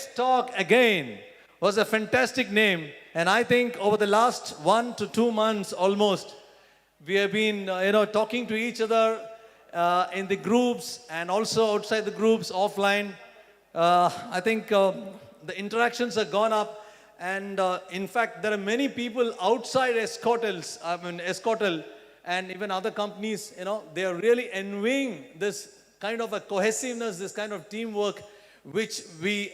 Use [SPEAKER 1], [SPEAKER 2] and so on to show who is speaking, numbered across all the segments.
[SPEAKER 1] Let's Talk Again was a fantastic name. And I think over the last 1 to 2 months almost, we have been, talking to each other in the groups and also outside the groups, offline. I think the interactions have gone up. And in fact, there are many people outside Excotel and even other companies, they are really envying this kind of a cohesiveness, this kind of teamwork, which we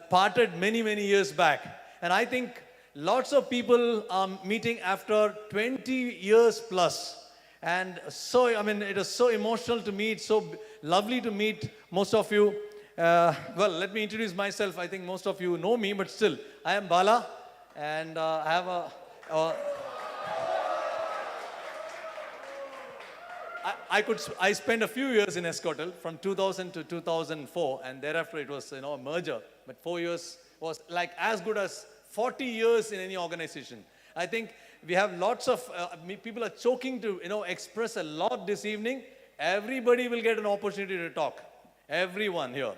[SPEAKER 1] parted many, many years back. And I think lots of people are meeting after 20 years plus. And so, it is so emotional to meet, so lovely to meet most of you. Well, let me introduce myself. I think most of you know me, but still, I am Bala, and I have I spent a few years in Excotel from 2000 to 2004, and thereafter it was, a merger. But 4 years was like as good as 40 years in any organization. I think we have lots of people are choking to, express a lot this evening. Everybody will get an opportunity to talk. Everyone here.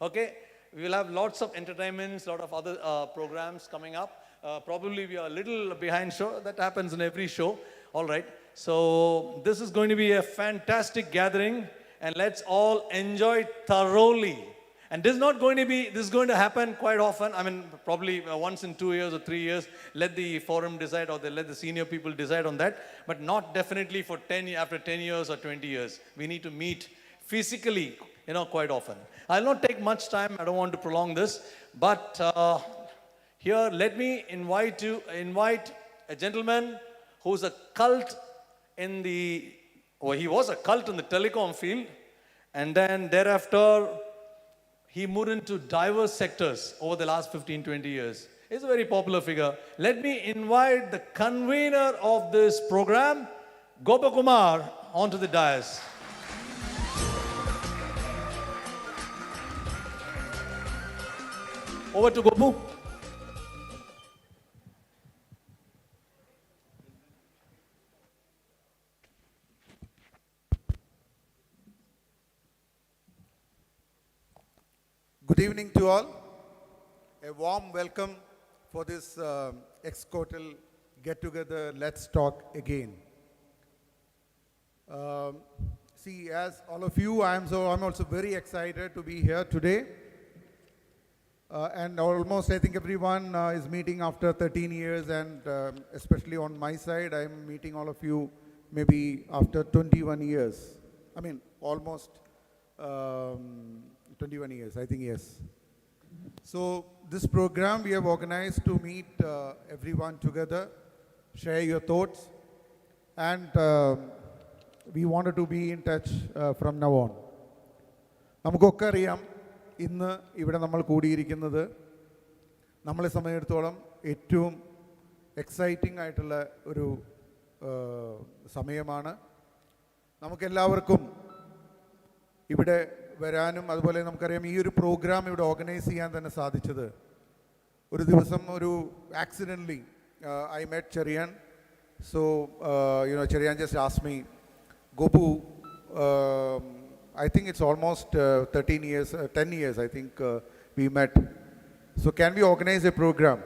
[SPEAKER 1] Okay? We will have lots of entertainments, lot of other programs coming up. Probably we are a little behind show. That happens in every show. All right. So this is going to be a fantastic gathering, and let's all enjoy thoroughly. And this is going to happen quite often. Probably once in 2 years or 3 years. Let the forum decide, or let the senior people decide on that. But not definitely for after 10 years or 20 years. We need to meet physically, quite often. I'll not take much time. I don't want to prolong this. But here, let me invite a gentleman who's a cult he was a cult in the telecom field, and then thereafter he moved into diverse sectors over the last 15, 20 years. He's a very popular figure. Let me invite the convener of this program, Gopakumar, onto the dais. Over to Gopu.
[SPEAKER 2] Good evening to all. A warm welcome for this Excotel get-together, Let's Talk Again. See, as all of you, I'm also very excited to be here today. And almost, I think everyone is meeting after 13 years, and especially on my side, I'm meeting all of you maybe after 21 years. Almost 21 years, I think, yes. So this program we have organized to meet everyone together, share your thoughts, and we wanted to be in touch from now on. നമുക്കൊക്കെ അറിയാം, ഇന്ന് ഇവിടെ നമ്മൾ കൂടിയിരിക്കുന്നത് നമ്മളെ സംബന്ധിച്ചിടത്തോളം ഏറ്റവും exciting ആയിട്ടുള്ള ഒരു സമയമാണ്. നമുക്കെല്ലാവർക്കും ഇവിടെ വരാനും അതുപോലെ നമുക്കറിയാം ഈ ഒരു പ്രോഗ്രാം ഇവിടെ ഓർഗനൈസ് ചെയ്യാൻ തന്നെ സാധിച്ചത്. ഒരു ദിവസം ഒരു accidentally I met Cherian. So Cherian just asked me, Gopu, I think it's almost 10 years I think we met. So can we organize a program?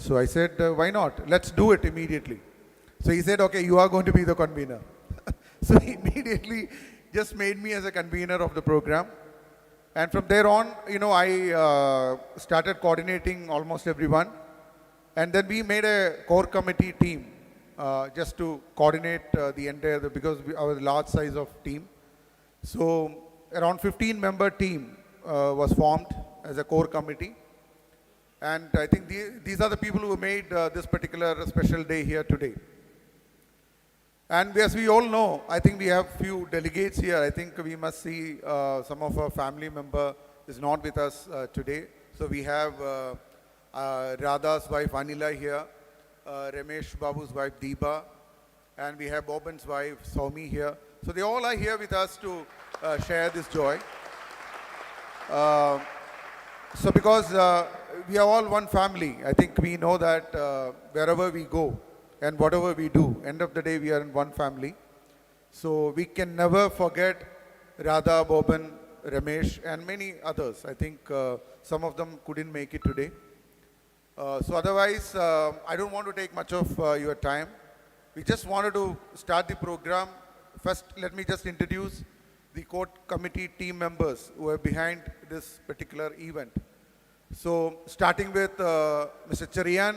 [SPEAKER 2] So I said, why not? Let's do it immediately. So he said, okay, you are going to be the convener. So he immediately just made me as a convener of the program. And from there on, I started coordinating almost everyone. And then we made a core committee team just to coordinate the entire, because we are a large size of team. So around 15-member team was formed as a core committee. And I think these are the people who made this particular special day here today. And as we all know, I think we have few delegates here. I think we must see some of our family member is not with us today. So we have Radha's wife Anila here, Ramesh Babu's wife Deepa, and we have Boban's wife Soumi here. So they all are here with us to share this joy. So because we are all one family, I think we know that wherever we go and whatever we do, end of the day we are in one family. So we can never forget Radha, Boban, Ramesh, and many others. I think some of them couldn't make it today. So otherwise, I don't want to take much of your time. We just wanted to start the program. First, let me just introduce the court committee team members who are behind this particular event. So starting with Mr. Charian,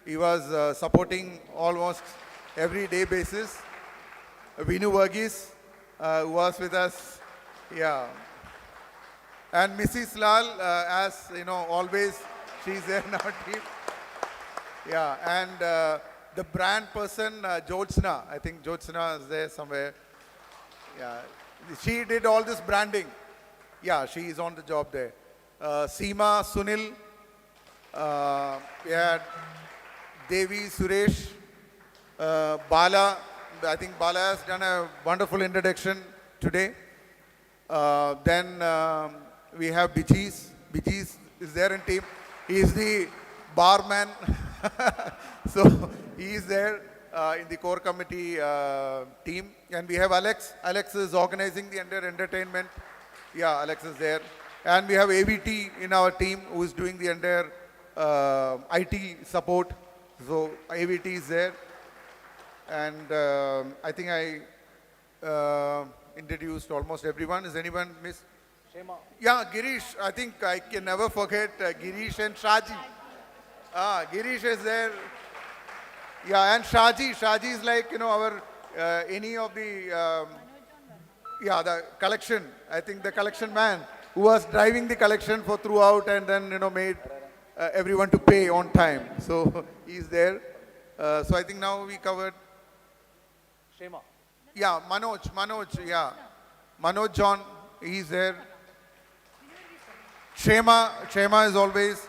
[SPEAKER 2] he was supporting almost every day basis. Vinu Varghese, who was with us, yeah. And Mrs. Lal, as you know, always she's there in our team. Yeah, and the brand person, Jyotsna, I think Jyotsna is there somewhere. Yeah, she did all this branding. Yeah, she is on the job there. Seema, Sunil, yeah, Devi, Suresh, Bala. I think Bala has done a wonderful introduction today. Then we have Bijis. Bijis is there in team. He is the barman. So he is there in the core committee team. And we have Alex. Alex is organizing the entire entertainment. Yeah, Alex is there. And we have AVT in our team who is doing the entire IT support. So AVT is there. And I think I introduced almost everyone. Is anyone missed?
[SPEAKER 1] Shema.
[SPEAKER 2] Yeah, Girish. I think I can never forget Girish and Shaji. Girish is there. Yeah, and Shaji. Shaji is like, you know, our, any of the, yeah, the collection. I think the collection man who was driving the collection for throughout and then, you know, made everyone to pay on time. So he's there. So I think now we covered.
[SPEAKER 1] Shema.
[SPEAKER 2] Yeah, Manoj, yeah. Manoj John, he's there. Shema is always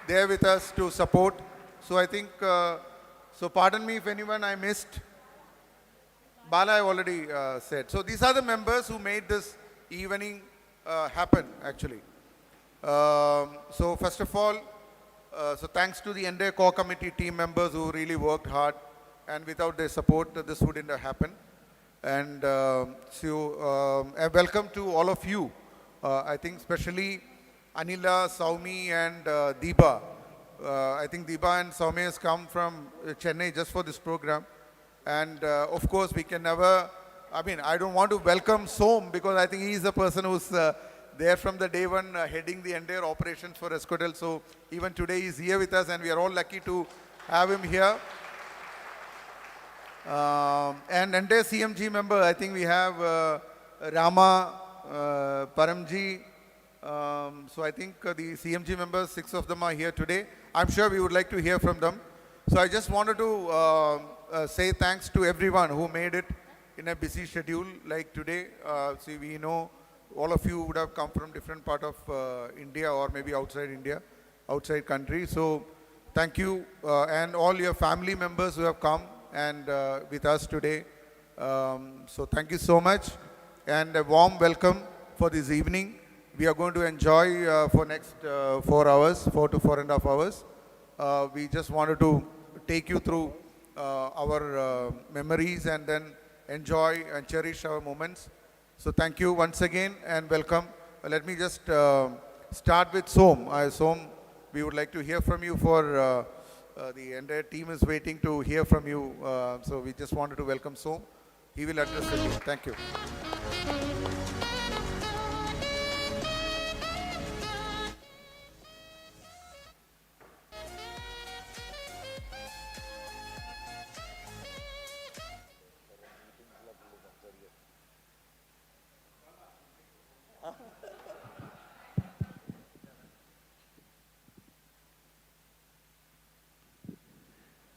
[SPEAKER 2] there with us to support. So I think, so pardon me if anyone I missed. Bala I already said. So these are the members who made this evening happen actually. So first of all, so thanks to the entire core committee team members who really worked hard, and without their support this wouldn't have happened. And welcome to all of you. I think especially Anila, Saumi and Deepa. I think Deepa and Saumi has come from Chennai just for this program. And of course we can never, I mean, I don't want to welcome Som because I think he is the person who's there from the day one heading the entire operations for Excotel. So even today he's here with us and we are all lucky to have him here. And entire CMG member, I think we have Rama, Paramji. So I think the CMG members, 6 of them are here today. I'm sure we would like to hear from them. So I just wanted to say thanks to everyone who made it in a busy schedule like today. See, we know all of you would have come from different part of India or maybe outside India, outside country. So thank you and all your family members who have come and with us today. So thank you so much and a warm welcome for this evening. We are going to enjoy for next 4 hours, 4 to 4.5 hours. We just wanted to take you through our memories and then enjoy and cherish our moments. So thank you once again and welcome. Let me just start with Som. Som, we would like to hear from you for the entire team is waiting to hear from you. So we just wanted to welcome Som. He will address the team. Thank you.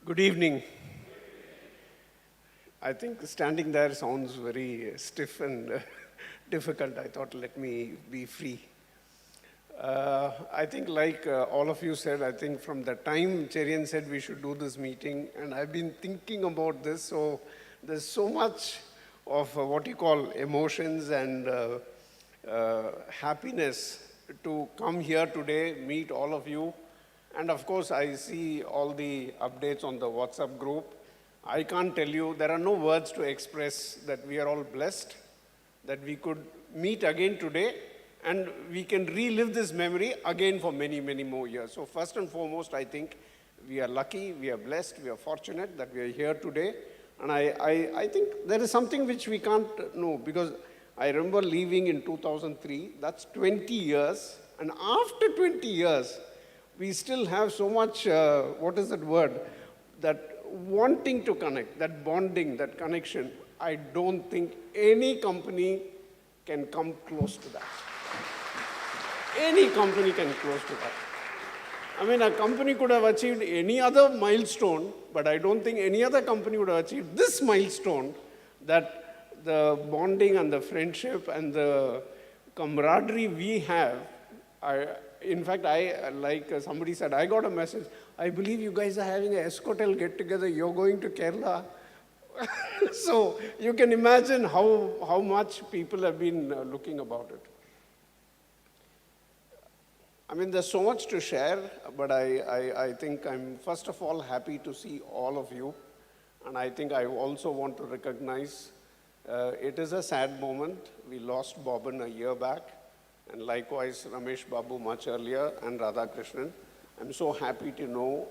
[SPEAKER 3] Good evening. I think standing there sounds very stiff and difficult. I thought, let me be free. I think like all of you said, I think from the time Cherian said we should do this meeting, and I've been thinking about this, so there's so much of what you call emotions and happiness to come here today, meet all of you. And of course, I see all the updates on the WhatsApp group. I can't tell you, there are no words to express that we are all blessed, that we could meet again today and we can relive this memory again for many, many more years. So first and foremost, I think we are lucky, we are blessed, we are fortunate that we are here today. And I think there is something which we can't know, because I remember leaving in 2003, that's 20 years. And after 20 years, we still have so much, what is that word? That wanting to connect, that bonding, that connection. I don't think any company can come close to that. Any company can close to that. I mean, a company could have achieved any other milestone, but I don't think any other company would have achieved this milestone, that the bonding and the friendship and the camaraderie we have. In fact, like somebody said, I got a message, I believe you guys are having an Excotel get-together, you're going to Kerala. So you can imagine how much people have been looking about it. I mean, there's so much to share, but I think I'm first of all happy to see all of you. And I think I also want to recognize it is a sad moment. We lost Boban a year back, and likewise Ramesh Babu much earlier, and Radhakrishnan. I'm so happy to know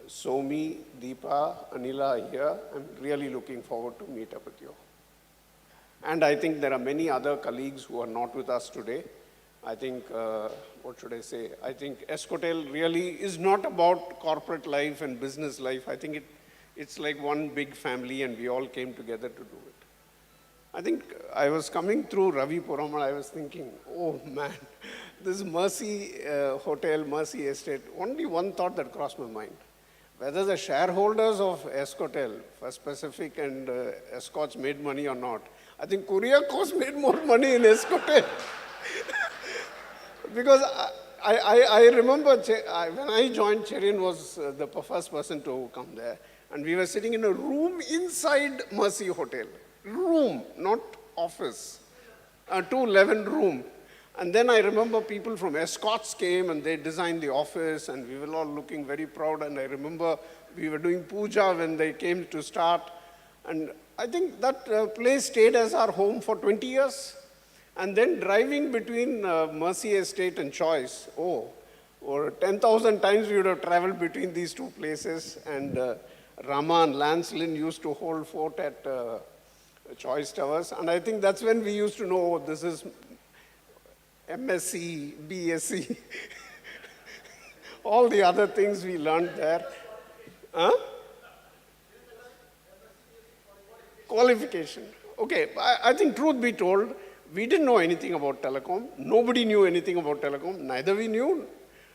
[SPEAKER 3] Somi, Deepa, Anila are here. I'm really looking forward to meet up with you. And I think there are many other colleagues who are not with us today. I think, what should I say? I think Excotel really is not about corporate life and business life. I think it's like one big family, and we all came together to do it. I think I was coming through Ravipuram and I was thinking, oh man, this Mercy Hotel, Mercy Estate, only one thought that crossed my mind. Whether the shareholders of Excotel, First Pacific and Escorts made money or not, I think Kuriakos made more money in Excotel. Because I remember when I joined, Cherian was the first person to come there. And we were sitting in a room inside Mercy Hotel. Room, not office. 211 room. And then I remember people from Escorts came and they designed the office, and we were all looking very proud. And I remember we were doing puja when they came to start. And I think that place stayed as our home for 20 years. And then driving between Mercy Estate and Choice, or 10,000 times we would have traveled between these two places. And Rama and Lance Lynn used to hold fort at Choice Towers. And I think that's when we used to know, this is MSc, BSc, all the other things we learned there. Huh? Qualification. Okay, I think truth be told, we didn't know anything about telecom. Nobody knew anything about telecom. Neither we knew,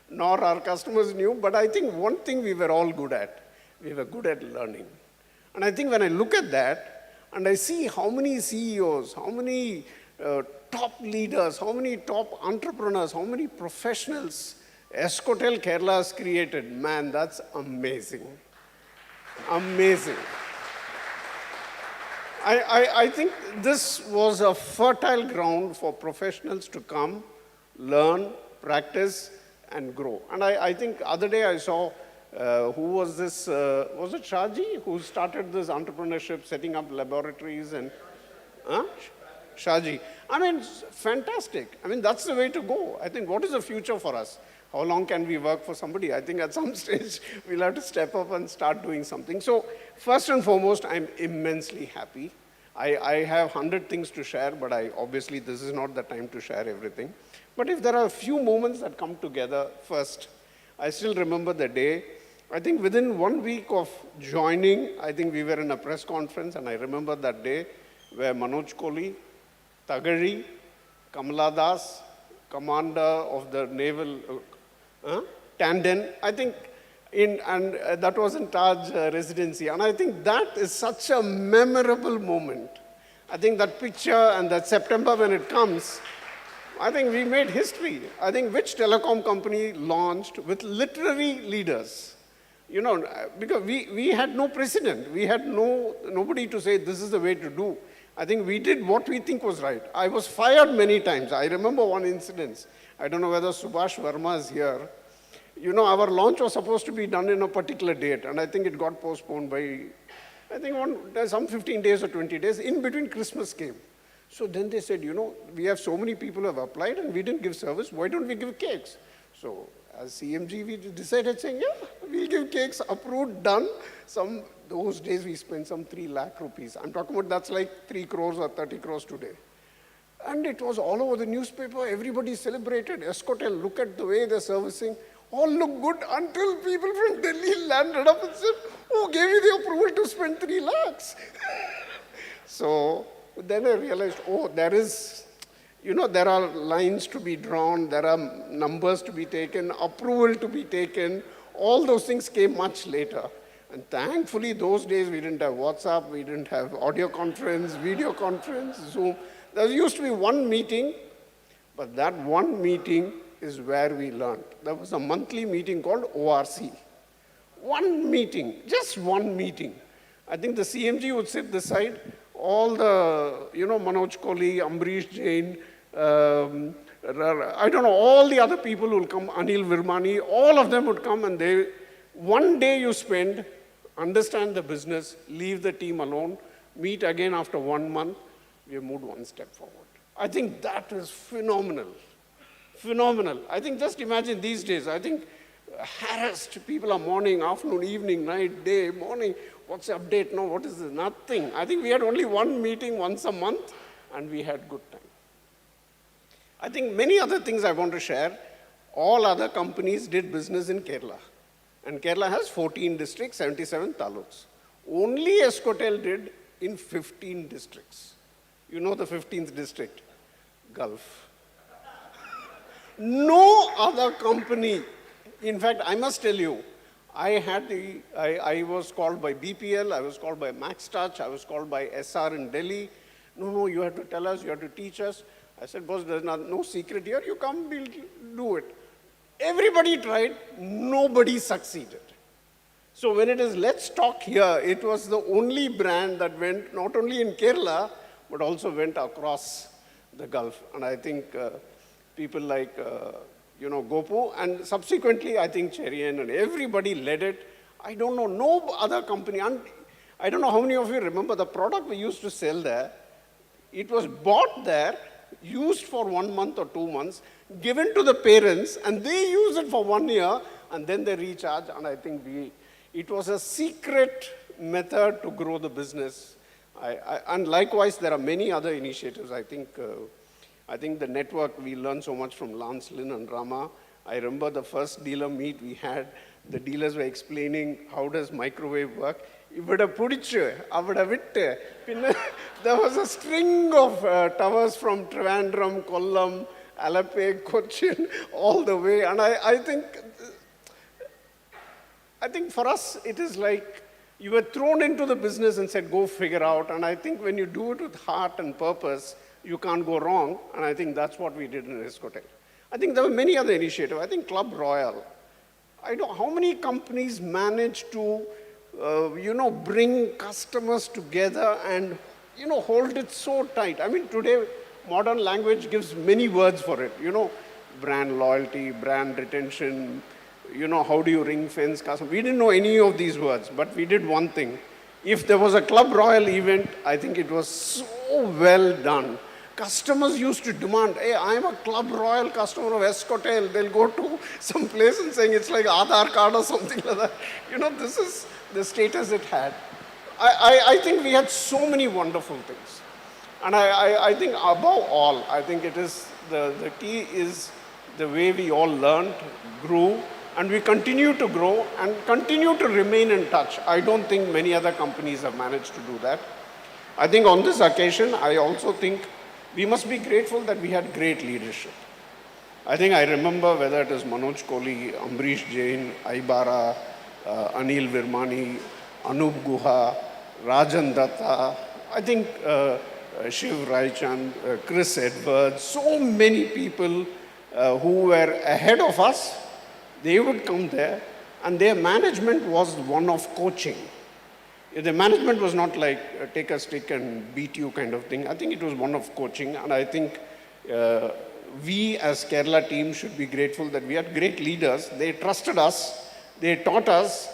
[SPEAKER 3] nor our customers knew. But I think one thing we were all good at, we were good at learning. And I think when I look at that, and I see how many CEOs, how many top leaders, how many top entrepreneurs, how many professionals Excotel Kerala has created, man, that's amazing. Amazing. I think this was a fertile ground for professionals to come, learn, practice, and grow. And I think other day I saw, who was this, was it Shaji, who started this entrepreneurship, setting up laboratories and, Shaji. I mean, fantastic. I mean, that's the way to go. I think, what is the future for us? How long can we work for somebody? I think at some stage, we'll have to step up and start doing something. So first and foremost, I'm immensely happy. I have 100 things to share, but obviously this is not the time to share everything. But if there are a few moments that come together, first, I still remember the day. I think within 1 week of joining, I think we were in a press conference, and I remember that day where Manoj Kohli, Tagari, Kamala Das, commander of the naval, Tandon, I think, and that was in Taj Residency. And I think that is such a memorable moment. I think that picture and that September when it comes, I think we made history. I think which telecom company launched with literary leaders? You know, because we had no precedent. We had nobody to say this is the way to do. I think we did what we think was right. I was fired many times. I remember one incident. I don't know whether Subhash Verma is here. You know, our launch was supposed to be done in a particular date, and I think it got postponed by, I think some 15 days or 20 days. In between, Christmas came. So then they said, we have so many people who have applied and we didn't give service, why don't we give cakes? So as CMG, we decided saying, yeah, we'll give cakes, approved, done. Those days we spent some 3 lakh rupees. I'm talking about that's like 3 crores or 30 crores today. And it was all over the newspaper, everybody celebrated. Excotel, look at the way they're servicing. All looked good until people from Delhi landed up and said, who gave you the approval to spend 3 lakhs? So then I realized, there are lines to be drawn, there are numbers to be taken, approval to be taken. All those things came much later. And thankfully, those days we didn't have WhatsApp, we didn't have audio conference, video conference, Zoom. There used to be one meeting, but that one meeting is where we learned. There was a monthly meeting called ORC. One meeting, just one meeting. I think the CMG would sit this side, all the, Manoj Kohli, Ambrish Jain, I don't know, all the other people who will come, Anil Virmani, all of them would come and one day you spend, understand the business, leave the team alone, meet again after 1 month, we have moved one step forward. I think that is phenomenal. Phenomenal. I think just imagine these days, I think harassed people are morning, afternoon, evening, night, day, morning. What's the update? No, what is this? Nothing. I think we had only one meeting once a month and we had good time. I think many other things I want to share. All other companies did business in Kerala. And Kerala has 14 districts, 77 taluks. Only Excotel did in 15 districts. You know the 15th district? Gulf. No other company. In fact, I must tell you, I was called by BPL, I was called by Max Touch, I was called by SR in Delhi. No, you have to tell us, you have to teach us. I said, boss, there's no secret here, you come, we'll do it. Everybody tried, nobody succeeded. So when it is Let's Talk Here, it was the only brand that went not only in Kerala, but also went across the Gulf. And I think people like Gopu, and subsequently, I think Cherian and everybody led it. I don't know, no other company. And I don't know how many of you remember the product we used to sell there. It was bought there, used for 1 month or 2 months, given to the parents, and they use it for 1 year, and then they recharge. And I think it was a secret method to grow the business. And likewise, there are many other initiatives. I think the network, we learned so much from Lance, Lynn, and Rama. I remember the first dealer meet we had, the dealers were explaining how does microwave work. There was a string of towers from Trivandrum, Kollam, Alappe, Cochin, all the way. And I think for us, it is like you were thrown into the business and said, go figure out. And I think when you do it with heart and purpose, you can't go wrong, and I think that's what we did in Excotel. I think there were many other initiatives. I think Club Royal. I don't know how many companies managed to, bring customers together and, hold it so tight. I mean, today, modern language gives many words for it. Brand loyalty, brand retention, how do you ring fence customers. We didn't know any of these words, but we did one thing. If there was a Club Royal event, I think it was so well done. Customers used to demand, hey, I'm a Club Royal customer of Excotel. They'll go to some place and saying it's like Aadhaar card or something like that. This is the status it had. I think we had so many wonderful things. And I think above all, I think it is, the key is the way we all learned, grew, and we continue to grow and continue to remain in touch. I don't think many other companies have managed to do that. I think on this occasion, I also think we must be grateful that we had great leadership. I think I remember whether it is Manoj Kohli, Ambrish Jain, Aibara, Anil Virmani, Anup Guha, Rajan Datta, I think Shiv Raichand, Chris Edwards, so many people who were ahead of us, they would come there, and their management was one of coaching. The management was not like take a stick and beat you kind of thing. I think it was one of coaching, and I think we as Kerala team should be grateful that we had great leaders. They trusted us, they taught us,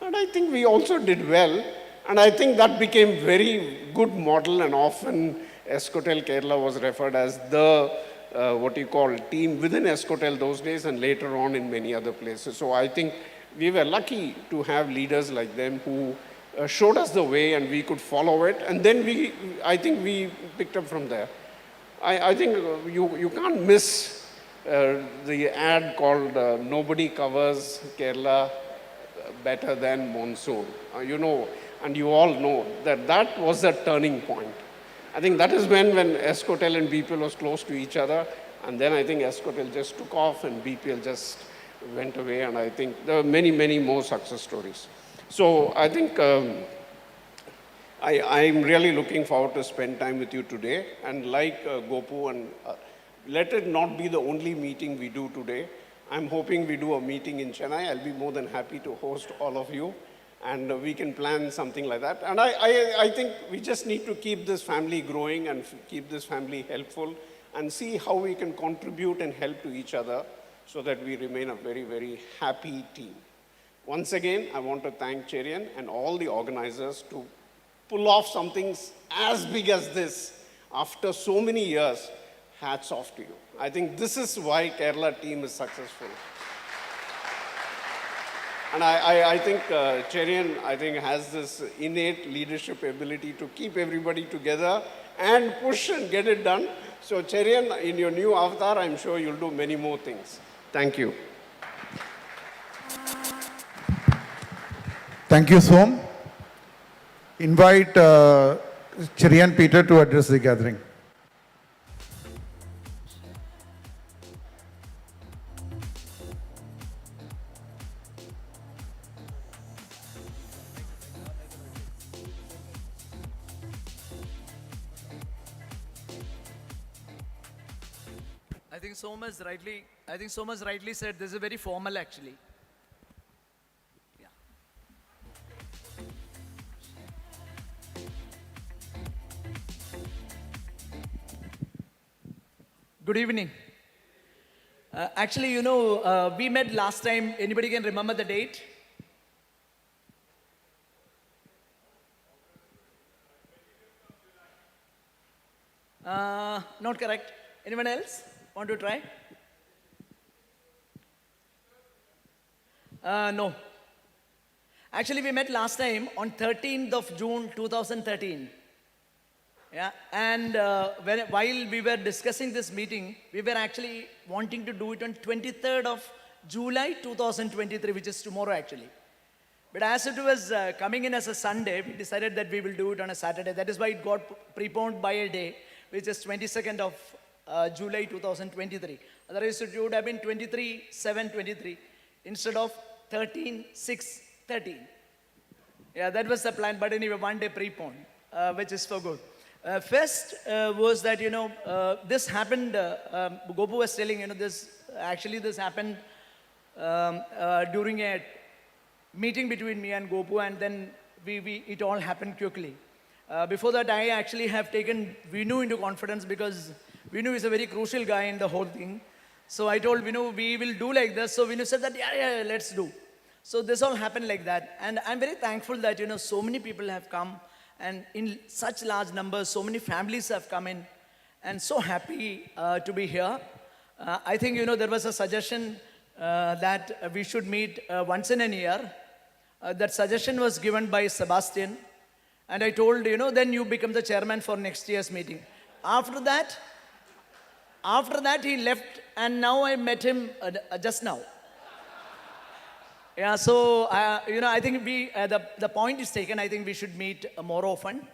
[SPEAKER 3] and I think we also did well. And I think that became very good model, and often Excotel Kerala was referred as the, what you call, team within Excotel those days and later on in many other places. So I think we were lucky to have leaders like them who showed us the way and we could follow it. And then I think we picked up from there. I think you can't miss the ad called Nobody Covers Kerala Better Than Monsoon. You know, and you all know that that was the turning point. I think that is when Excotel and BPL was close to each other, and then I think Excotel just took off and BPL just went away, and I think there are many, many more success stories. So I think I'm really looking forward to spend time with you today, and like Gopu, and let it not be the only meeting we do today. I'm hoping we do a meeting in Chennai. I'll be more than happy to host all of you, and we can plan something like that. And I think we just need to keep this family growing and keep this family helpful and see how we can contribute and help to each other so that we remain a very, very happy team. Once again, I want to thank Cherian and all the organizers to pull off something as big as this after so many years. Hats off to you. I think this is why Kerala team is successful. And I think Cherian, I think, has this innate leadership ability to keep everybody together and push and get it done. So Cherian, in your new avatar, I'm sure you'll do many more things. Thank you.
[SPEAKER 2] Thank you, Som. Invite Cherian Peter to address the gathering.
[SPEAKER 4] I think so much rightly said. This is very formal actually. Yeah. Good evening. Actually, you know, we met last time. Anybody can remember the date? Not correct. Anyone else want to try? No. Actually, we met last time on 13th of June 2013. Yeah, and while we were discussing this meeting, we were actually wanting to do it on 23rd of July 2023, which is tomorrow actually. But as it was coming in as a Sunday, we decided that we will do it on a Saturday. That is why it got preponed by a day, which is 22nd of July 2023. Otherwise, it would have been 23/7/23 instead of 13/6/13. Yeah, that was the plan. But anyway, one day preponed, which is for good. First was that, you know, this happened, Gopu was telling, you know, this happened during a meeting between me and Gopu, and then it all happened quickly. Before that, I actually have taken Vinu into confidence because Vinu is a very crucial guy in the whole thing. So I told Vinu, we will do like this. So Vinu said that, yeah, let's do. So this all happened like that. And I'm very thankful that, you know, so many people have come. And in such large numbers, so many families have come in, and so happy to be here. I think, you know, there was a suggestion that we should meet once in a year. That suggestion was given by Sebastian, and I told, you know, then you become the chairman for next year's meeting. After that, he left, and now I met him just now. Yeah, so, you know, I think the point is taken. I think we should meet more often.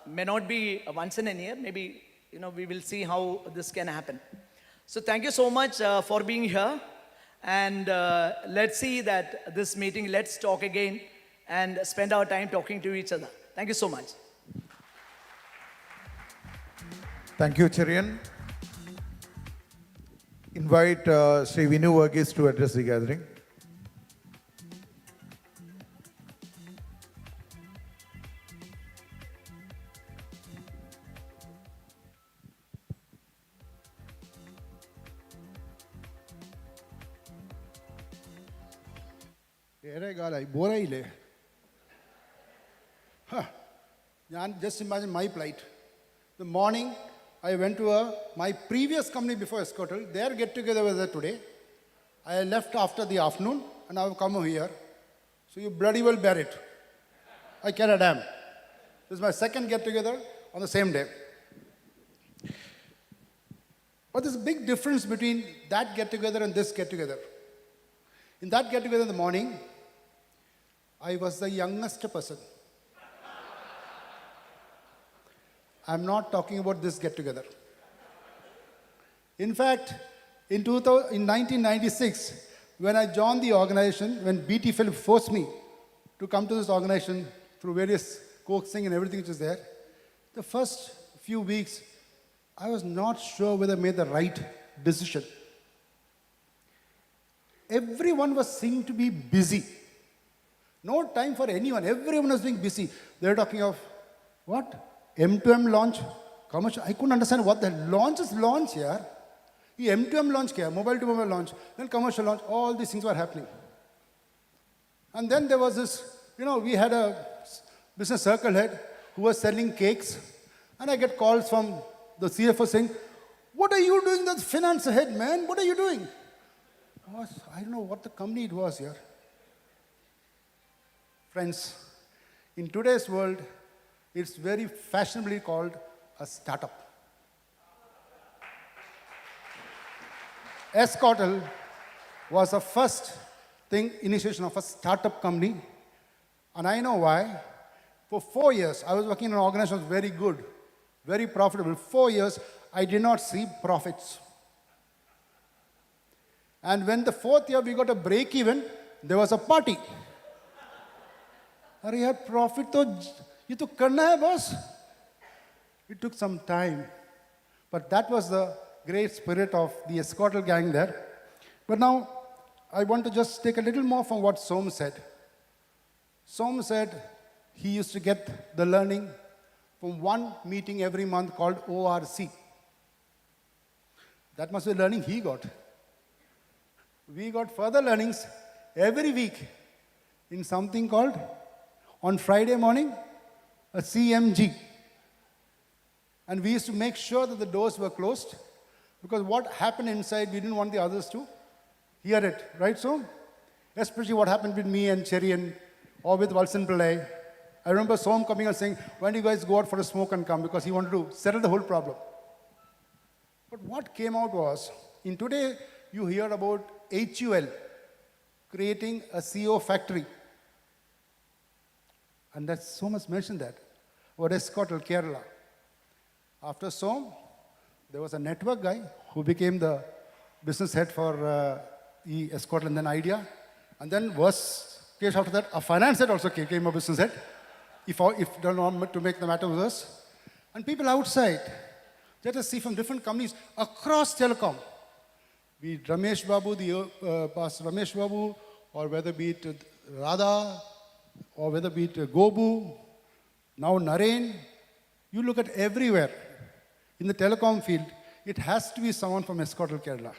[SPEAKER 4] May not be once in a year. Maybe, you know, we will see how this can happen. So thank you so much for being here. And let's see that this meeting, let's talk again and spend our time talking to each other. Thank you so much.
[SPEAKER 2] Thank you, Cherian. Invite Sri Vinu Varghese to address the gathering.
[SPEAKER 5] ബോറായില്ലേ ഞാൻ just imagine my plight The morning, I went to my previous company before Excotel. Their get-together was there today. I left after the afternoon, and I've come here. So you bloody well bear it. I care a damn. This is my second get-together on the same day. But there's a big difference between that get-together and this get-together. In that get-together in the morning, I was the youngest person. I'm not talking about this get-together. In fact, in 1996, when I joined the organization, when BT Philip forced me to come to this organization through various coaxing and everything which is there, the first few weeks, I was not sure whether I made the right decision. Everyone was seen to be busy. No time for anyone. Everyone was being busy. They were talking of, what? M2M launch? Commercial? I couldn't understand what the launch is launch here. The M2M launch, mobile to mobile launch, then commercial launch, all these things were happening. And then there was this, we had a business circle head who was selling cakes, and I get calls from the CFO saying, what are you doing, that finance head, man? What are you doing? I don't know what the company it was here. Friends, in today's world, it's very fashionably called a startup. Excotel was the first initiation of a startup company, and I know why. For 4 years, I was working in an organization that was very good, very profitable. 4 years, I did not see profits. And when the 4th year we got a break even, there was a party. अरे यार profit तो ये तो करना है boss. It took some time, but that was the great spirit of the Excotel gang there. But now I want to just take a little more from what Som said. Som said he used to get the learning from one meeting every month called ORC. That must be the learning he got. We got further learnings every week in something called, on Friday morning, a CMG. And we used to make sure that the doors were closed, because what happened inside, we didn't want the others to hear it, right? So, especially what happened with me and Cherian, or with Valsan Pillai. I remember Som coming and saying, why don't you guys go out for a smoke and come? Because he wanted to settle the whole problem. But what came out was, in today, you hear about HUL creating a CO factory. And that Som has mentioned that, about Excotel, Kerala. After Som, there was a network guy who became the business head for Excotel and then Idea. And then worst case after that, a finance head also came a business head, if to make the matter worse. And people outside, let us see from different companies across telecom, be it Ramesh Babu, Pastor Ramesh Babu, or whether be it Radha, or whether be it Gobu, now Naren, you look at everywhere in the telecom field, it has to be someone from Excotel, Kerala.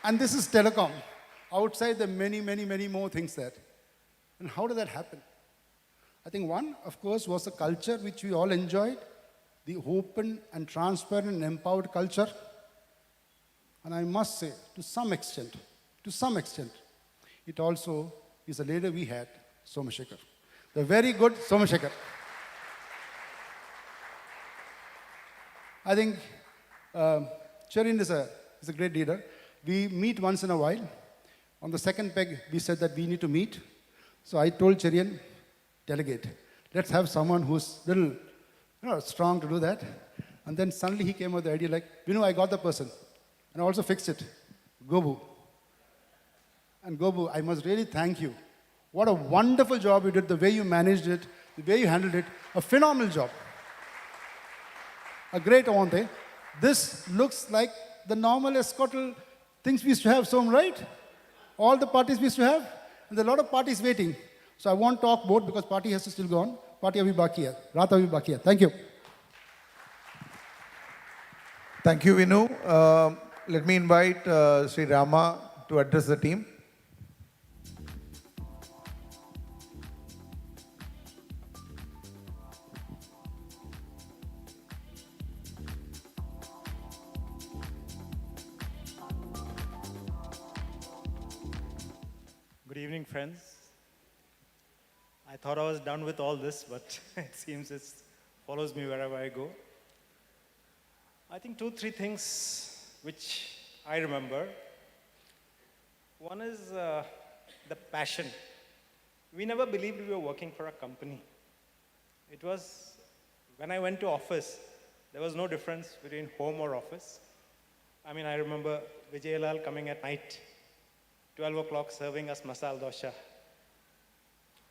[SPEAKER 5] And this is telecom. Outside, there are many, many, many more things there. And how did that happen? I think one, of course, was the culture which we all enjoyed, the open and transparent and empowered culture. And I must say, to some extent, it also is a leader we had, Somashekar. The very good Somashekar. I think Charin is a great leader. We meet once in a while. On the second peg, we said that we need to meet. So I told Cherian, delegate. Let's have someone who's little, strong to do that. And then suddenly he came with the idea like, I got the person. And I also fixed it. Gobu. And Gobu, I must really thank you. What a wonderful job you did, the way you managed it, the way you handled it. A phenomenal job. A great Avante. This looks like the normal Excotel things we used to have, so right? All the parties we used to have, and there are a lot of parties waiting. So I won't talk more because party has to still go on. Party abhi baki hai. Raat abhi baki hai. Thank you.
[SPEAKER 2] Thank you, Vinu. Let me invite Sri Rama to address the team.
[SPEAKER 6] Good evening, friends. I thought I was done with all this, but it seems it follows me wherever I go. I think 2, 3 things which I remember. One is the passion. We never believed we were working for a company. It was, when I went to office, there was no difference between home or office. I mean, I remember Vijayalal coming at night, 12 o'clock, serving us masal dosha.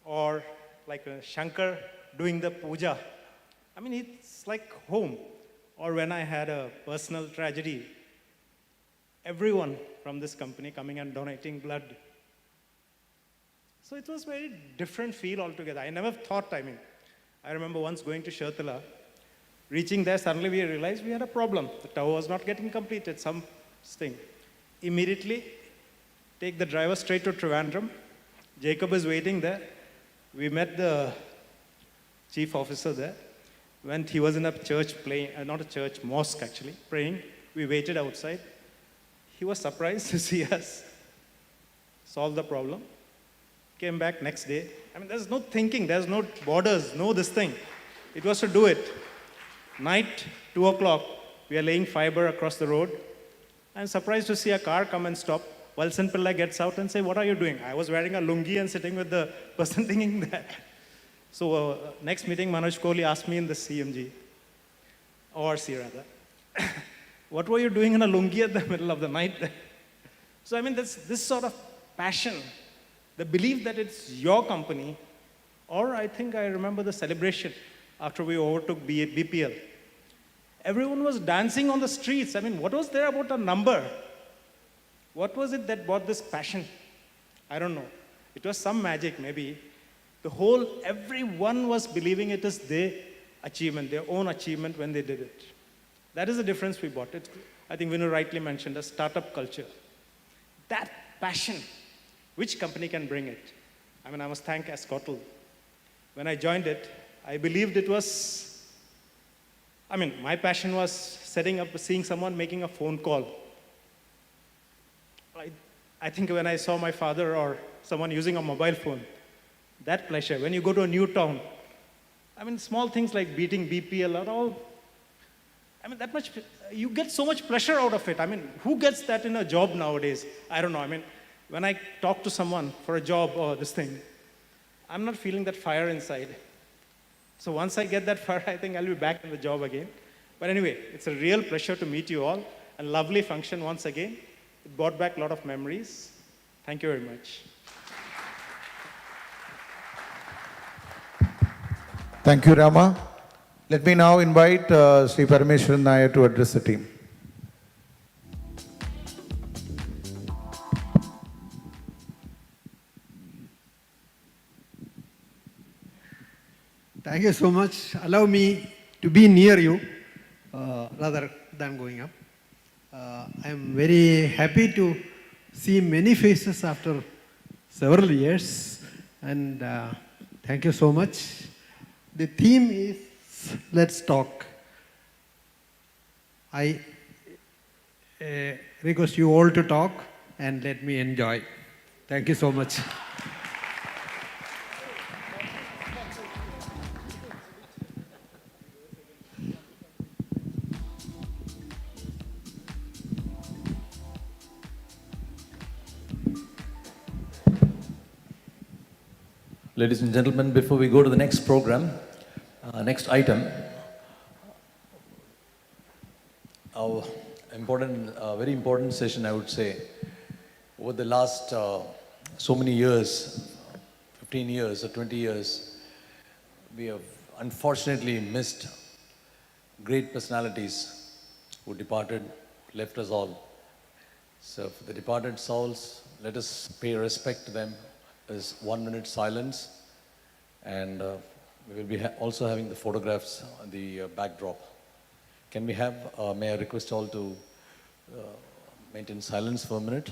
[SPEAKER 6] Or like Shankar doing the puja. I mean, it's like home. Or when I had a personal tragedy, everyone from this company coming and donating blood. So it was very different feel altogether. I never thought, I remember once going to Shertala, reaching there, suddenly we realized we had a problem. The tower was not getting completed, some thing. Immediately, take the driver straight to Trivandrum. Jacob is waiting there. We met the chief officer there. When he was in a church playing, not a church, mosque actually, praying. We waited outside. He was surprised to see us solve the problem. Came back next day. I mean, there's no thinking, there's no borders, no this thing. It was to do it. Night, 2 o'clock, we are laying fiber across the road. I'm surprised to see a car come and stop. Walsen Pillai gets out and say, what are you doing? I was wearing a lungi and sitting with the person thinking that. So next meeting, Manoj Kohli asked me in the CMG, or C rather, what were you doing in a lungi at the middle of the night? So I mean, this sort of passion, the belief that it's your company, or I think I remember the celebration after we overtook BPL. Everyone was dancing on the streets. I mean, what was there about a number? What was it that brought this passion? I don't know. It was some magic, maybe. Everyone was believing it is their achievement, their own achievement when they did it. That is the difference we brought. I think Vinu rightly mentioned a startup culture. That passion, which company can bring it? I mean, I must thank Excotel. When I joined it, I believed it was, my passion was setting up, seeing someone making a phone call. I think when I saw my father or someone using a mobile phone, that pleasure. When you go to a new town, small things like beating BPL are all, that much, you get so much pleasure out of it. Who gets that in a job nowadays? I don't know. When I talk to someone for a job or this thing, I'm not feeling that fire inside. So once I get that fire, I think I'll be back in the job again. But anyway, it's a real pleasure to meet you all. A lovely function once again. It brought back a lot of memories. Thank you very much.
[SPEAKER 2] Thank you, Rama. Let me now invite Sri Parameshwaran Nair to address the team.
[SPEAKER 7] Thank you so much. Allow me to be near you rather than going up. I am very happy to see many faces after several years, and thank you so much. The theme is Let's Talk. I request you all to talk and let me enjoy. Thank you so much.
[SPEAKER 1] Ladies and gentlemen, before we go to the next program, next item, our very important session, I would say, over the last so many years, 15 years or 20 years, we have unfortunately missed great personalities who departed, left us all. So for the departed souls, let us pay respect to them. Is 1 minute silence, and we will be also having the photographs on the backdrop. Can we have, may I request all to maintain silence for a minute?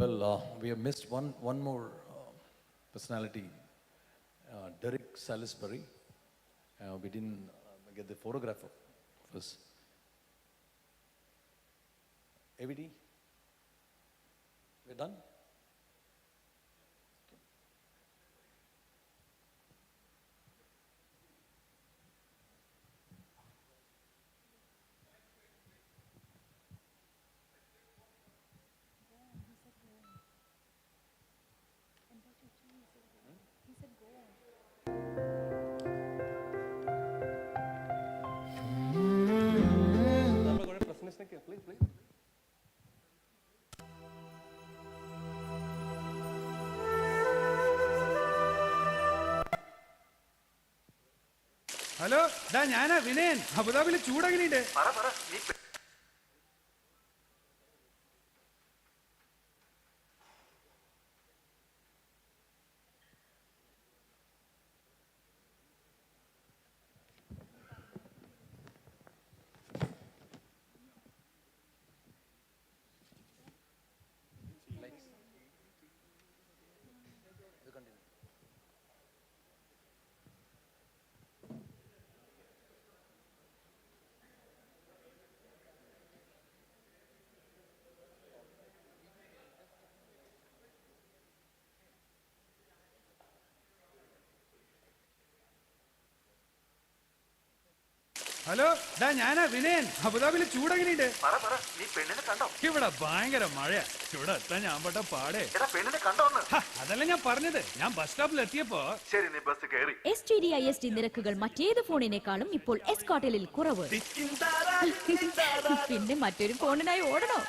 [SPEAKER 1] Well, we have missed one more personality, Derek Salisbury. We didn't get the photograph of us. AVD? We're done? Please.
[SPEAKER 8] Hello ഞാനാ വിനയൻ. അബുദാബിയിലെ ചൂടെങ്ങനെയുണ്ട്? Hello ഞാനാ വിനയൻ. അബുദാബിയിലെ ചൂടെങ്ങനെയുണ്ട്? ഇവിടെ ഭയങ്കര മഴയാ. ഇവിടെ എത്താൻ ഞാൻ പെട്ട പാടേ. അതല്ല ഞാൻ പറഞ്ഞത്. ഞാൻ ബസ് സ്റ്റോപ്പിൽ എത്തിയപ്പോ
[SPEAKER 9] STD/ISD നിരക്കുകൾ മറ്റേത് ഫോണിനേക്കാളും ഇപ്പോൾ എസ്കോട്ടലിൽ കുറവ്. പിന്നെ മറ്റൊരു ഫോണിനായി ഓടണോ?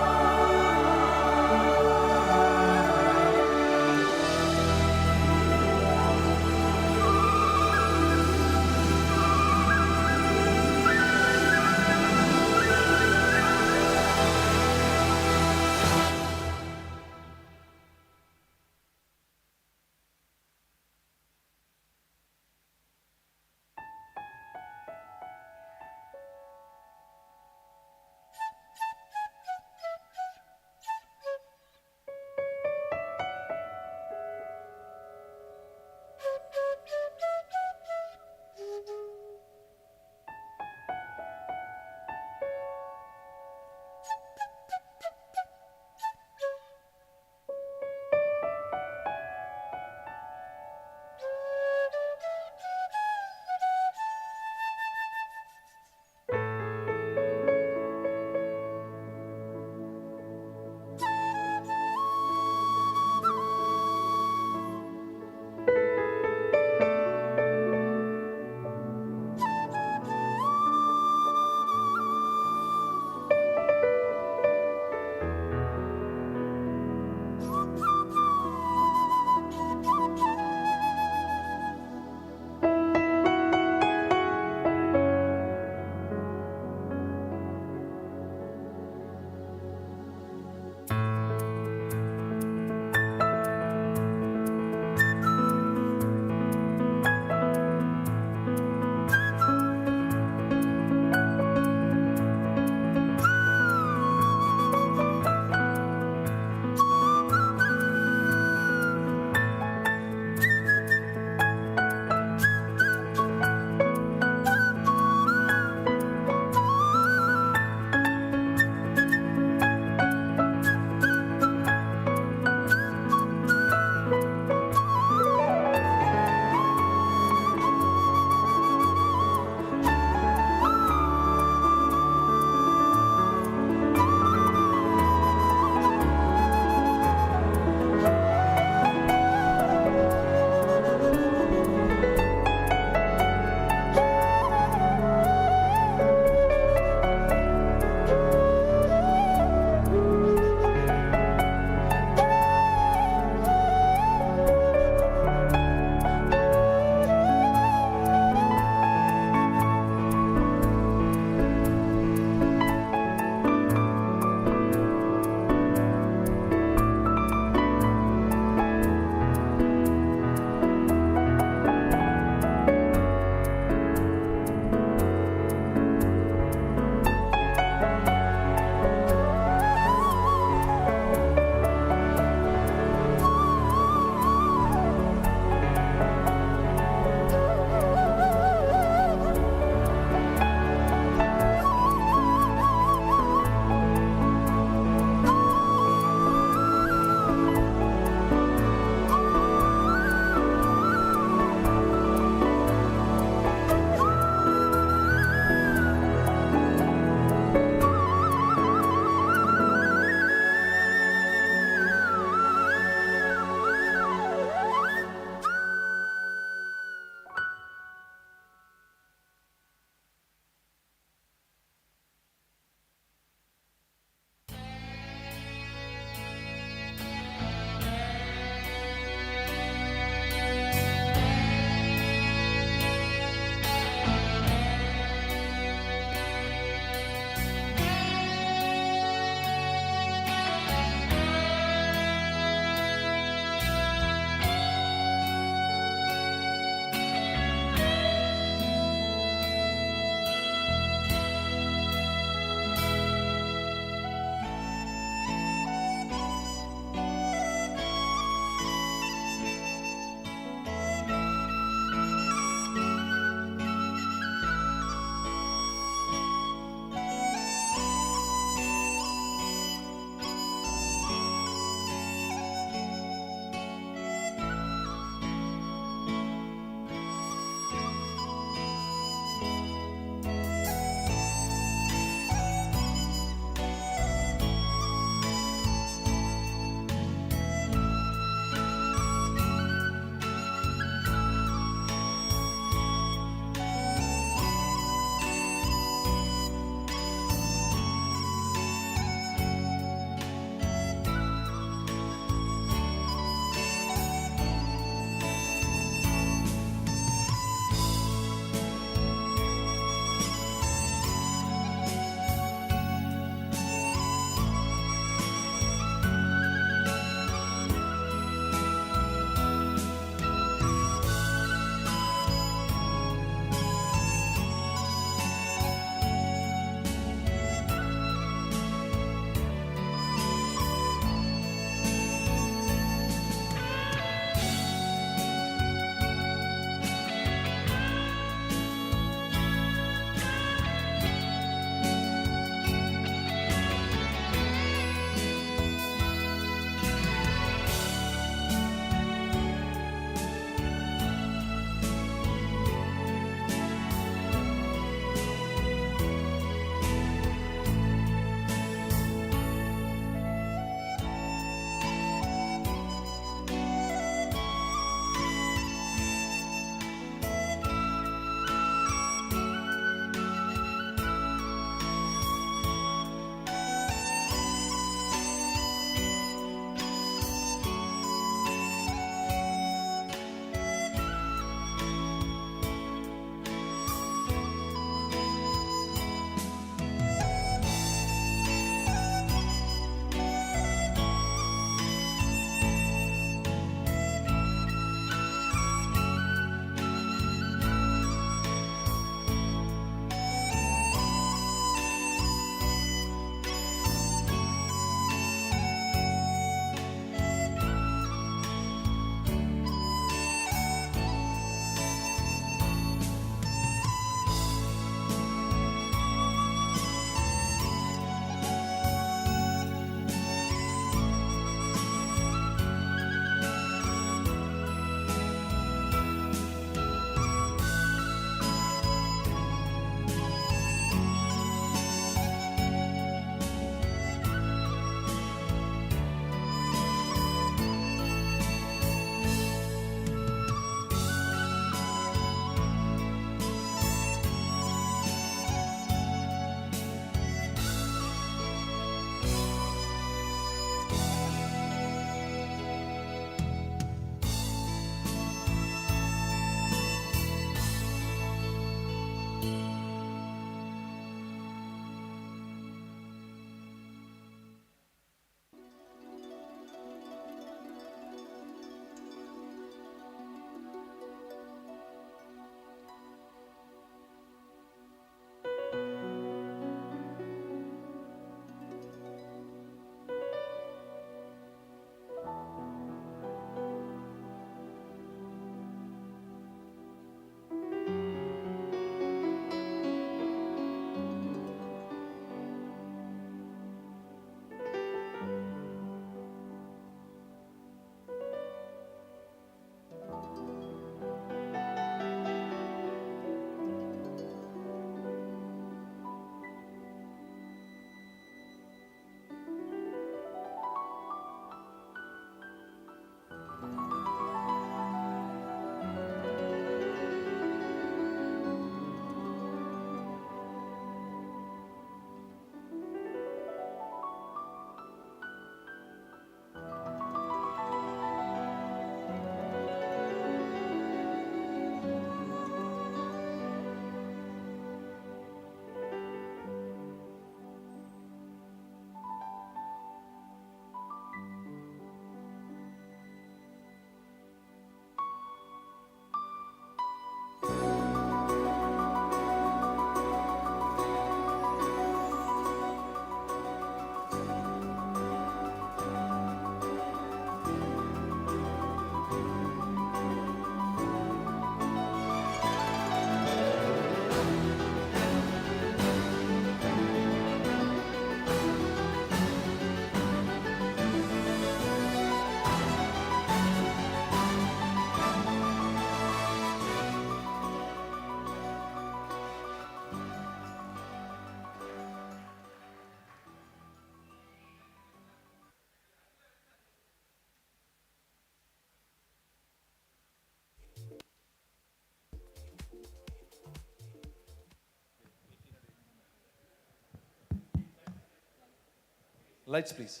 [SPEAKER 1] Lights, please.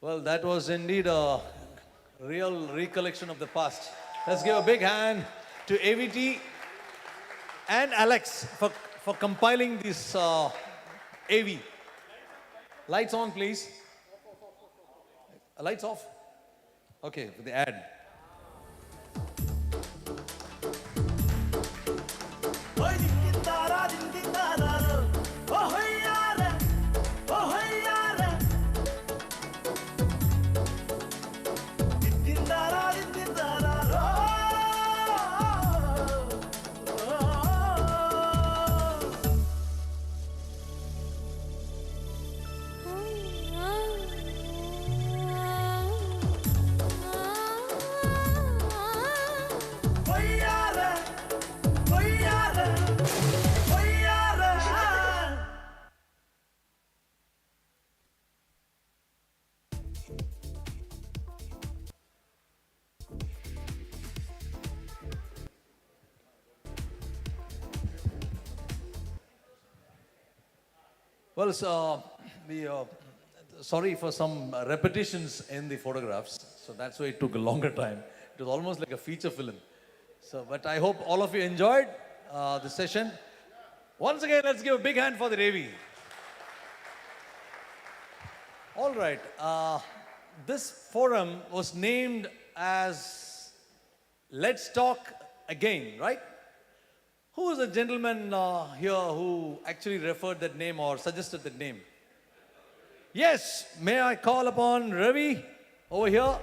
[SPEAKER 1] Well, that was indeed a real recollection of the past. Let's give a big hand to AVT and Alex for compiling this AV. Lights on, please. Lights off. Okay, for the ad. Well, so sorry for some repetitions in the photographs. So that's why it took a longer time. It was almost like a feature film. So, but I hope all of you enjoyed the session. Once again, let's give a big hand for the Ravi. All right. This forum was named as Let's Talk Again, right? Who is the gentleman here who actually referred that name or suggested that name? Yes, may I call upon Ravi over here?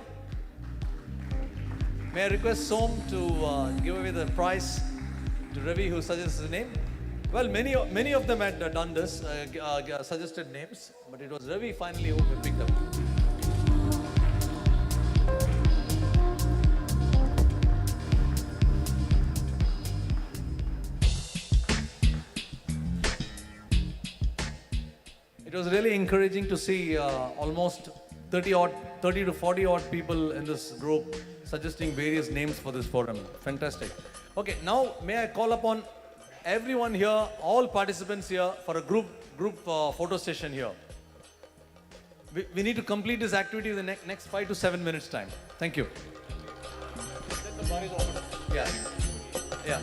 [SPEAKER 1] May I request Som to give away the prize to Ravi who suggested the name? Well, many of them had done this, suggested names, but it was Ravi finally who picked up. It was really encouraging to see almost 30 to 40 odd people in this group suggesting various names for this forum. Fantastic. Okay, now may I call upon everyone here, all participants here for a group photo session here. We need to complete this activity in the next 5 to 7 minutes time. Thank you. Yeah. Yeah.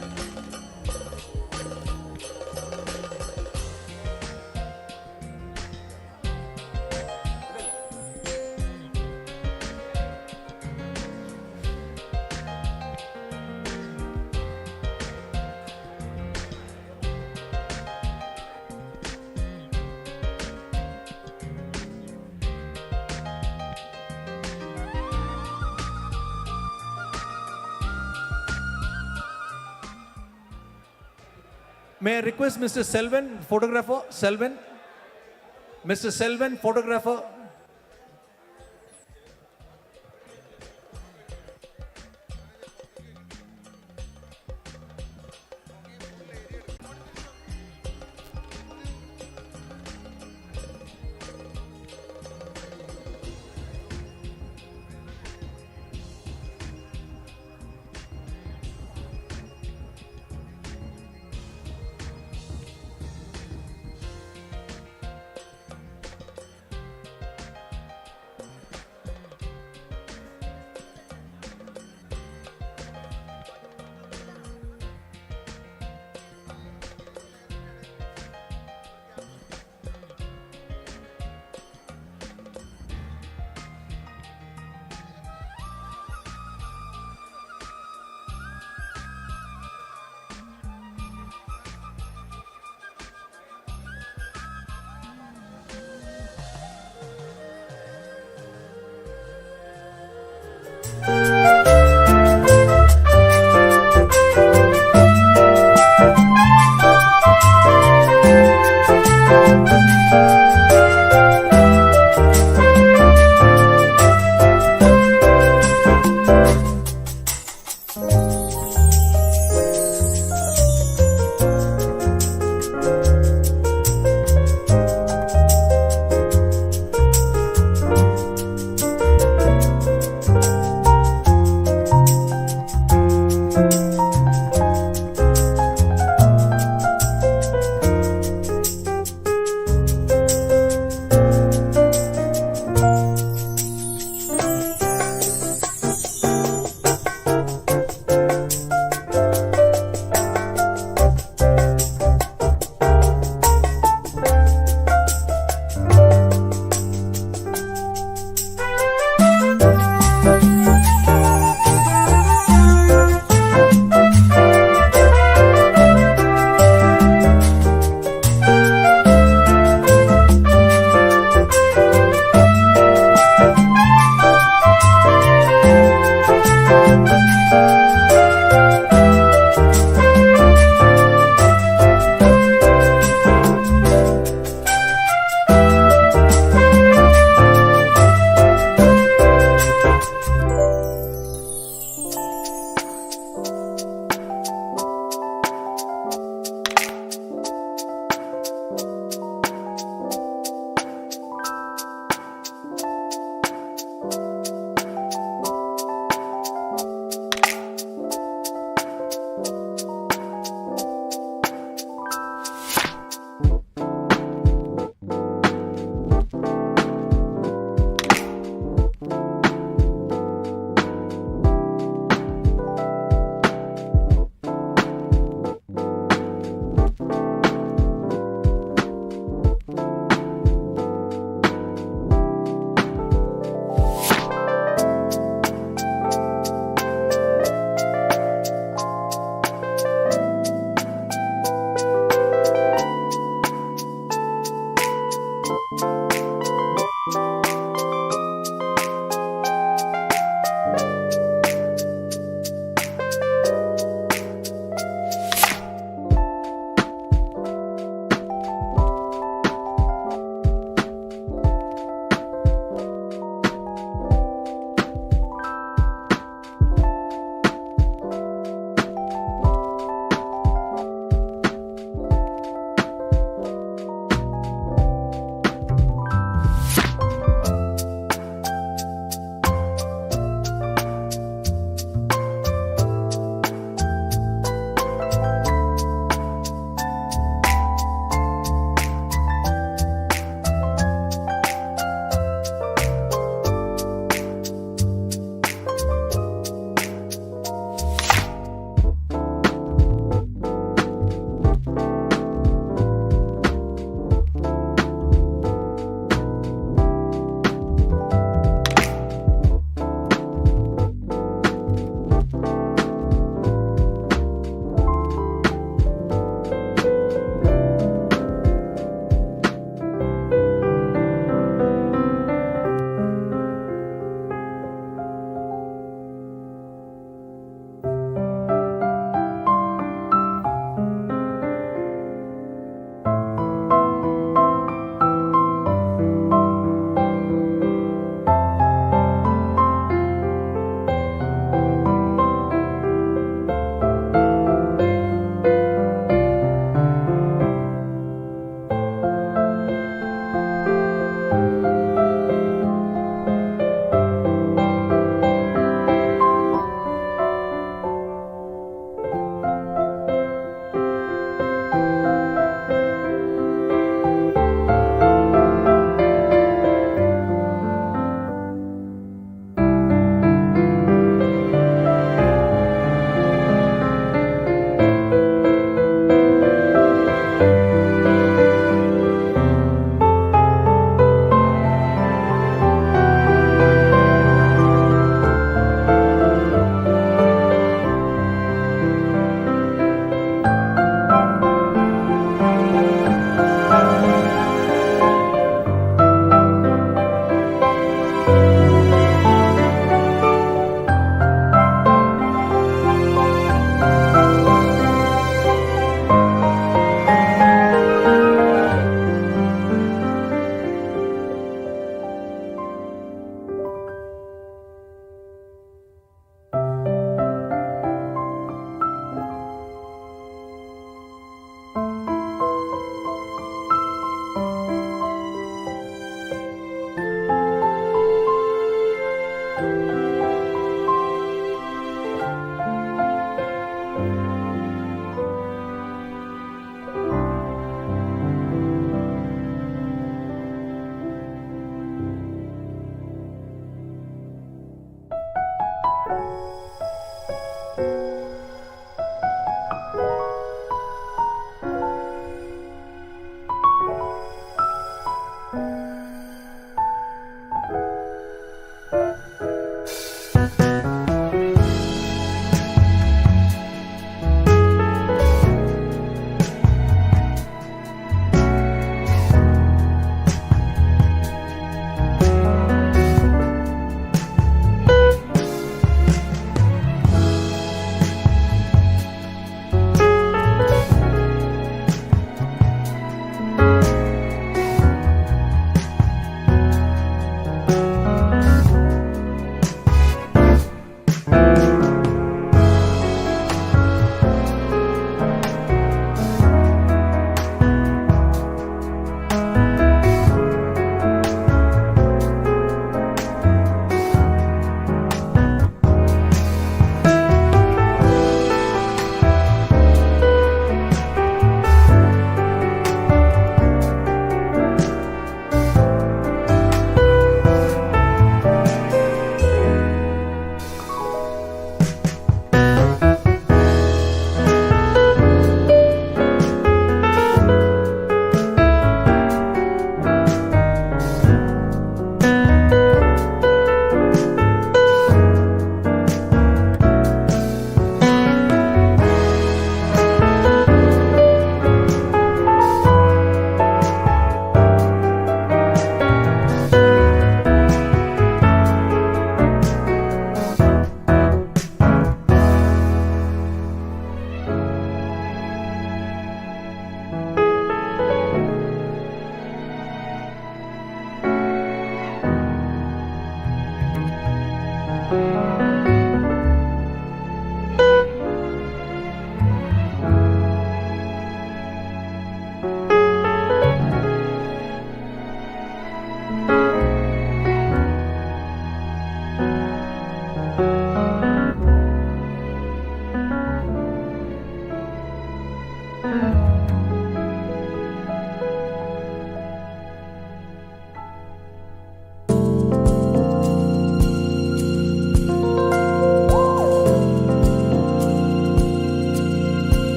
[SPEAKER 1] May I request Mr. Selvan, photographer? Selvan? Mr. Selvan, photographer?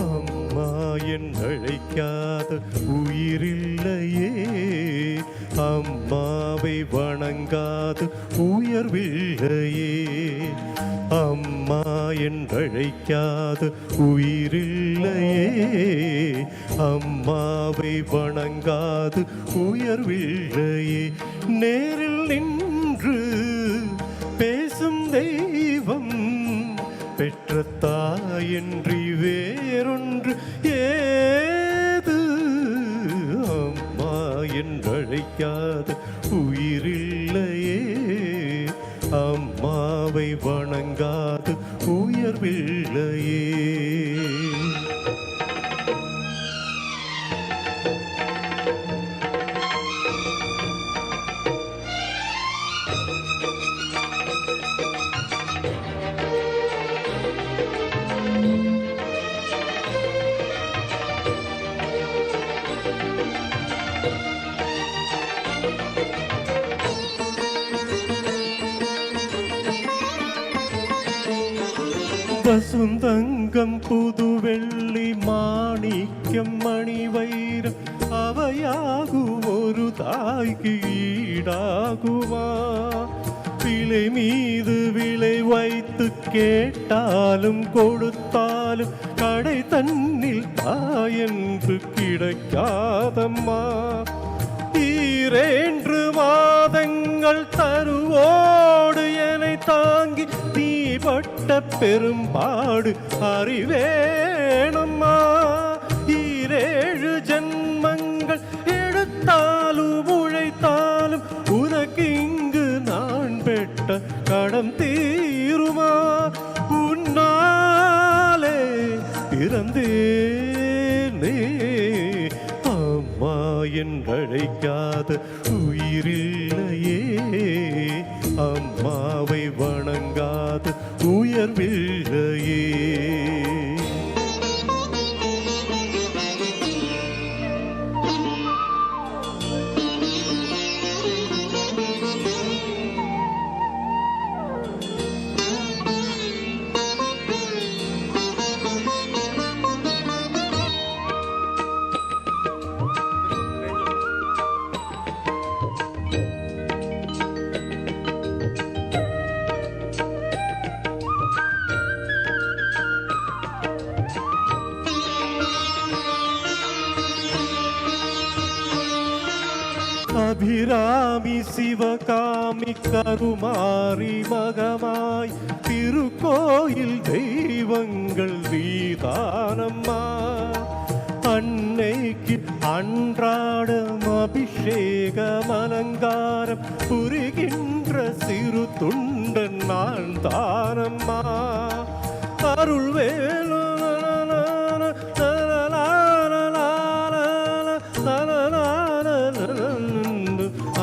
[SPEAKER 10] அம்மா என்றழைக்காத உயிரில்லையே, அம்மாவை வணங்காத உயர்வில்லையே. அம்மா என்றழைக்காத உயிரில்லையே, அம்மாவை வணங்காது உயர்வில்லையே. நேரில் நின்று பேசும் தெய்வம் பெற்ற தாயின்றி வேறொன்று ஏது. அம்மா என்றழைக்காத உயிரில்லையே, அம்மாவை வணங்காது உயர்வில்லையே. வசுந்தங்கம் புதுவெள்ளி மாணிக்கம் மணி வைரம் அவையாகு ஒரு தாய்க்கு ஈடாகுமா? விலை மீது விலை வைத்து கேட்டாலும் கொடுத்தாலும் கடை தன்னில் தாயென்று கிடைக்காதம்மா. 2 மாதங்கள் தருவோடு என்னை தாங்கி நீ பட்ட பெரும்பாடு அறிவேணம்மா. 7 ஜன்மங்கள் எடுத்தாலும் உழைத்தாலும் உனக்கு இங்கு நான் பெற்ற கடம் தீருமா? உன்னாலே பிறந்தேனே, அம்மா என்றழைக்காத உயிரில்லையே, அம்மாவை வணங்காத உயர்வில்லையே. அபிராமி சிவகாமி கருமாரி மகமாய் திருக்கோயில் தெய்வங்கள் நீதானம்மா. அன்னைக்கு அன்றாடம் அபிஷேகம் அலங்காரம் புரிகின்ற சிறு துண்டன் நான் தானம்மா. அருள் வேலு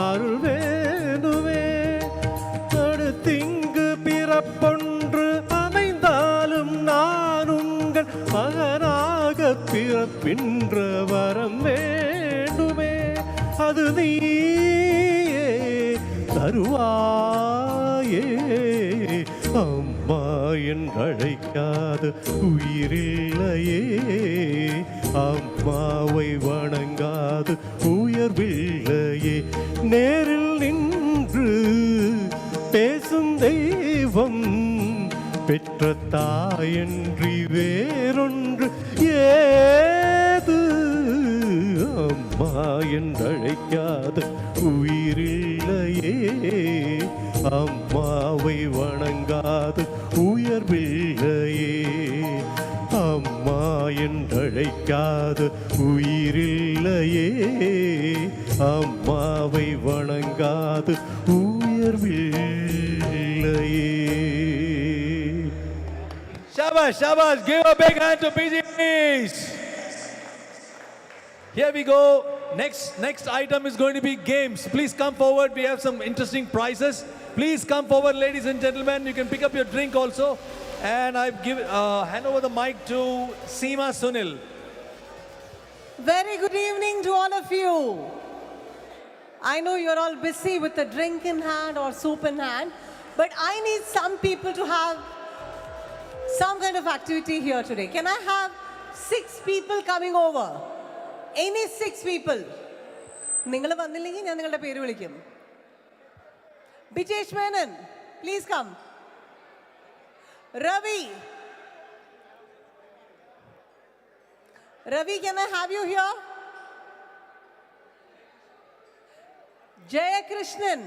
[SPEAKER 10] அருள் வேண்டுமே. அடுத்திங்கு பிறப்பொன்று அமைந்தாலும் நான் உங்கள் மகனாக பிறப்பின்ற வரம் வேண்டுமே. அது நீயே தருவாயே, அம்மா என்றழைக்காத உயிரில்லையே, அம்மாவை வணங்காது உயர்வில்லையே. நேரில் நின்று பேசும் தெய்வம் பெற்ற தாயன்றி வேறொன்று ஏது. அம்மா என்றழைக்காத உயிரில்லையே, அம்மாவை வணங்காது உயர்வில்லையே. அம்மா என்றழைக்காத உயிரில்லையே, அம்மாவை வணங்காது உயர்வில்லையே.
[SPEAKER 1] Shabash, shabash. Give a big hand to PG, please. Here we go. Next item is going to be games. Please come forward. We have some interesting prizes. Please come forward, ladies and gentlemen. You can pick up your drink also. And I hand over the mic to Seema Sunil.
[SPEAKER 11] Very good evening to all of you. I know you're all busy with a drink in hand or soup in hand, but I need some people to have some kind of activity here today. Can I have 6 people coming over. Any 6 people. നിങ്ങൾ വന്നില്ലെങ്കിൽ ഞാൻ നിങ്ങളുടെ പേര് വിളിക്കും. Bijesh Menon, please come. Ravi. Ravi, can I have you here? Jaya Krishnan.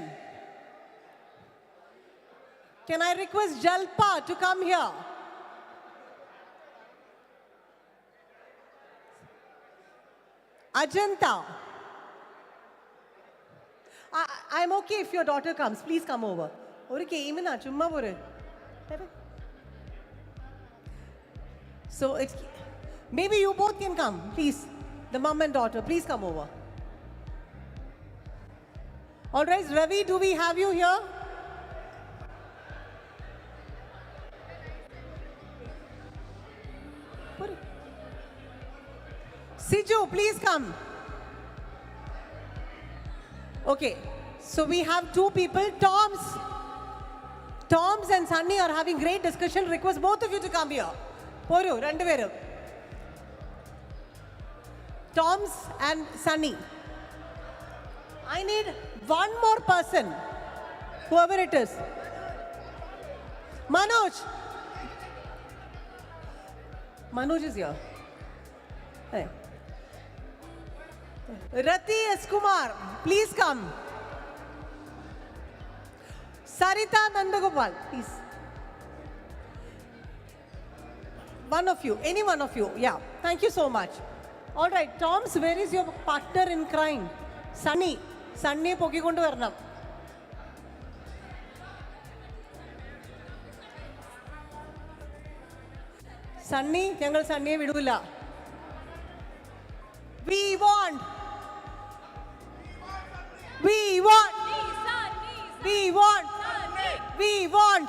[SPEAKER 11] Can I request Jalpa to come here? Ajanta. I'm okay if your daughter comes. Please come over. Oru game na chumma poru. So it's maybe you both can come, please. The mom and daughter, please come over. All right, Ravi, do we have you here? Siju, please come. Okay, so we have 2 people. Toms and Sunny are having great discussion. Request both of you to come here. Poru, rendu peru. Toms and Sunny. I need one more person, whoever it is. Manoj. Manoj is here. Hey. Rati S. Kumar, please come. Sarita Nandagopal, please. One of you, any one of you. Yeah, thank you so much. All right, Toms, where is your partner in crime? Sunny. Sunny പൊക്കിക്കൊണ്ട് വരണം. സണ്ണി, ഞങ്ങൾ സണ്ണിയെ വിടൂല. We want. We want. We want. We want.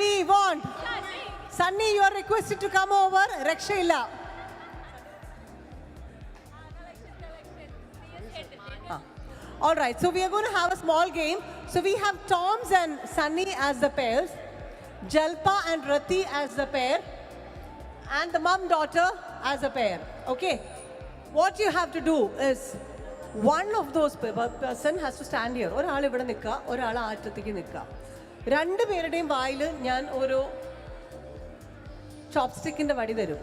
[SPEAKER 11] We want. Sunny, you are requested to come over. Raksha illa. All right, so we are going to have a small game. So we have Toms and Sunny as the pairs, Jalpa and Rati as the pair, and the mom-daughter as a pair. Okay? What you have to do is, one of those person has to stand here. ഒരാൾ ഇവിടെ നിൽക്കുക, ഒരാൾ ആറ്റത്തേക്ക് നിൽക്കുക. രണ്ട് പേരുടെയും വായിൽ ഞാൻ ഒരു ചോപ്സ്റ്റിക്കിന്റെ വടി തരും.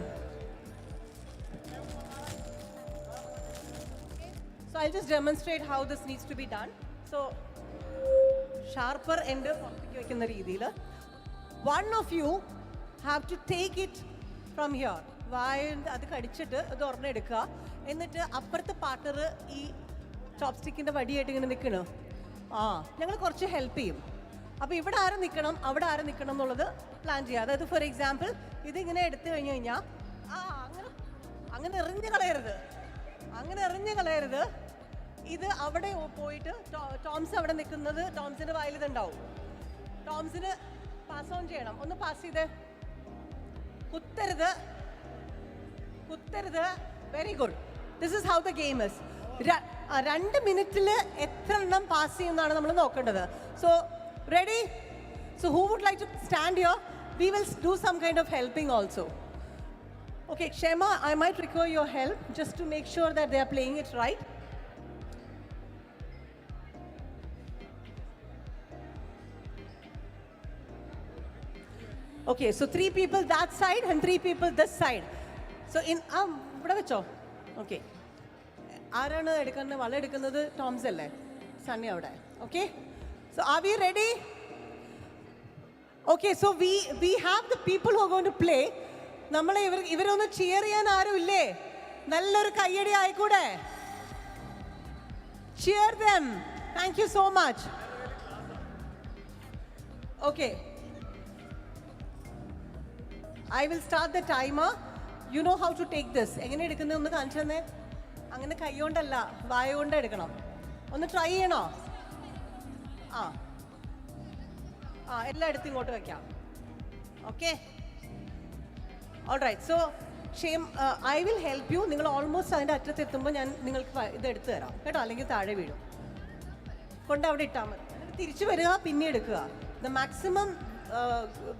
[SPEAKER 11] So I'll just demonstrate how this needs to be done. So sharper end പുറത്തേക്ക് വെക്കുന്ന രീതിയിൽ one of you have to take it from here. വായ അത് കടിച്ചിട്ട് ഇത് ഒരെണ്ണം എടുക്കുക. എന്നിട്ട് അപ്പുറത്തെ പാർട്ണർ ഈ ചോപ്സ്റ്റിക്കിന്റെ വടിയായിട്ട് ഇങ്ങനെ നിൽക്കണം. ഞങ്ങൾ കുറച്ച് ഹെൽപ്പ് ചെയ്യും. അപ്പോൾ ഇവിടെ ആര് നിൽക്കണം, അവിടെ ആര് നിൽക്കണം എന്നുള്ളത് പ്ലാൻ ചെയ്യുക. അതായത് ഫോർ എക്സാമ്പിൾ ഇതിങ്ങനെ എടുത്തു കഴിഞ്ഞ് കഴിഞ്ഞാൽ അങ്ങനെ എറിഞ്ഞ് കളയരുത്. ഇത് അവിടെ പോയിട്ട് ടോംസ് അവിടെ നിൽക്കുന്നത് ടോംസിന്റെ വായിൽ ഇതുണ്ടാവും. ടോംസിന് പാസ് ഓൺ ചെയ്യണം. ഒന്ന് പാസ് ചെയ്തേ. കുത്തരുത്. Very good. This is how the game is. 2 മിനിറ്റിൽ എത്ര എണ്ണം പാസ് ചെയ്യുന്നതാണ് നമ്മൾ നോക്കേണ്ടത്. So ready? So who would like to stand here? We will do some kind of helping also. Okay, Shema, I might require your help just to make sure that they are playing it right. Okay, so 3 people that side and 3 people this side. So in ഇവിടെ വെച്ചോ. Okay. ആരാണ് എടുക്കുന്നത്? വല എടുക്കുന്നത് ടോംസ് അല്ലേ? സണ്ണി അവിടെ. Okay. So are we ready? Okay, so we have the people who are going to play. നമ്മളെ ഇവരൊന്ന് cheer ചെയ്യാൻ ആരും ഇല്ലേ? നല്ലൊരു കയ്യടി ആയിക്കൂടെ? Cheer them. Thank you so much. Okay. I will start the timer. You know how to take this. എങ്ങനെ എടുക്കുന്നത് ഒന്ന് കാണിച്ചു തന്നെ. അങ്ങനെ കൈ കൊണ്ടല്ല, വായ കൊണ്ട് എടുക്കണം. ഒന്ന് ട്രൈ ചെയ്യണോ? എല്ലാം എടുത്ത് ഇങ്ങോട്ട് വെക്കാം. Okay. All right, so Shem, I will help you. നിങ്ങൾ ഓൾമോസ്റ്റ് അതിൻ്റെ അറ്റത്തെത്തുമ്പോൾ ഞാൻ നിങ്ങൾക്ക് ഇത് എടുത്തു തരാം കേട്ടോ, അല്ലെങ്കിൽ താഴെ വീഴും. കൊണ്ട് അവിടെ ഇട്ടാൽ മതി. തിരിച്ചു വരിക, പിന്നെ എടുക്കുക. ദ മാക്സിമം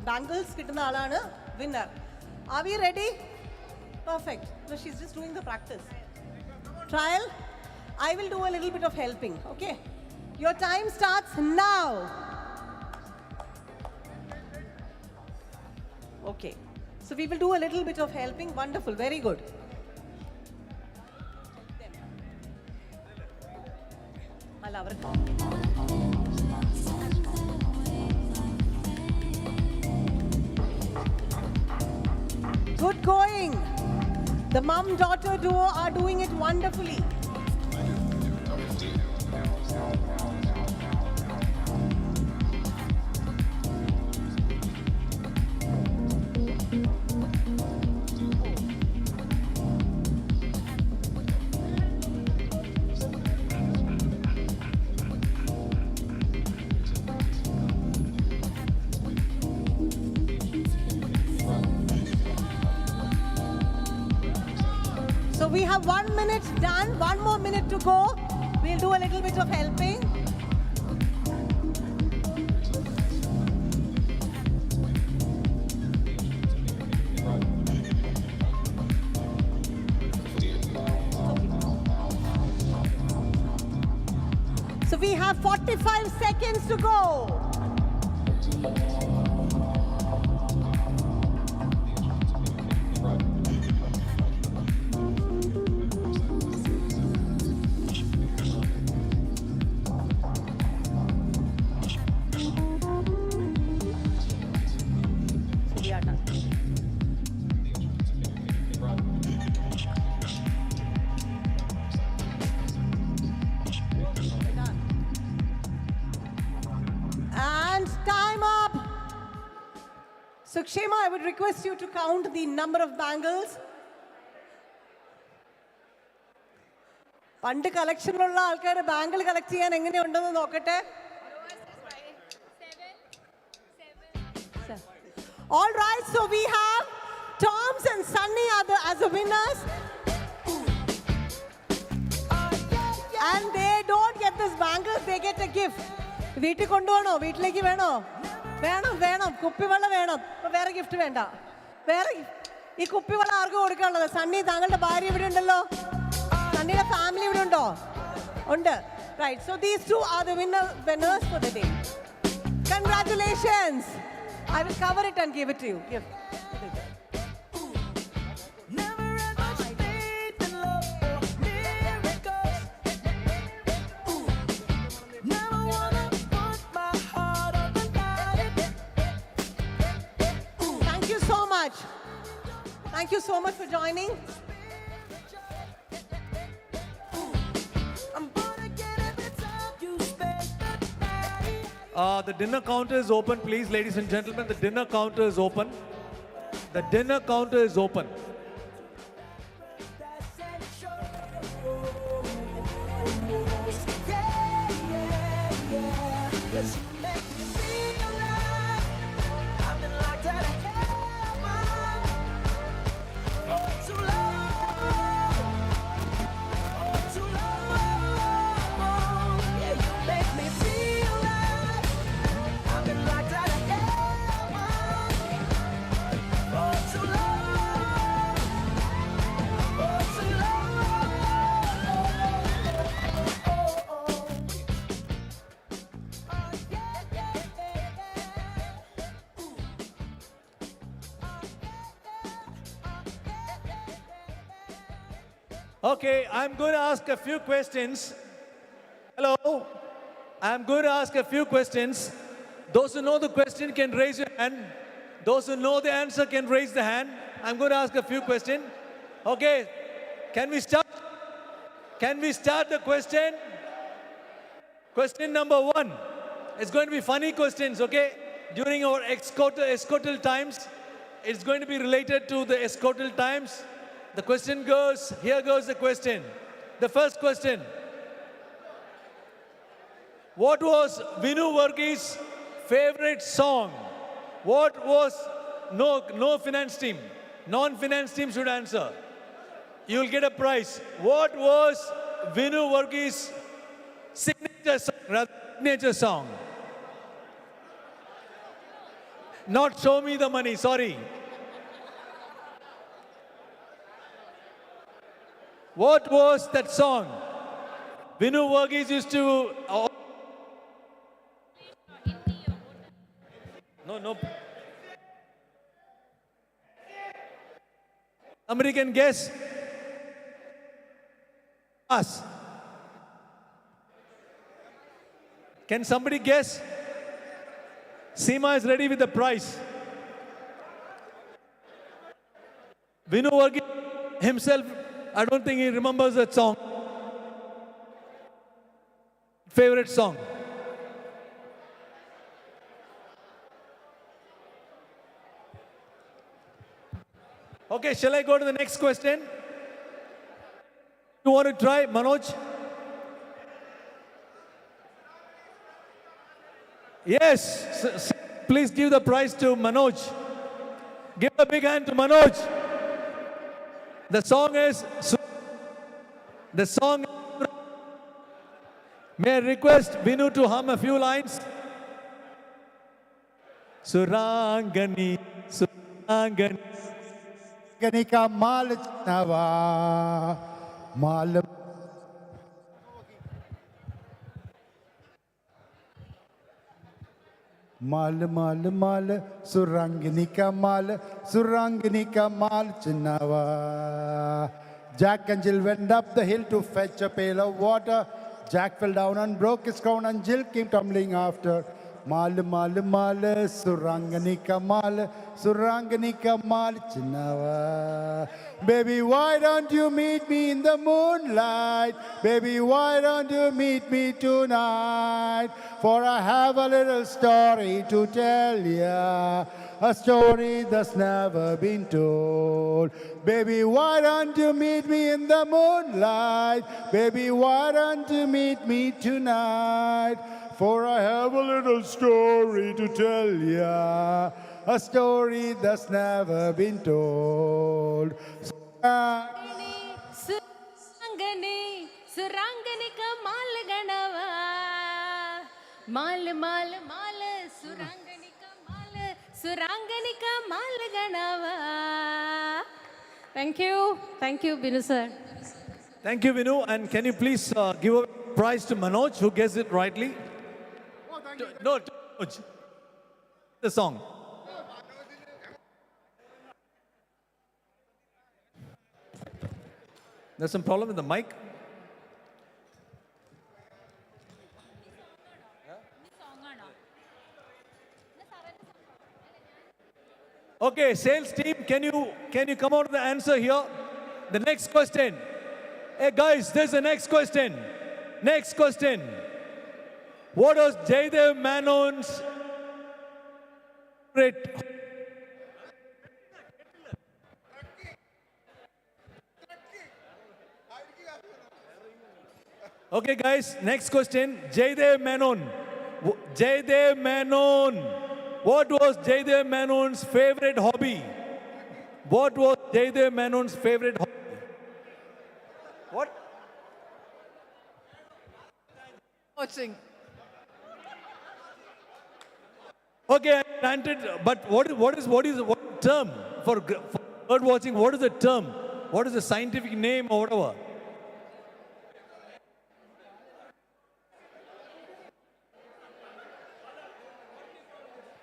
[SPEAKER 11] ബാംഗിൾസ് കിട്ടുന്ന ആളാണ് winner. Are we ready? perfect. No, she's just doing the practice. Trial. I will do a little bit of helping, okay? Your time starts now. Okay. So we will do a little bit of helping. Wonderful. Very good. Good going. The mum-daughter duo are doing it wonderfully. So we have 1 minute done, 1 more minute to go. We'll do a little bit of helping. So we have 45 seconds to go. We are done. And time up. So Kshema, I would request you to count the number of bangles. പണ്ട് കളക്ഷനിലുള്ള ആൾക്കാർ bangle collect ചെയ്യാൻ എങ്ങനെയുണ്ടെന്ന് നോക്കട്ടെ. All right, so we have Toms and Sunny as the winners. And they don't get this bangles, they get a gift. വീട്ടിൽ കൊണ്ടുപോകണോ? വീട്ടിലേക്ക് വേണോ? വേണം കുപ്പിവെള്ളം വേണം. അപ്പൊ വേറെ ഗിഫ്റ്റ് വേണ്ട. വേറെ ഈ കുപ്പിവെള്ളം ആർക്കും കൊടുക്കാനുള്ളത്? സണ്ണി, താങ്കളുടെ ഭാര്യ ഇവിടെ ഉണ്ടല്ലോ. സണ്ണിയുടെ ഫാമിലി ഇവിടെ ഉണ്ടോ? ഉണ്ട്. Right, so these two are the winners for the day. Congratulations. I will cover it and give it to you. Give. Thank you so much. Thank you so much for joining.
[SPEAKER 1] The dinner counter is open, please, ladies and gentlemen. The dinner counter is open. The dinner counter is open. Okay, I'm going to ask a few questions. Hello? I'm going to ask a few questions. Those who know the question can raise your hand. Those who know the answer can raise the hand. I'm going to ask a few questions. Okay, can we start? Can we start the question? Question number 1. It's going to be funny questions, okay? During our Excotel times, it's going to be related to the Excotel times. The question goes, here goes the question. The first question. What was Vinu Varghese' favorite song? What was, no finance team, non-finance team should answer. You will get a prize. What was Vinu Varghese' signature song? Not Show Me the Money, sorry. What was that song? Vinu Varghese used to. No. Somebody can guess? Us. Can somebody guess? Seema is ready with the prize. Vinu Varghese himself, I don't think he remembers that song. Favorite song? Okay, shall I go to the next question? You want to try, Manoj? Yes, please give the prize to Manoj. Give a big hand to Manoj. The song is, may I request Vinu to hum a few lines? Surangani, Surangani.
[SPEAKER 5] Ganika mal nava mal mal Suranginika mal chinava. Jack and Jill went up the hill to fetch a pail of water. Jack fell down and broke his crown, and Jill came tumbling after. Mal Suranganika mal chinava. Baby, why don't you meet me in the moonlight? Baby, why don't you meet me tonight? For I have a little story to tell ya, a story that's never been told. Baby, why don't you meet me in the moonlight? Baby, why don't you meet me tonight? For I have a little story to tell ya, a story that's never been told.
[SPEAKER 12] Suranganika Malaganava Mal Suranganika Malaganava. Thank you, Vinu sir.
[SPEAKER 1] Thank you, Vinu. And can you please give a prize to Manoj, who guessed it rightly? No, to Manoj. The song. There's some problem with the mic. Okay, sales team, can you come out with the answer here? The next question. Hey guys, there's the next question. Next question. What was Jaydev Menon's favorite? Okay guys, next question. Jaydev Menon. Jaydev Menon. What was Jaydev Menon's favorite hobby? What was Jaydev Menon's favorite hobby? What? Watching. Okay, granted, but what is the term for bird watching? What is the term? What is the scientific name or whatever?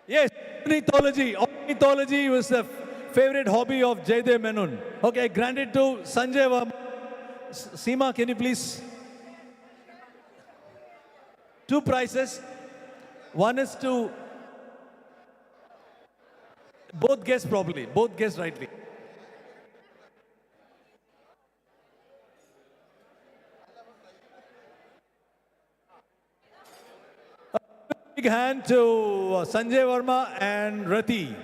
[SPEAKER 1] Yes, ornithology. Ornithology was the favorite hobby of Jaydev Menon. Okay, granted to Sanjay Verma. Seema, can you please? 2 prizes. One is to both guess properly, both guess rightly. Big hand to Sanjay Verma and Rati.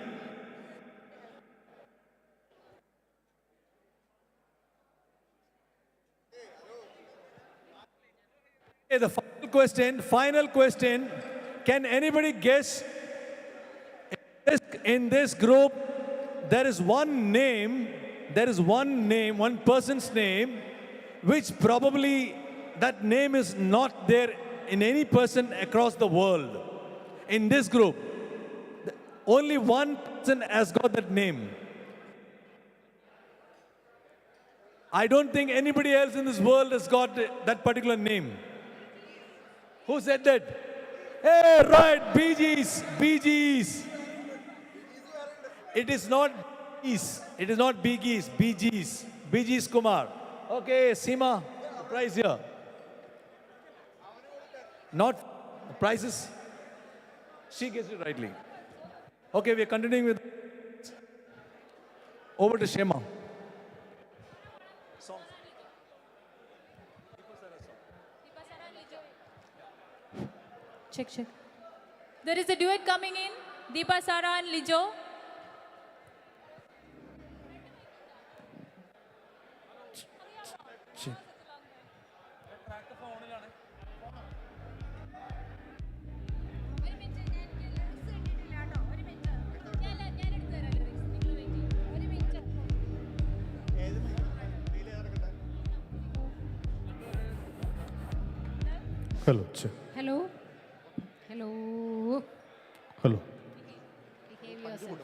[SPEAKER 1] Okay, the final question. Can anybody guess? In this group, there is one person's name, which probably that name is not there in any person across the world. In this group, only one person has got that name. I don't think anybody else in this world has got that particular name. Who said that? Hey, right, Bee Gees, Bee Gees. It is not Gees. It is not Bee Gees, Bee Gees. Bee Gees Kumar. Okay, Seema, the prize here. Not prizes. She gets it rightly. Okay, we are continuing with. Over to Shema.
[SPEAKER 12] Check. There is a duet coming in. Deepa, Sara and Lijo.
[SPEAKER 10] Hello.
[SPEAKER 12] Hello. Hello.
[SPEAKER 10] Hello.
[SPEAKER 12] Behave yourself.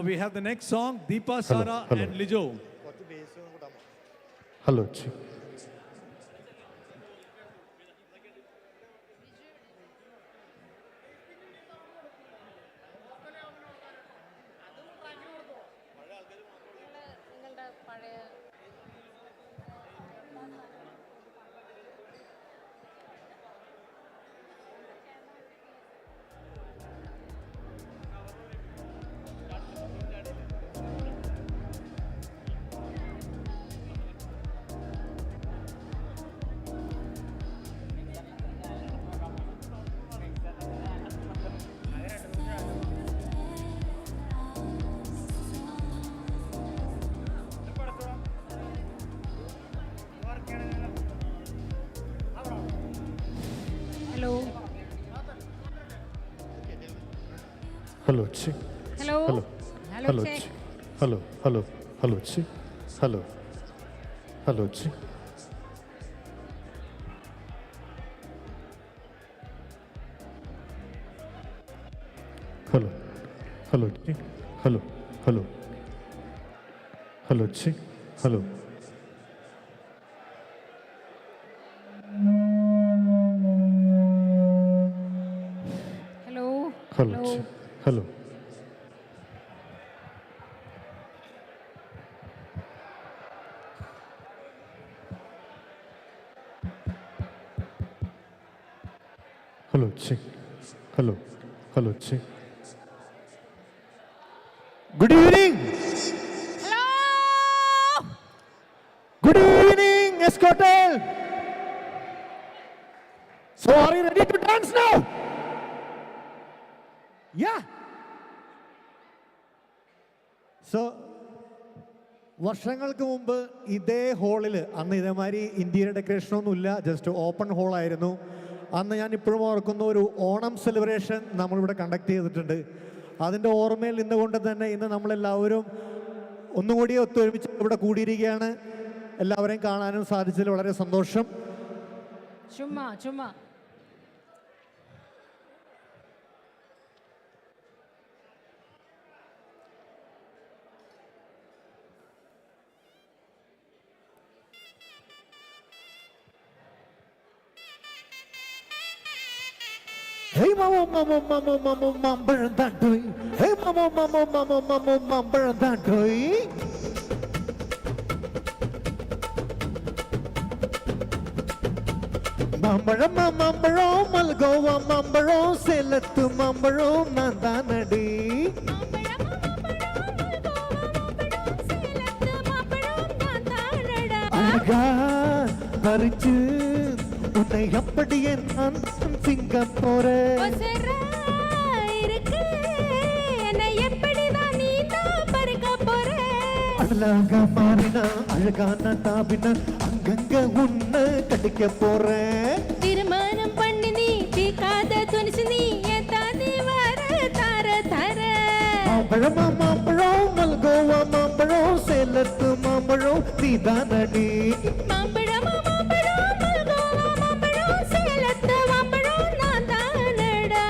[SPEAKER 1] We have the next song, Deepa, Sara
[SPEAKER 10] hello.
[SPEAKER 1] and Lijo.
[SPEAKER 10] Hello.
[SPEAKER 12] Hello.
[SPEAKER 10] Hello.
[SPEAKER 12] Hello.
[SPEAKER 10] Hello.
[SPEAKER 12] Check.
[SPEAKER 10] Hello. Hello. Hello. Hello. Hello. Hello. Hello. Hello. Hello. Hello.
[SPEAKER 12] Hello.
[SPEAKER 10] Hello. Hello. Hello. Hello. Hello. Good evening.
[SPEAKER 12] Hello.
[SPEAKER 10] Good evening, Excotel. So are you ready to dance now? Yeah. So, വർഷങ്ങൾക്ക് മുമ്പ് ഇതേ ഹോളിൽ അന്ന് ഇതേമാതിരി ഇന്ത്യയുടെ ഡെക്കറേഷനൊന്നുമില്ല, just open ഹോളായിരുന്നു. അന്ന് ഞാൻ ഇപ്പോഴും ഓർക്കുന്ന ഒരു ഓണം സെലിബ്രേഷൻ നമ്മളിവിടെ കണ്ടക്ട് ചെയ്തിട്ടുണ്ട്. അതിൻ്റെ ഓർമ്മയിൽ നിന്നുകൊണ്ട് തന്നെ ഇന്ന് നമ്മളെല്ലാവരും ഒന്നുകൂടി ഒത്തൊരുമിച്ച് ഇവിടെ കൂടിയിരിക്കുകയാണ്. എല്ലാവരെയും കാണാനും സാധിച്ചതിൽ വളരെ സന്തോഷം.
[SPEAKER 12] ചുമ്മാ
[SPEAKER 10] Hey mama mambaran tandoi. Hey mama mambaran tandoi. Mambaram malgoa mambaram selattu mambaram nandanadi. Aga parichu unai appadiye nan Singapore. அழகா மாறின அழகான தாபின அங்கங்க உன்ன கடிக்க போறேன்.
[SPEAKER 12] திருமணம் பண்ணி நீ பீக்காத துணிச்சு நீ எத்தாதி வர தர
[SPEAKER 10] மாம்பழம் மாம்பழம் மல்கோவா மாம்பழம் சேலத்து மாம்பழம் நீதானடி
[SPEAKER 12] மாம்பழம் மாம்பழம் மல்கோவா மாம்பழம் சேலத்து மாம்பழம் நான் தானடா.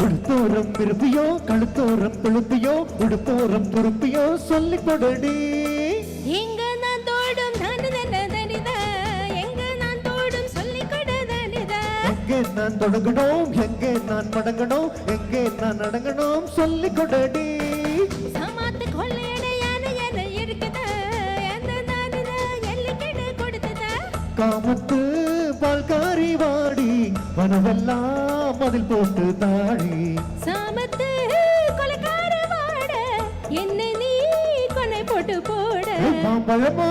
[SPEAKER 10] உடுத்தோரம் விரும்பியோ கழுத்தோரம் கொழுப்பியோ உடுத்தோரம் துருப்பியோ சொல்லிக் கொடுடி
[SPEAKER 12] எங்க நான் தோடும் நானு தனிதா, எங்க நான் தோடும் சொல்லிக் கொடு தனிதா.
[SPEAKER 10] எங்கே நான் தொடங்கணும் எங்கே நான் மடங்கணும் எங்கே நான் அடங்கணும் சொல்லிக் கொடுடி
[SPEAKER 12] சமாத்து கொள்ளையடையான எதை இருக்குதா, எந்த நானுதா எல்லைக்கிட கொடுத்ததா.
[SPEAKER 10] காமத்து பால்காரி வாடி மனவெல்லாம் அதில் போட்டு தாடி
[SPEAKER 12] சாமத்து கொலைக்கார வாட, என்ன நீ கொனை போட்டு போட.
[SPEAKER 10] மாம்பழமா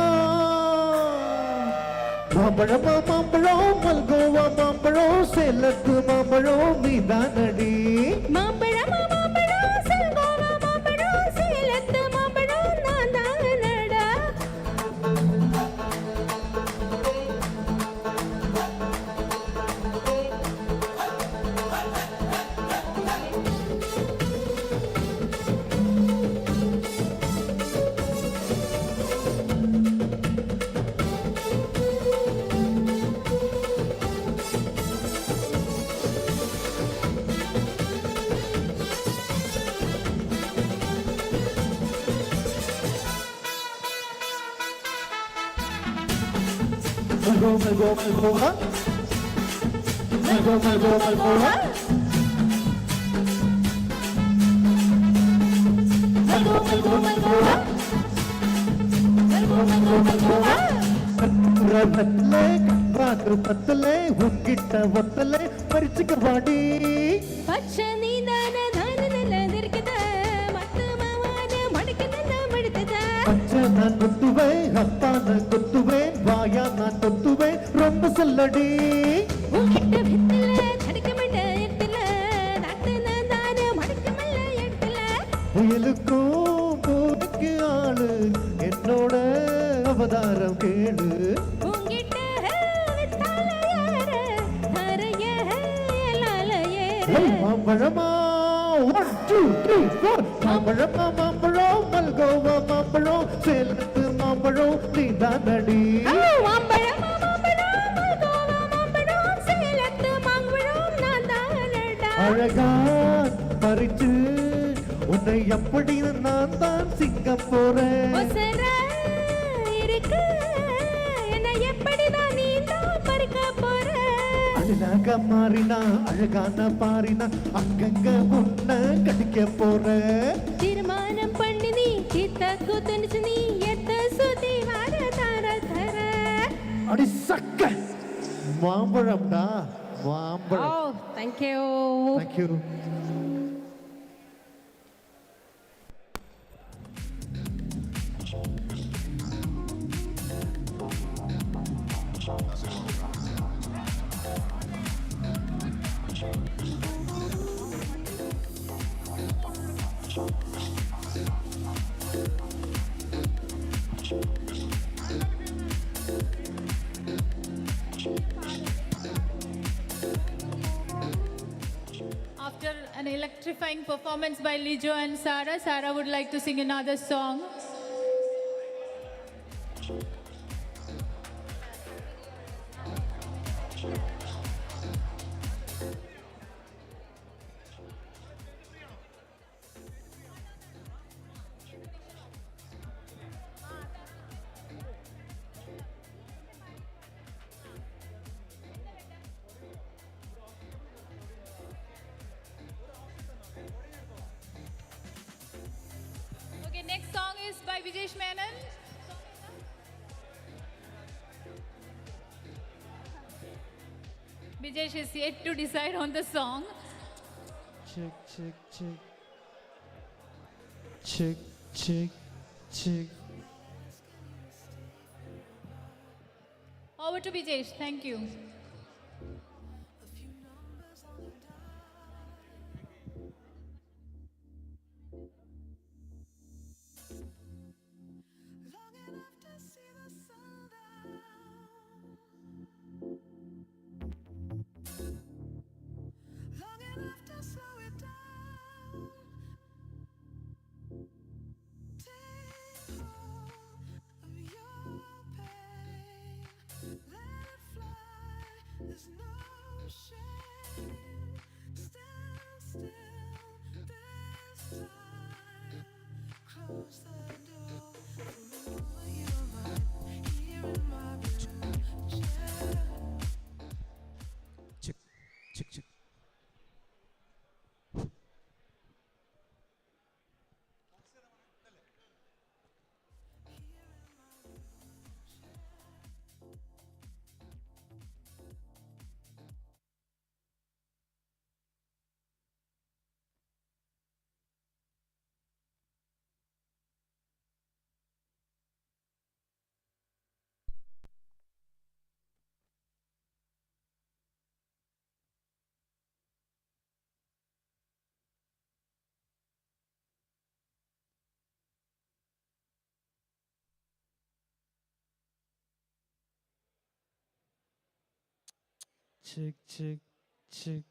[SPEAKER 10] மாம்பழமா மாம்பழம் மல்கோவா மாம்பழம் சேலத்து மாம்பழம் நீதானடி
[SPEAKER 12] மாம்பழம் மாம்பழம் செல்கோவா மாம்பழம் சேலத்து மாம்பழம் நான் தானடா.
[SPEAKER 10] மல்கோ மல்கோ மல்கோவா மல்கோ மல்கோ மல்கோவா
[SPEAKER 12] மல்கோ மல்கோ மல்கோவா மல்கோ மல்கோ மல்கோவா.
[SPEAKER 10] ரத்தலே காற்று பத்தலே உன்கிட்ட ஒத்தலே பறிச்சுக்க வாடி
[SPEAKER 12] பச்சை நீதான தான நல்லது இருக்குதா, மத்து மாவான மடுக்கு நல்ல மடுத்ததா.
[SPEAKER 10] பச்சை நான் குத்துவேன் அப்பா நான் குத்துவேன் வாயா நான் கொத்துவேன் ரொம்ப சொல்லடி
[SPEAKER 12] உன்கிட்ட வித்துல தடுக்க மாட்ட இடத்துல, நட்டு நான் தான மடுக்க மல்ல இடத்துல.
[SPEAKER 10] புயலுக்கும் பூமிக்கு ஆளு என்னோட அவதாரம் கேளு
[SPEAKER 12] உன்கிட்ட வித்தால ஏற, அறைய ஏலால ஏற.
[SPEAKER 10] மாம்பழமா 1 2 3 4 மாம்பழமா மாம்பழம் மல்கோவா மாம்பழம் சேலத்து மாம்பழம் நீதானடி
[SPEAKER 12] மாம்பழம் மாம்பழம் மல்கோவா மாம்பழம் சேலத்து மாம்பழம் நான் தானடா.
[SPEAKER 10] அழகா பறிச்சு உன்னை எப்படி நான் தான் சிங்க போறேன்
[SPEAKER 12] ஒசர இருக்கு, என்னை எப்படிதான் நீ தான் பறிக்க போற.
[SPEAKER 10] அழகாக மாறினா அழகான பாரினா அங்கங்க உன்னை கடிக்க போறேன்
[SPEAKER 12] தீர்மானம் பண்ணி நீ சித்த கூத்துனுச்சு நீ எத்த சுத்தி வர தர தர.
[SPEAKER 10] அடி சக்க மாம்பழம்டா மாம்பழம்
[SPEAKER 12] Oh, thank you.
[SPEAKER 10] Thank you
[SPEAKER 12] After an electrifying performance by Lijo and Sarah, Sarah would like to sing another song. Okay, next song is by Vijesh Menon. Vijesh is yet to decide on the song.
[SPEAKER 13] Check, check, check. Check, check, check.
[SPEAKER 12] Over to Bijesh. Thank you.
[SPEAKER 13] Check, check, check. Check, check, check.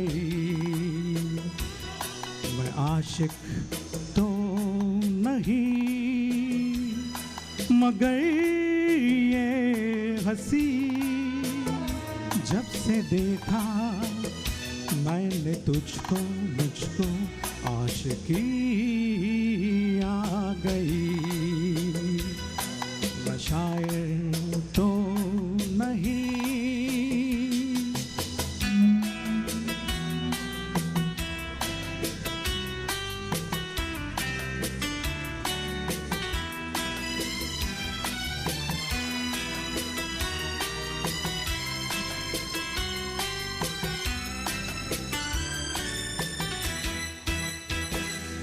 [SPEAKER 14] गई। मैं आशिक तो नहीं मगर ये हंसी जब से देखा मैंने तुझको मुझको आशिकी आ गई। मैं शायर तो नहीं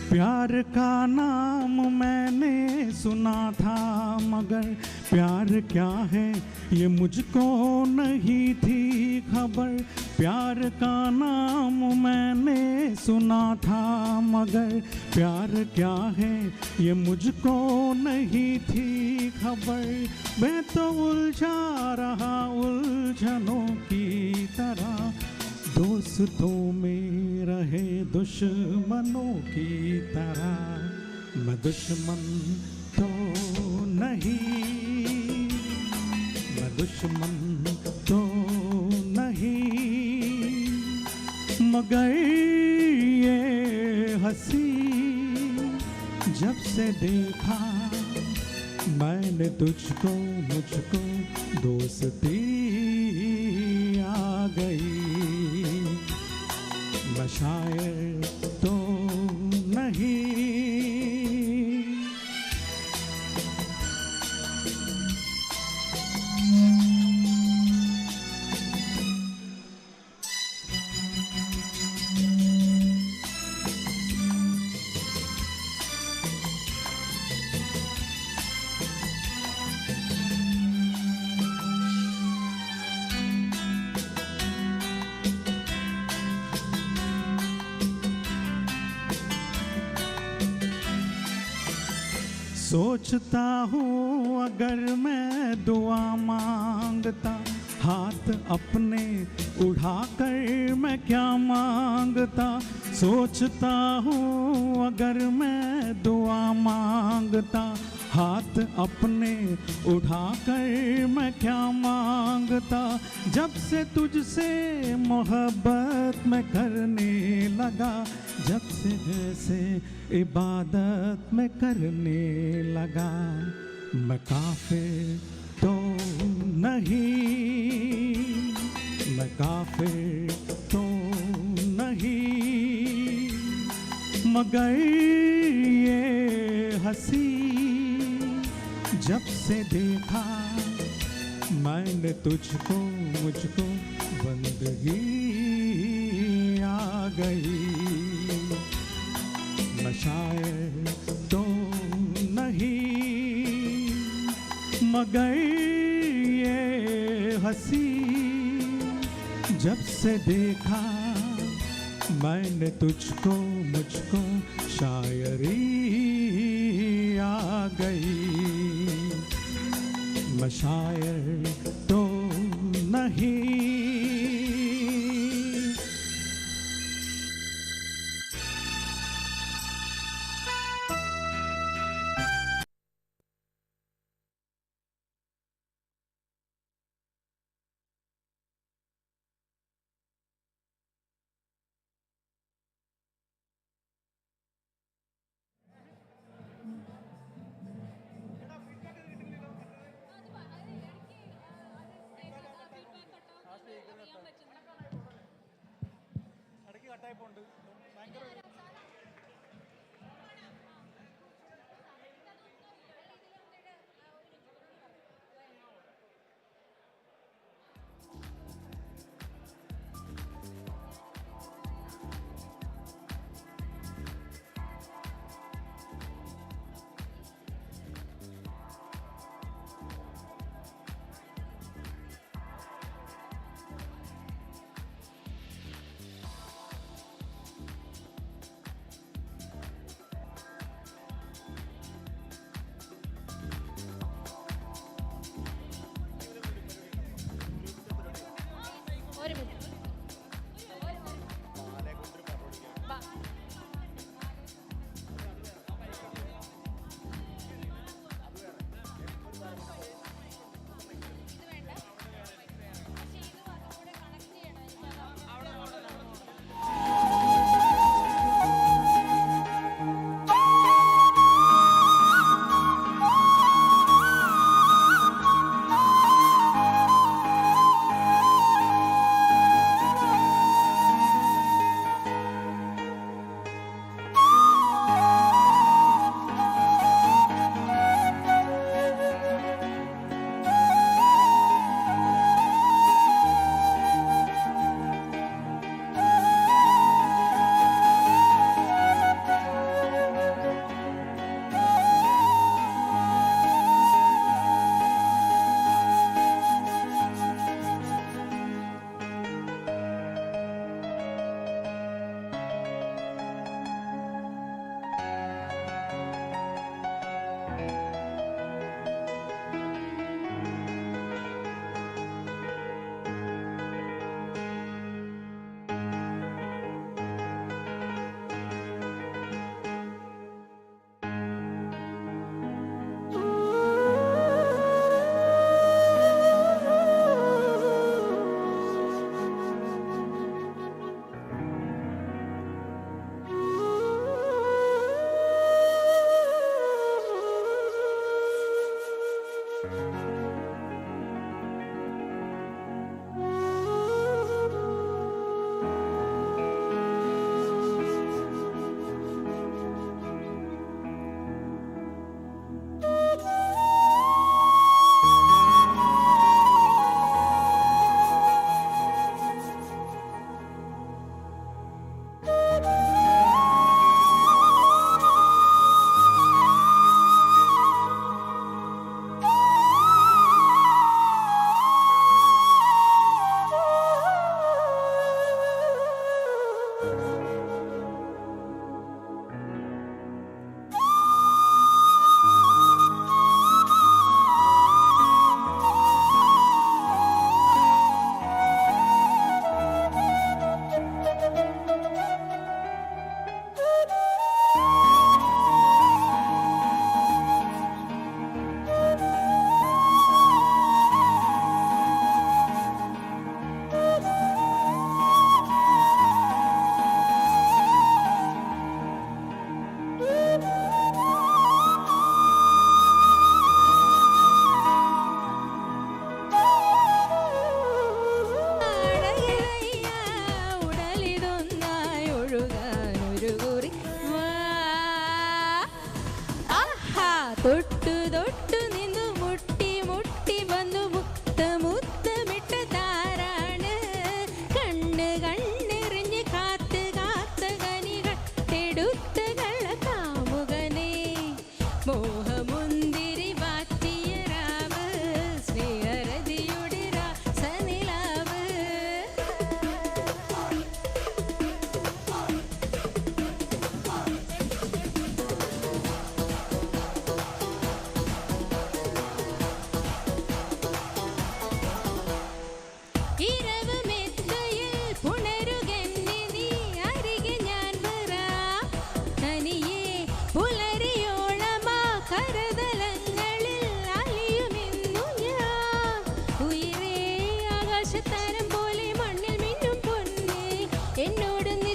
[SPEAKER 14] प्यार का नाम मैंने सुना था मगर प्यार क्या है ये मुझको नहीं थी खबर। प्यार का नाम मैंने सुना था मगर प्यार क्या है ये मुझको नहीं थी खबर। मैं तो उलझा रहा उलझनों की तरह दोस्तों में रहे दुश्मनों की तरह। मैं दुश्मन तो नहीं मैं दुश्मन तो नहीं मगर ये हंसी जब से देखा मैंने तुझको मुझको दोस्ती आ गई। मैं शायर तो नहीं सोचता हूँ अगर मैं दुआ मांगता हाथ अपने उठाकर मैं क्या मांगता। सोचता हूँ अगर मैं दुआ मांगता हाथ अपने उठाकर मैं क्या मांगता। जब से तुझसे मोहब्बत मैं करने लगा जब से जैसे इबादत में करने लगा। मैं काफिर तो नहीं मैं काफिर तो नहीं मगर ये हंसी जब से देखा मैंने तुझको मुझको बंदगी आ गई। मैं शायर तो नहीं मगर ये हंसी जब से देखा मैंने तुझको मुझको शायरी आ गई। मैं शायर तो नहीं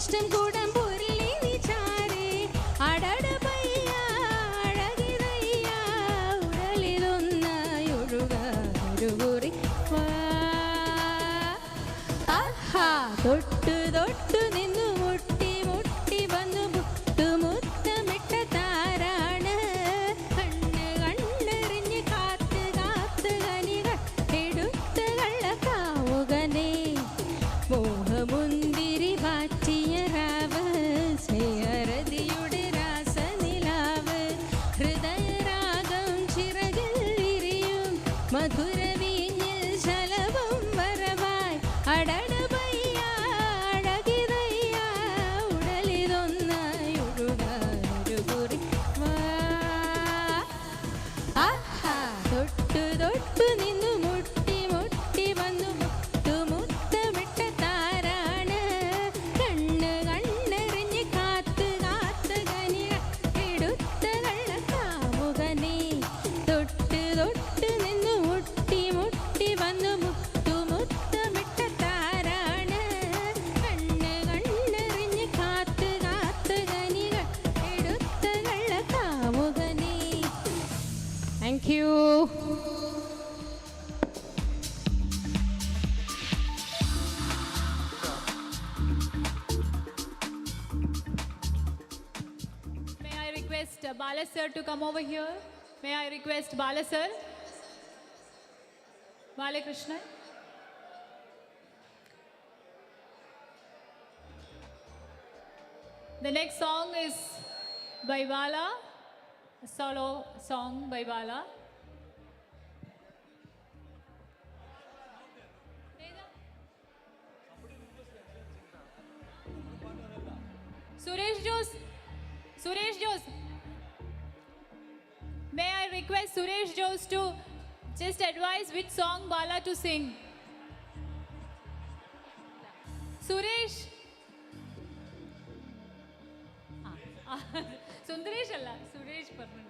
[SPEAKER 12] ഇഷ്ടം കൂടം പൊരുളി വിചാരേ അടട പയ്യ അഴകിതയ്യ ഉടലിലൊന്നായൊഴുക ഒരു കുറി ആഹാ തൊട്ടു തൊട്ടു നിന്നു മുട്ടി മുട്ടി വന്നു മുത്തു മുത്തമിട്ട താരാണ് കണ്ണ് കണ്ണെറിഞ്ഞ് കാത്ത് കാത്ത് കനികൾ എടുത്ത് കള്ളക്കാവുകനേ മോഹമുന്തിരി വാറ്റിയ രാവ് സ്നേഹരതിയുടെ രാസനിലാവ് ഹൃദയരാഗം ചിറകിൽ വിരിയും മധുരവീഞ്ഞിൽ ശലഭം വരവായി അടട പയ്യ അഴകിതയ്യ ഉടലിതൊന്നായി ഒഴുകാനൊരു കുറി ആഹാ തൊട്ടു തൊട്ടു നിന്നു മുട്ടി മുട്ടി വന്നു മുത്തു മുത്തമിട്ട താരാണ് കണ്ണ് കണ്ണെറിഞ്ഞ് കാത്ത് കാത്ത് കനികൾ എടുത്ത കള്ളക്കാമുകനേ തൊട്ട് തൊട്ട് നിന്നു മുട്ടി മുട്ടി വന്നു മുത്തു മുത്തമിട്ട താരാണ് കണ്ണ് കണ്ണെറിഞ്ഞ് കാത്ത് കാത്ത് കനികൾ എടുത്ത കള്ളക്കാമുകനേ. Thank you.
[SPEAKER 15] May I request Bala sir to come over here? May I request Bala sir? Balakrishnan? The next song is by Bala, a solo song by Bala. Suresh Jose. May I request Suresh Jose to just advise which song Bala to sing? Suresh. Sundaresh alla, Suresh Parnande.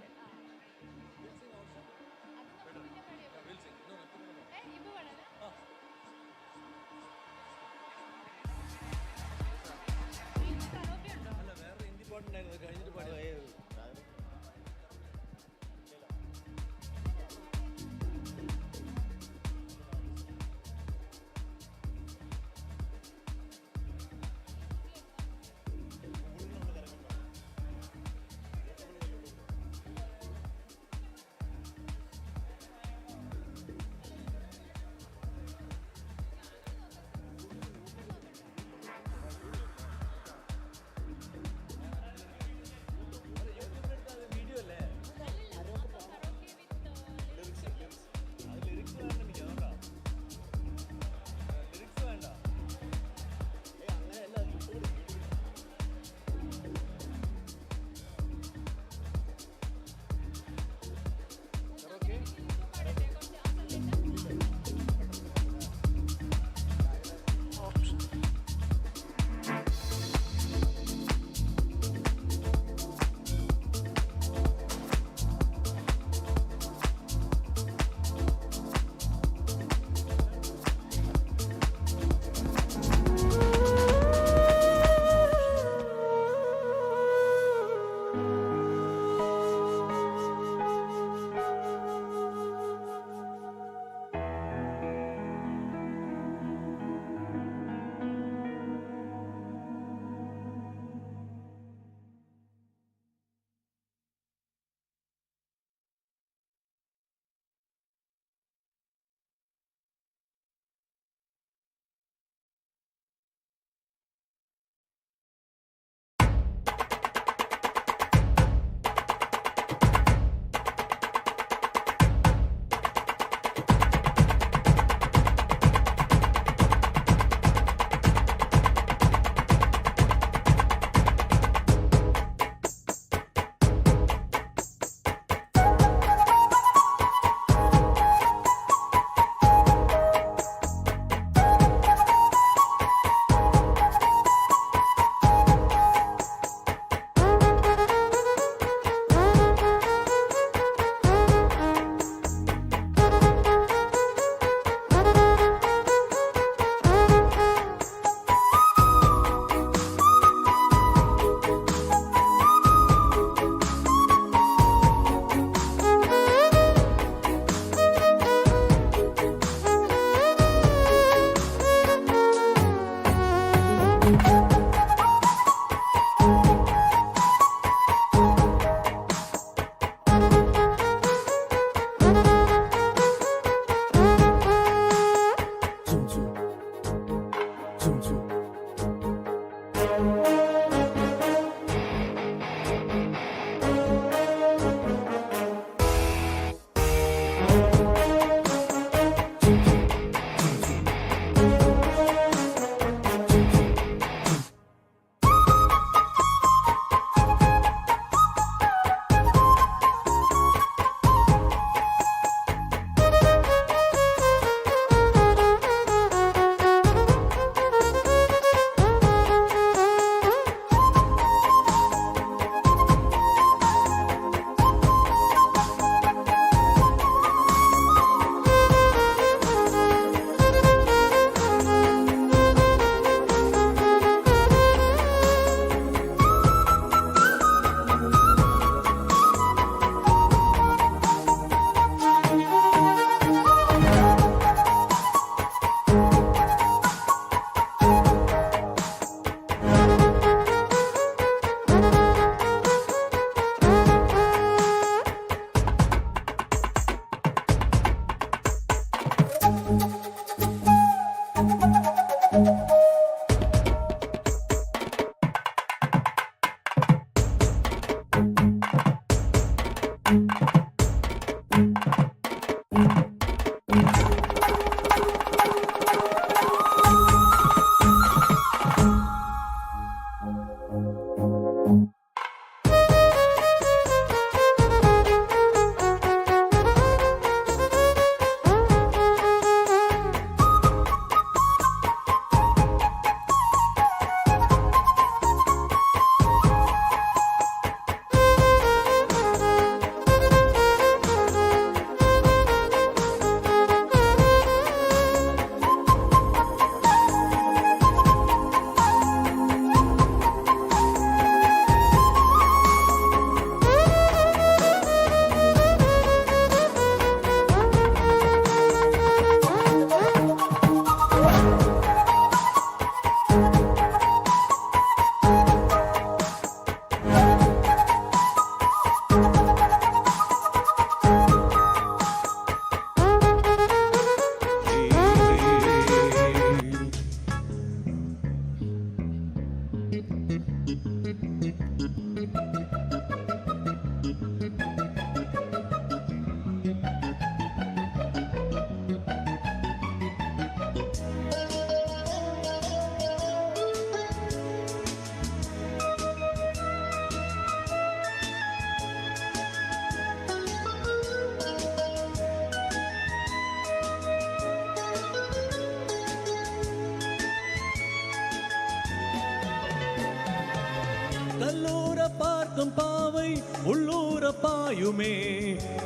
[SPEAKER 16] கல்லூர பார்க்கும் பாவை உள்ளூர பாயுமே,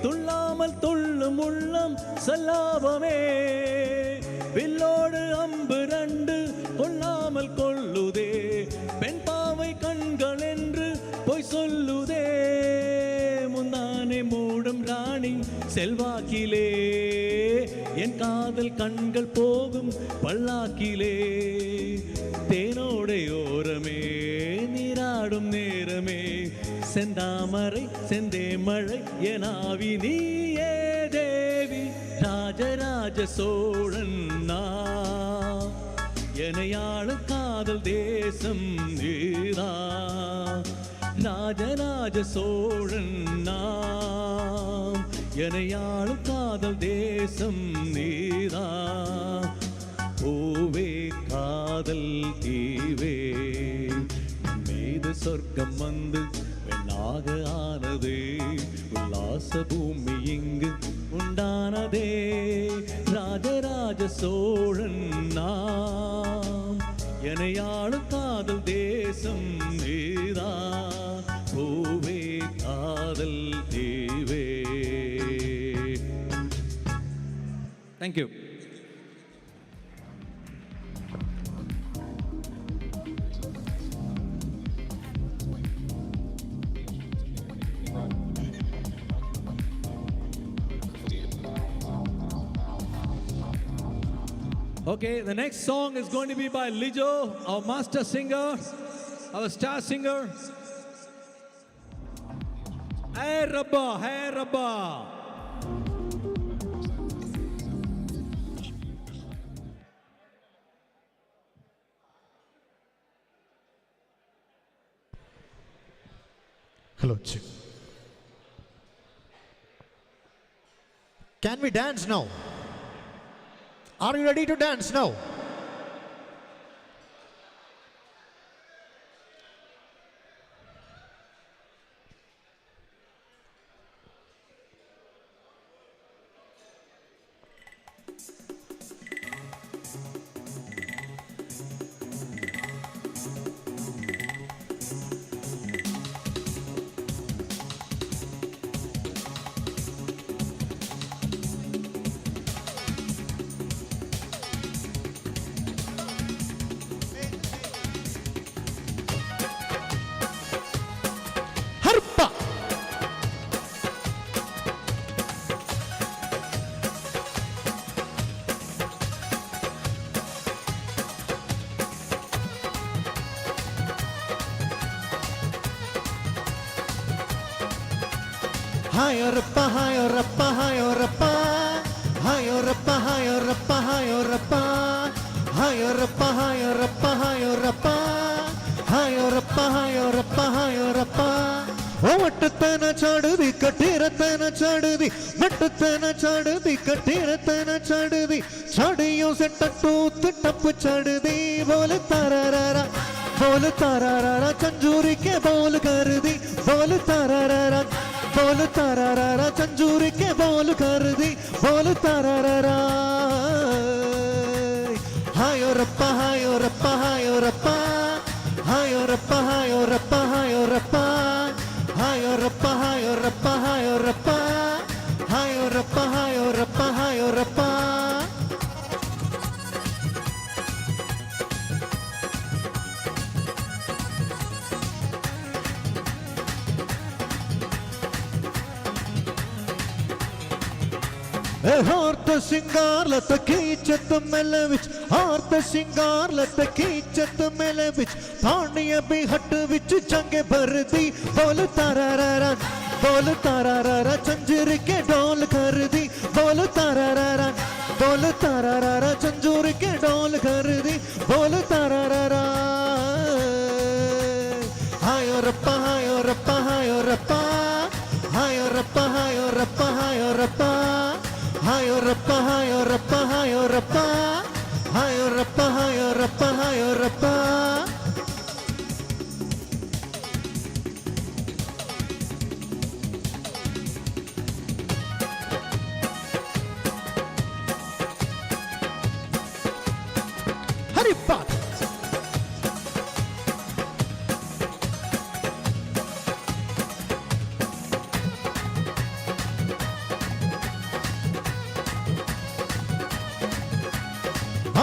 [SPEAKER 16] துள்ளாமல் துள்ளும் உள்ளம் சல்லாபமே. வில்லோடு அம்பு ரெண்டு கொள்ளாமல் கொள்ளுதே, பெண் பாவை கண்கள் என்று பொய் சொல்லுதே. முந்தானே மூடும் ராணி செல்வாக்கிலே, என் காதல் கண்கள் போகும் பல்லாக்கிலே. தேனோடையோரமே நீராடும் நேரமே, செந்தாமரை செந்தே மழை எனாவி நீயே தேவி. ராஜராஜ சோழன் நான், எனையாளு காதல் தேசம் நீரா. ராஜராஜ சோழன் நான், எனையாளு காதல் தேசம் நீரா. பூவே காதல் தீவே, மீது சொர்க்கம் வந்து பெண்ணாக ஆனதே. உல்லாச பூமி இங்கு உண்டானதே. ராஜராஜ சோழன் நாம், எனையாளு காதல் தேசம் நீரா. பூவே காதல் தீவே.
[SPEAKER 1] Thank you. Okay, the next song is going to be by Lijo, our master singer, our star singer. Hey Rabba, hey Rabba.
[SPEAKER 10] Hello, chick. Can we dance now? Are you ready to dance now? Hayorappa, hayorappa, hayorappa, hayorappa, hayorappa, hayorappa, hayorappa, hayorappa, hayorappa, hayorappa, hayorappa, hayorappa. ಒಟ್ಟತನ ಚಾಡುದಿ ಕಟ್ಟಿರತನ ಚಾಡುದಿ ಮಟ್ಟತನ ಚಾಡುದಿ ಕಟ್ಟಿರತನ ಚಾಡುದಿ ಚಾಡಿಯೋ ಸೆಟ್ಟಟ್ಟು ತಿಟ್ಟಪ್ಪು ಚಾಡುದಿ ಬೋಲೆ ತಾರಾರ बोल तारारा चंजूरी के बोल कर दी बोल तारारा चंजूरी के बोल कर दी बोल तारारा हायो रप्पा हायो रप्पा हायो रप्पा हायो रप्पा हायो रप्पा हायो रप्पा हायो रप्पा हायो रप्पा हायो रप्पा हायो रप्पा हायो रप्पा हायो रप्पा हारत सिंगार लत खींचत मेले विच हारत सिंगार लत खींचत मेले विच पानिया भी हट विच जंगे भरदी बोल तारारा चंजूर के डोल कर दी बोल तारारा चंजूर के डोल कर दी बोल तारारा हायो रप्पा हायो रप्पा हायो रप्पा हायो रप्पा हायो रप्पा हायो रप्पा हायो रप्पा हायो रप्पा हायो रप्पा हायो रप्पा हायो रप्पा हायो रप्पा हरिप्पा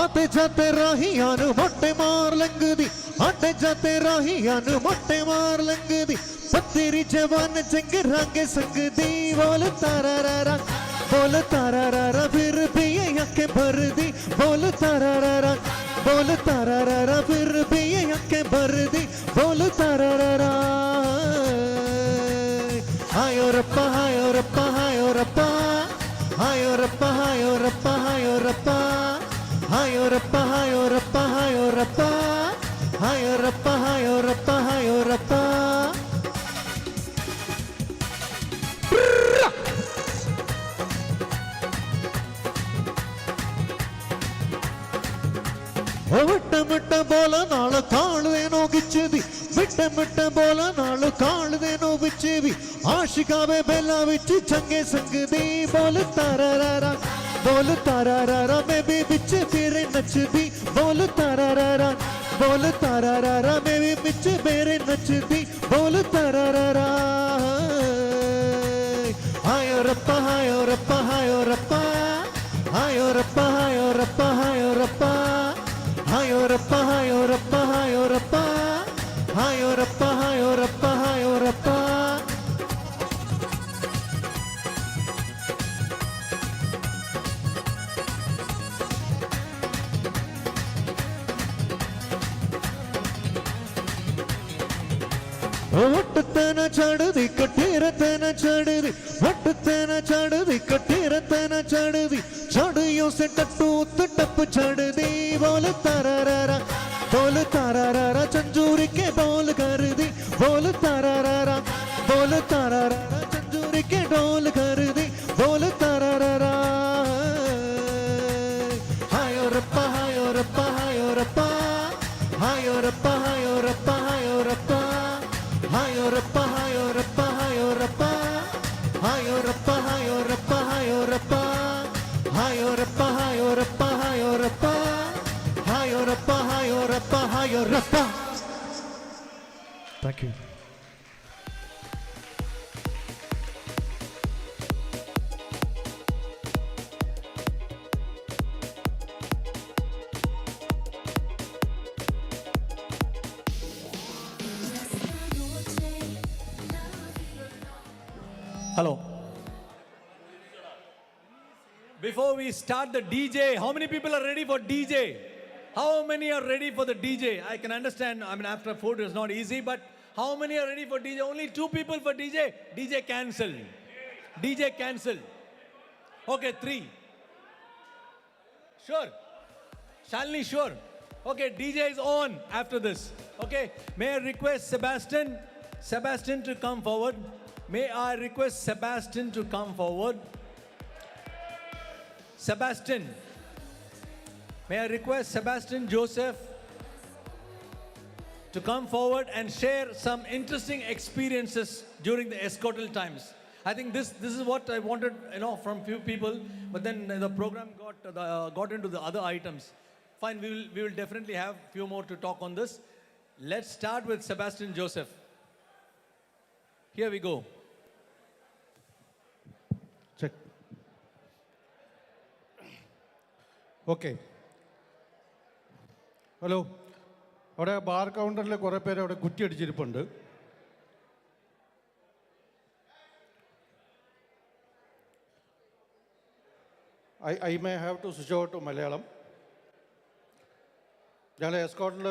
[SPEAKER 10] आते जाते राहियां नु मोटे मार लंगदी आते जाते राहियां नु मोटे मार लंगदी पत्तेरी जवान जंग रंग संगदी बोल तारारा फिर भी ये आंखें भर दी बोल तारारा फिर भी ये आंखें भर दी बोल तारारा हायो रप्पा हायो रप्पा हायो रप्पा हायो रप्पा हायो रप्पा हायो रप्पा हायो रप्पा हायो रप्पा हायो रप्पा हायो रप्पा हायो रप्पा हायो रप्पा मिट्ट मिट्ट बोल नाल कालदेनो गिच्चदी मिट्ट मिट्ट बोल नाल कालदेनो विच भी आशिकावे बेला विच चंगे संगदी बोल तारारा मैं भी बिच मेरे नचदी बोल तारारा मैं भी बिच मेरे नचदी बोल तारारा हायो रप्पा हायो रप्पा हायो रप्पा हायो रप्पा हायो रप्पा हायो रप्पा हायो रप्पा हायो रप्पा हायो रप्पा हायो रप्पा हायो रप्पा हायो रप्पा वटतन चढ़दी कठेरतन चढ़दी वटतन चढ़दी कठेरतन चढ़दी चढ़ियों से टट्टू टप चढ़दी बोल तारारा चंजूरी के बोल कर दी बोल तारारा चंजूरी के डोल कर दी बोल तारारा हायो रप्पा हायो रप्पा हायो रप्पा हायो रप्पा हायो रप्पा हायो रप्पा हायो रप्पा हायो रप्पा हायो रप्पा हायो रप्पा हायो रप्पा हायो रप्पा हायो रप्पा हायो रप्पा हायो रप्पा हायो रप्पा हायो रप्पा हायो रप्पा
[SPEAKER 13] Thank you.
[SPEAKER 1] Hello. Before we start the DJ, how many people are ready for DJ? How many are ready for the DJ? I can understand, I mean, after food is not easy, but how many are ready for DJ? Only 2 people for DJ. DJ cancel. DJ cancel. Okay, 3. Sure. Shalini, sure. Okay, DJ is on after this. Okay, may I request Sebastian to come forward. May I request Sebastian to come forward? Sebastian. May I request Sebastian Joseph? to come forward and share some interesting experiences during the Excotel times. I think this is what I wanted, from few people, but then the program got into the other items. Fine, we will definitely have few more to talk on this. Let's start with Sebastian Joseph. Here we go.
[SPEAKER 17] Check. Okay. Hello, അവിടെ bar കൗണ്ടറിൽ കുറേ പേര് അവിടെ കുറ്റി അടിച്ചിരിപ്പുണ്ട്. I may have to switch over to Malayalam. ഞാൻ എസ്കോട്ടിൽ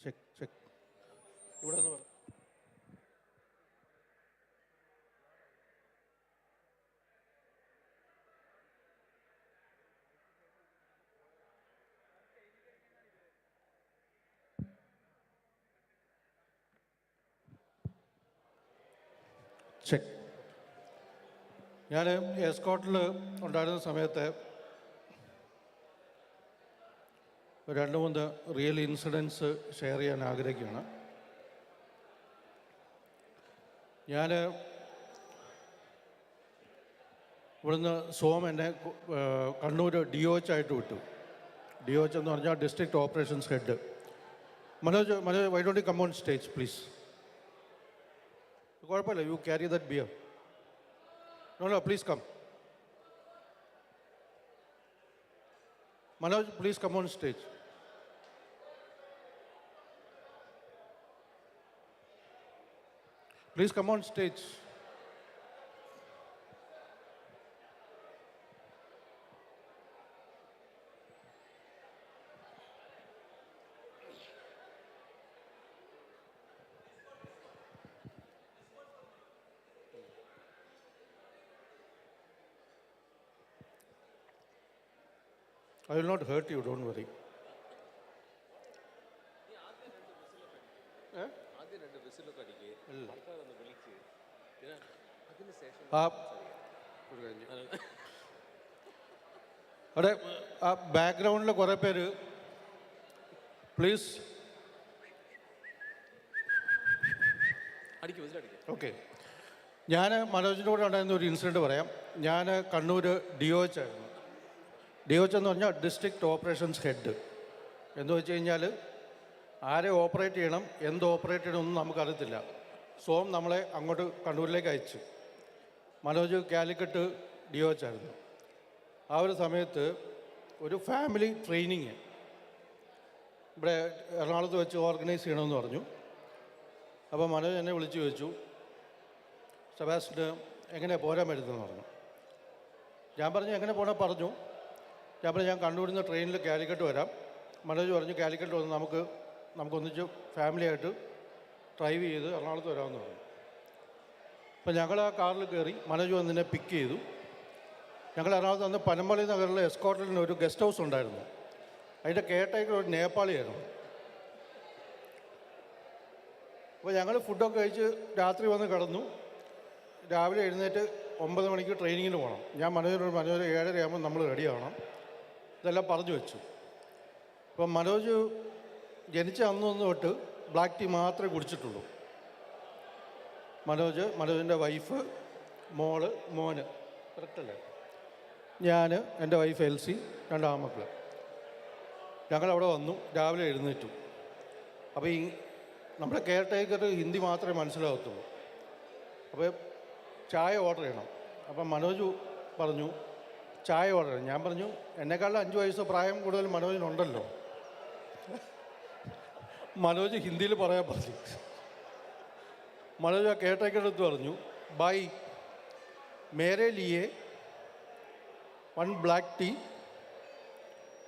[SPEAKER 17] check ഇവിടെ നിന്ന് പറ. ചെക്ക്. ഞാൻ എസ്കോട്ടിൽ ഉണ്ടായിരുന്ന സമയത്ത് 2-3 റിയൽ ഇൻസിഡൻസ് ഷെയർ ചെയ്യാൻ ആഗ്രഹിക്കുകയാണ്. ഞാൻ ഇവിടുന്ന് സോം എന്നെ കണ്ണൂർ DOH ആയിട്ട് വിട്ടു. DOH എന്ന് പറഞ്ഞാൽ district operations head. Manoj why don't you come on stage please? കുഴപ്പമില്ല, you carry that beer. No, please come. Manoj, please come on stage. Please come on stage. I will not hurt you, don't worry. അവിടെ ആ ബാക്ക്ഗ്രൗണ്ടിൽ കുറേ പേര് please. Okay, ഞാൻ മനോജിൻ്റെ കൂടെ ഉണ്ടായിരുന്ന ഒരു ഇൻസിഡൻറ്റ് പറയാം. ഞാൻ കണ്ണൂർ DOH ആയിരുന്നു. DOH എന്ന് പറഞ്ഞാൽ ഡിസ്ട്രിക്ട് ഓപ്പറേഷൻസ് ഹെഡ്. എന്ന് വെച്ച് കഴിഞ്ഞാൽ ആരെ ഓപ്പറേറ്റ് ചെയ്യണം, എന്ത് ഓപ്പറേറ്റ് ചെയ്യണമെന്നും നമുക്കറിയത്തില്ല. സോം നമ്മളെ അങ്ങോട്ട് കണ്ണൂരിലേക്ക് അയച്ചു. മനോജ് കാലിക്കറ്റ് DOH ആയിരുന്നു. ആ ഒരു സമയത്ത് ഒരു ഫാമിലി ട്രെയിനിങ് ഇവിടെ എറണാകുളത്ത് വെച്ച് ഓർഗനൈസ് ചെയ്യണമെന്ന് പറഞ്ഞു. അപ്പോൾ മനോജ് എന്നെ വിളിച്ച് ചോദിച്ചു, സെബാസ്റ്റിന് എങ്ങനെയാണ് പോരാൻ പറ്റുന്നതെന്ന് പറഞ്ഞു. ഞാൻ പറഞ്ഞു എങ്ങനെ പോകണം പറഞ്ഞു. ഞാൻ കണ്ണൂരിൽ നിന്ന് ട്രെയിനിൽ കാലിക്കറ്റ് വരാം. മനോജ് പറഞ്ഞു കാലിക്കറ്റ് വന്ന് നമുക്കൊന്നിച്ച് ഫാമിലിയായിട്ട് ഡ്രൈവ് ചെയ്ത് എറണാകുളത്ത് വരാമെന്ന് പറഞ്ഞു. അപ്പോൾ ഞങ്ങൾ ആ കാറിൽ കയറി. മനോജ് വന്ന് എന്നെ പിക്ക് ചെയ്തു. ഞങ്ങൾ എറണാകുളത്ത് വന്ന് പനമ്പള്ളി നഗറിലെ എസ്കോട്ടലിന് ഒരു ഗസ്റ്റ് ഹൗസ് ഉണ്ടായിരുന്നു. അതിൻ്റെ കെയർടേക്കർ ഒരു നേപ്പാളിയായിരുന്നു. അപ്പോൾ ഞങ്ങൾ ഫുഡൊക്കെ കഴിച്ച് രാത്രി വന്ന് കിടന്നു. രാവിലെ എഴുന്നേറ്റ് 9 മണിക്ക് ട്രെയിനിങ്ങിന് പോകണം. ഞാൻ മനോജ് 7:30 ആകുമ്പോൾ നമ്മൾ റെഡിയാവണം. ഇതെല്ലാം പറഞ്ഞു വെച്ചു. അപ്പം മനോജ് ജനിച്ച അന്നൊന്ന് തൊട്ട് ബ്ലാക്ക് ടീ മാത്രമേ കുടിച്ചിട്ടുള്ളൂ. മനോജിൻ്റെ വൈഫ്, മോന്, കറക്റ്റല്ലേ? ഞാൻ, എൻ്റെ വൈഫ് എൽസി, 2 ആൺമക്കൾ. ഞങ്ങളവിടെ വന്നു. രാവിലെ എഴുന്നേറ്റു. അപ്പോൾ നമ്മുടെ കെയർടേക്കർ ഹിന്ദി മാത്രമേ മനസ്സിലാകത്തുള്ളൂ. അപ്പോൾ ചായ ഓർഡർ ചെയ്യണം. അപ്പം മനോജ് പറഞ്ഞു ചായ ഓർഡർ ചെയ്യണം. ഞാൻ പറഞ്ഞു എന്നെക്കാളും 5 വയസ്സ് പ്രായം കൂടുതൽ മനോജിനുണ്ടല്ലോ. മനോജ് ഹിന്ദിയിൽ പറയാൻ പറഞ്ഞു. മനോജ് ആ കെയർടേക്കറുടെ അടുത്ത് പറഞ്ഞു, ബൈ മേരെ ലിയെ 1 ബ്ലാക്ക് ടീ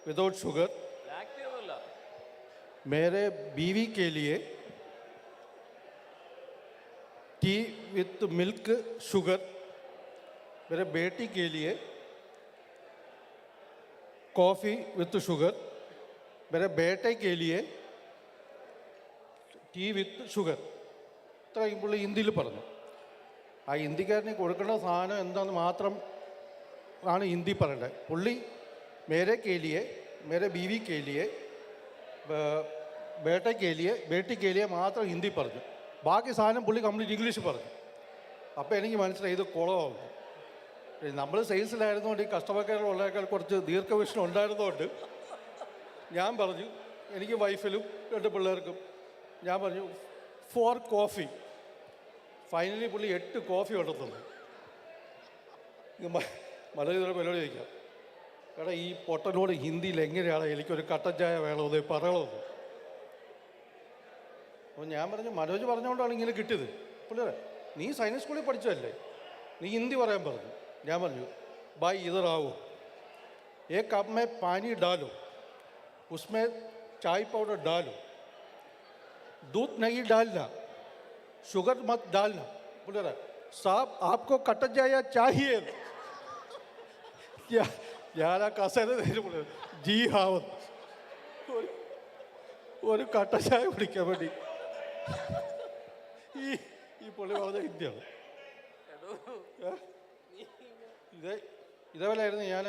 [SPEAKER 17] വിതൗട്ട് ഷുഗർ, मेरे बीवी के लिए टी विथ मिल्क शुगर, मेरे बेटी के लिए कॉफ़ी विथ शुगर, मेरे बेटे के लिए ടീ വിത്ത് ഷുഗർ. ഇത്രയും പുള്ളി ഹിന്ദിയിൽ പറഞ്ഞു. ആ ഹിന്ദിക്കാരന് കൊടുക്കേണ്ട സാധനം എന്താണെന്ന് മാത്രം ആണ് ഹിന്ദി പറയേണ്ടത്. പുള്ളി മേരെ കെ ലിയെ, മേരെ ബീവി കെ ലിയെ, ബേട്ടി കെ ലിയെ മാത്രം ഹിന്ദി പറഞ്ഞു. ബാക്കി സാധനം പുള്ളി കംപ്ലീറ്റ് ഇംഗ്ലീഷ് പറഞ്ഞു. അപ്പോൾ എനിക്ക് മനസ്സിലായി ഇത് കുളമാവും. നമ്മൾ സെയിൽസിലായിരുന്നുകൊണ്ട് ഈ കസ്റ്റമർ കെയർ ഉള്ളതിനേക്കാൾ കുറച്ച് ദീർഘവീക്ഷണം ഉണ്ടായിരുന്നതുകൊണ്ട് ഞാൻ പറഞ്ഞു, എനിക്ക് വൈഫിലും 2 പിള്ളേർക്കും ഞാൻ പറഞ്ഞു 4 കോഫി. ഫൈനലി പുള്ളി 8 കോഫി കൊണ്ടുത്തന്നു. മലയാളത്തിലൂടെ പരിപാടി ചോദിക്കാം, എടാ ഈ പൊട്ടനോട് ഹിന്ദിയിൽ എങ്ങനെയാണ് എനിക്കൊരു കട്ടൻ ചായ വേണമെന്ന് പറയണമെന്ന്. അപ്പോൾ ഞാൻ പറഞ്ഞു, മനോജ് പറഞ്ഞുകൊണ്ടാണ് ഇങ്ങനെ കിട്ടിയത്. പുള്ളിയെ നീ സൈനിക് സ്കൂളിൽ പഠിച്ചതല്ലേ, നീ ഹിന്ദി പറയാൻ പറഞ്ഞു. ഞാൻ പറഞ്ഞു, ഭായ് ഇതർ ആവോ, एक कप में पानी डालो, उसमें चाय पाउडर डालो, दूध नहीं डालना, शुगर मत डालना. बोले रहा साहब आपको कट जाया चाहिए क्या? यार कैसे बोले जी हाँ ഒരു കട്ട ചായ കുടിക്കാൻ വേണ്ടി ഈ പുള്ളി പറഞ്ഞ ഹിന്ദിയാണ്. ഇതേപോലെയായിരുന്നു ഞാൻ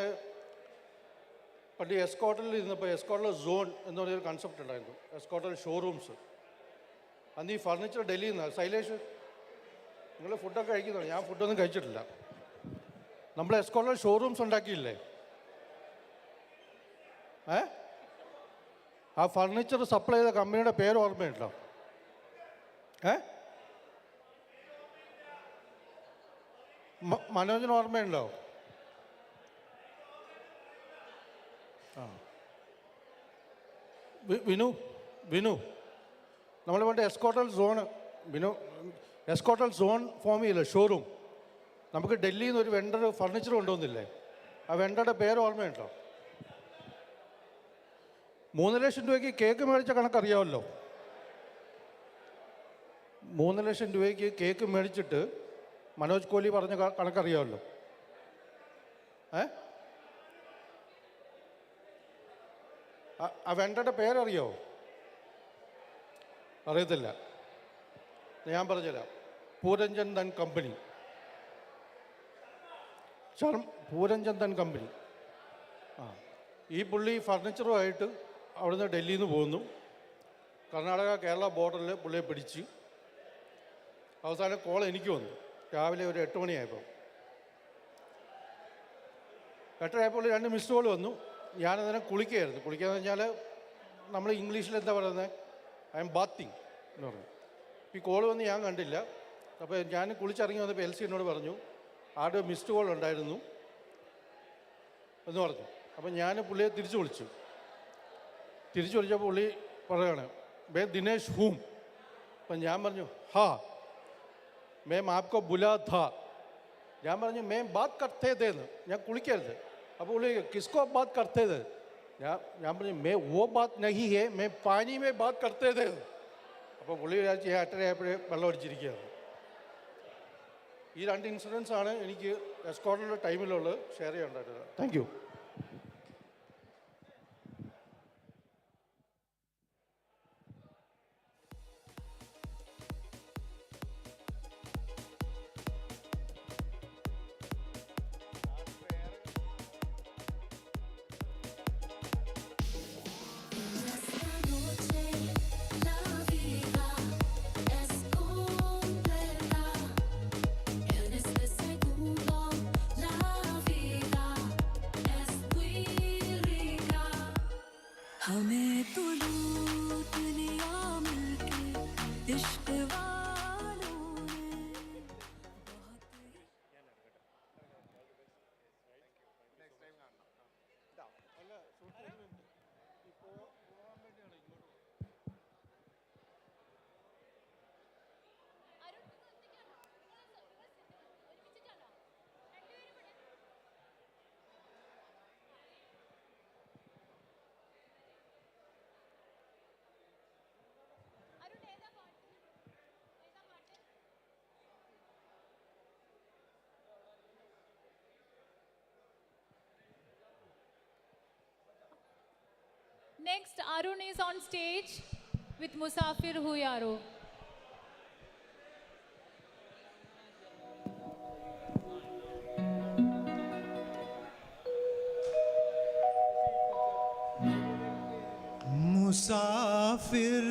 [SPEAKER 17] പണ്ട് എസ്കോട്ടലിൽ ഇരുന്നപ്പോൾ എസ്കോട്ടൽ സോൺ എന്ന് പറഞ്ഞൊരു കൺസെപ്റ്റ് ഉണ്ടായിരുന്നു, എസ്കോട്ടൽ ഷോറൂംസ്. അന്ന് ഈ ഫർണിച്ചർ ഡൽഹിയിൽ നിന്ന്. ശൈലേഷ് നിങ്ങൾ ഫുഡൊക്കെ കഴിക്കുന്നതാണ്, ഞാൻ ഫുഡൊന്നും കഴിച്ചിട്ടില്ല. നമ്മൾ എസ്കോട്ടൽ ഷോറൂംസ് ഉണ്ടാക്കിയില്ലേ, ആ ഫർണിച്ചർ സപ്ലൈ ചെയ്ത കമ്പനിയുടെ പേര് ഓർമ്മയുണ്ടോ? മനോജിന് ഓർമ്മയുണ്ടോ? ആ വിനു നമ്മൾ വേണ്ട എസ്കോട്ടൽ സോണ്, എസ്കോട്ടൽ സോൺ ഫോം ചെയ്യില്ല, ഷോറൂം. നമുക്ക് ഡൽഹിയിൽ നിന്ന് ഒരു വെണ്ടർ ഫർണിച്ചർ കൊണ്ടുവന്നില്ലേ, ആ വെണ്ടറുടെ പേര് ഓർമ്മയുണ്ടോ? 3 ലക്ഷം രൂപയ്ക്ക് കേക്ക് മേടിച്ച കണക്കറിയാമല്ലോ. 3 ലക്ഷം രൂപയ്ക്ക് കേക്ക് മേടിച്ചിട്ട് മനോജ് കോഹ്ലി പറഞ്ഞ കണക്കറിയാമല്ലോ. ആ വെണ്ടറുടെ പേരറിയോ? അറിയത്തില്ല. ഞാൻ പറഞ്ഞുതരാം. പൂരഞ്ജൻ ധൻ കമ്പനി, പൂരഞ്ജൻ ധൻ കമ്പനി. ഈ പുള്ളി ഫർണിച്ചറുമായിട്ട് അവിടുന്ന് ഡൽഹിയിൽ നിന്ന് പോന്നു. കർണാടക കേരള ബോർഡറിൽ പുള്ളിയെ പിടിച്ച് അവസാനം കോൾ എനിക്ക് വന്നു. രാവിലെ ഒരു 8 മണിയായപ്പോൾ, 8:30 2 മിസ്ഡ് കോൾ വന്നു. ഞാനതിനെ കുളിക്കുകയായിരുന്നു. കുളിക്കാന്ന് പറഞ്ഞാൽ നമ്മൾ ഇംഗ്ലീഷിൽ എന്താ പറയുന്നത്, ഐ എം ബാത്തിങ് എന്ന് പറഞ്ഞു. ഈ കോൾ വന്ന് ഞാൻ കണ്ടില്ല. അപ്പോൾ ഞാൻ കുളിച്ചിറങ്ങി വന്നപ്പോൾ എൽ സി എന്നോട് പറഞ്ഞു, ആരുടെ മിസ്ഡ് കോൾ ഉണ്ടായിരുന്നു എന്ന് പറഞ്ഞു. അപ്പം ഞാൻ പുള്ളിയെ തിരിച്ചു വിളിച്ചപ്പോൾ പുള്ളി പറയുകയാണ്, മേ ദിനേശ് ഹൂം. അപ്പം ഞാൻ പറഞ്ഞു, ഹാ മേം ആപ്കോ ബുലാ ഥാ. ഞാൻ പറഞ്ഞു, മേം ബാത് കർത്തേ തേന്ന്, ഞാൻ കുളിക്കരുത്. അപ്പോൾ പുള്ളി കിസ്കോ ബാത് കർത്തേ തേ. ഞാൻ പറഞ്ഞു, മേ വോ ബാത് നഹി ഹേ, മേ പാനി മേ ബാത് കർത്തേ തേന്ന്. അപ്പോൾ പുള്ളി വിചാരിച്ച് 8:30 വെള്ളം അടിച്ചിരിക്കുകയാണ്. ഈ 2 ഇൻസിഡൻസ് ആണ് എനിക്ക് എസ്കോട്ടിൻ്റെ ടൈമിലുള്ളത് ഷെയർ ചെയ്യാനുണ്ടായിരുന്നത്. Thank you.
[SPEAKER 18] हमें तो लूट लिया मिलके इश्क वालों ने
[SPEAKER 15] Next, Arun is on stage with Musafir Huyaro.
[SPEAKER 16] मुसाफिर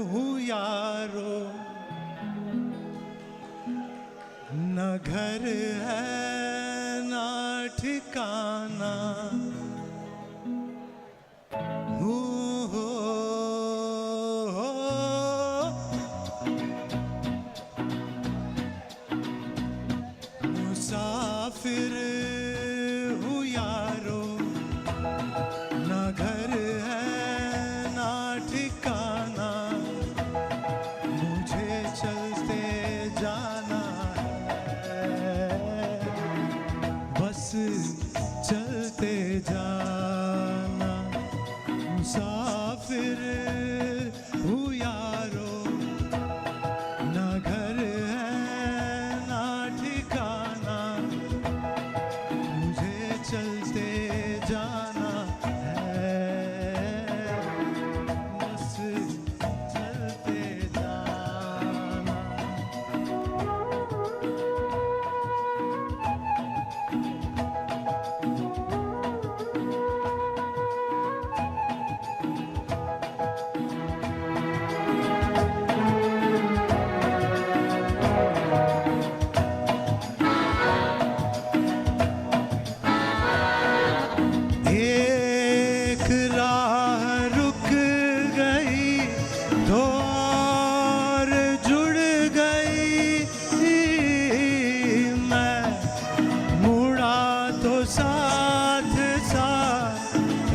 [SPEAKER 16] हूँ यारो, न घर है न ठिकाना, मुसाफिर हूँ यारो, न घर है न ठिकाना, मुझे चलते जाना है, बस चलते जाना। मुसाफिर हूँ यारो, न घर है न ठिकाना, मुझे चलते जाना है, बस चलते जाना। एक राह रुक गई तो और जुड़ गई, मैं मुड़ा तो साथ साथ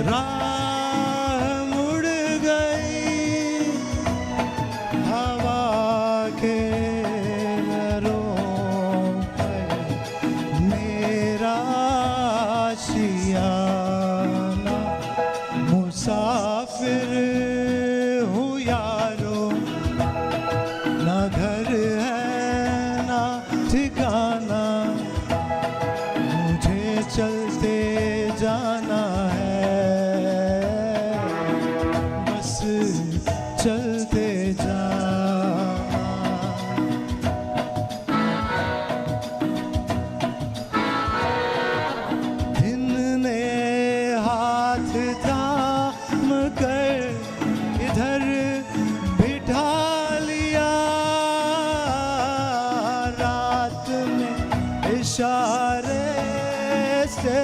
[SPEAKER 16] राह मुड़ गई, हवा के लहरों पे मेरा आशियाना। मुसाफिर हूँ यारो, न घर है न ठिकाना, मुझे चलते जाना है, बस चलते जाना। दिन ने हाथ थाम कर इधर बिठा लिया, रात में इशारे से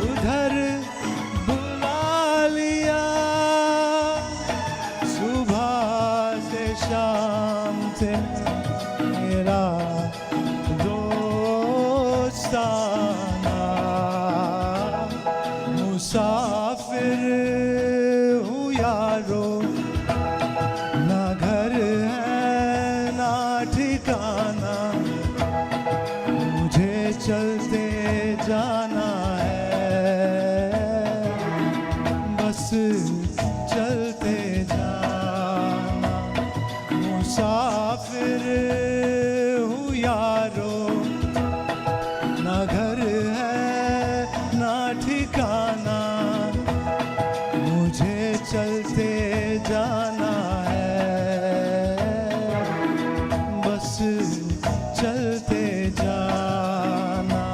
[SPEAKER 16] उधर बुला लिया, सुबह से शाम से मेरा दोस्ताना। मुसाफिर हूँ यारो, न घर है न ठिकाना, मुझे चलते जाना है, बस चलते जाना। मुसाफिर हूँ यारो, न घर है न ठिकाना, मुझे चलते जाना है, बस चलते जाना।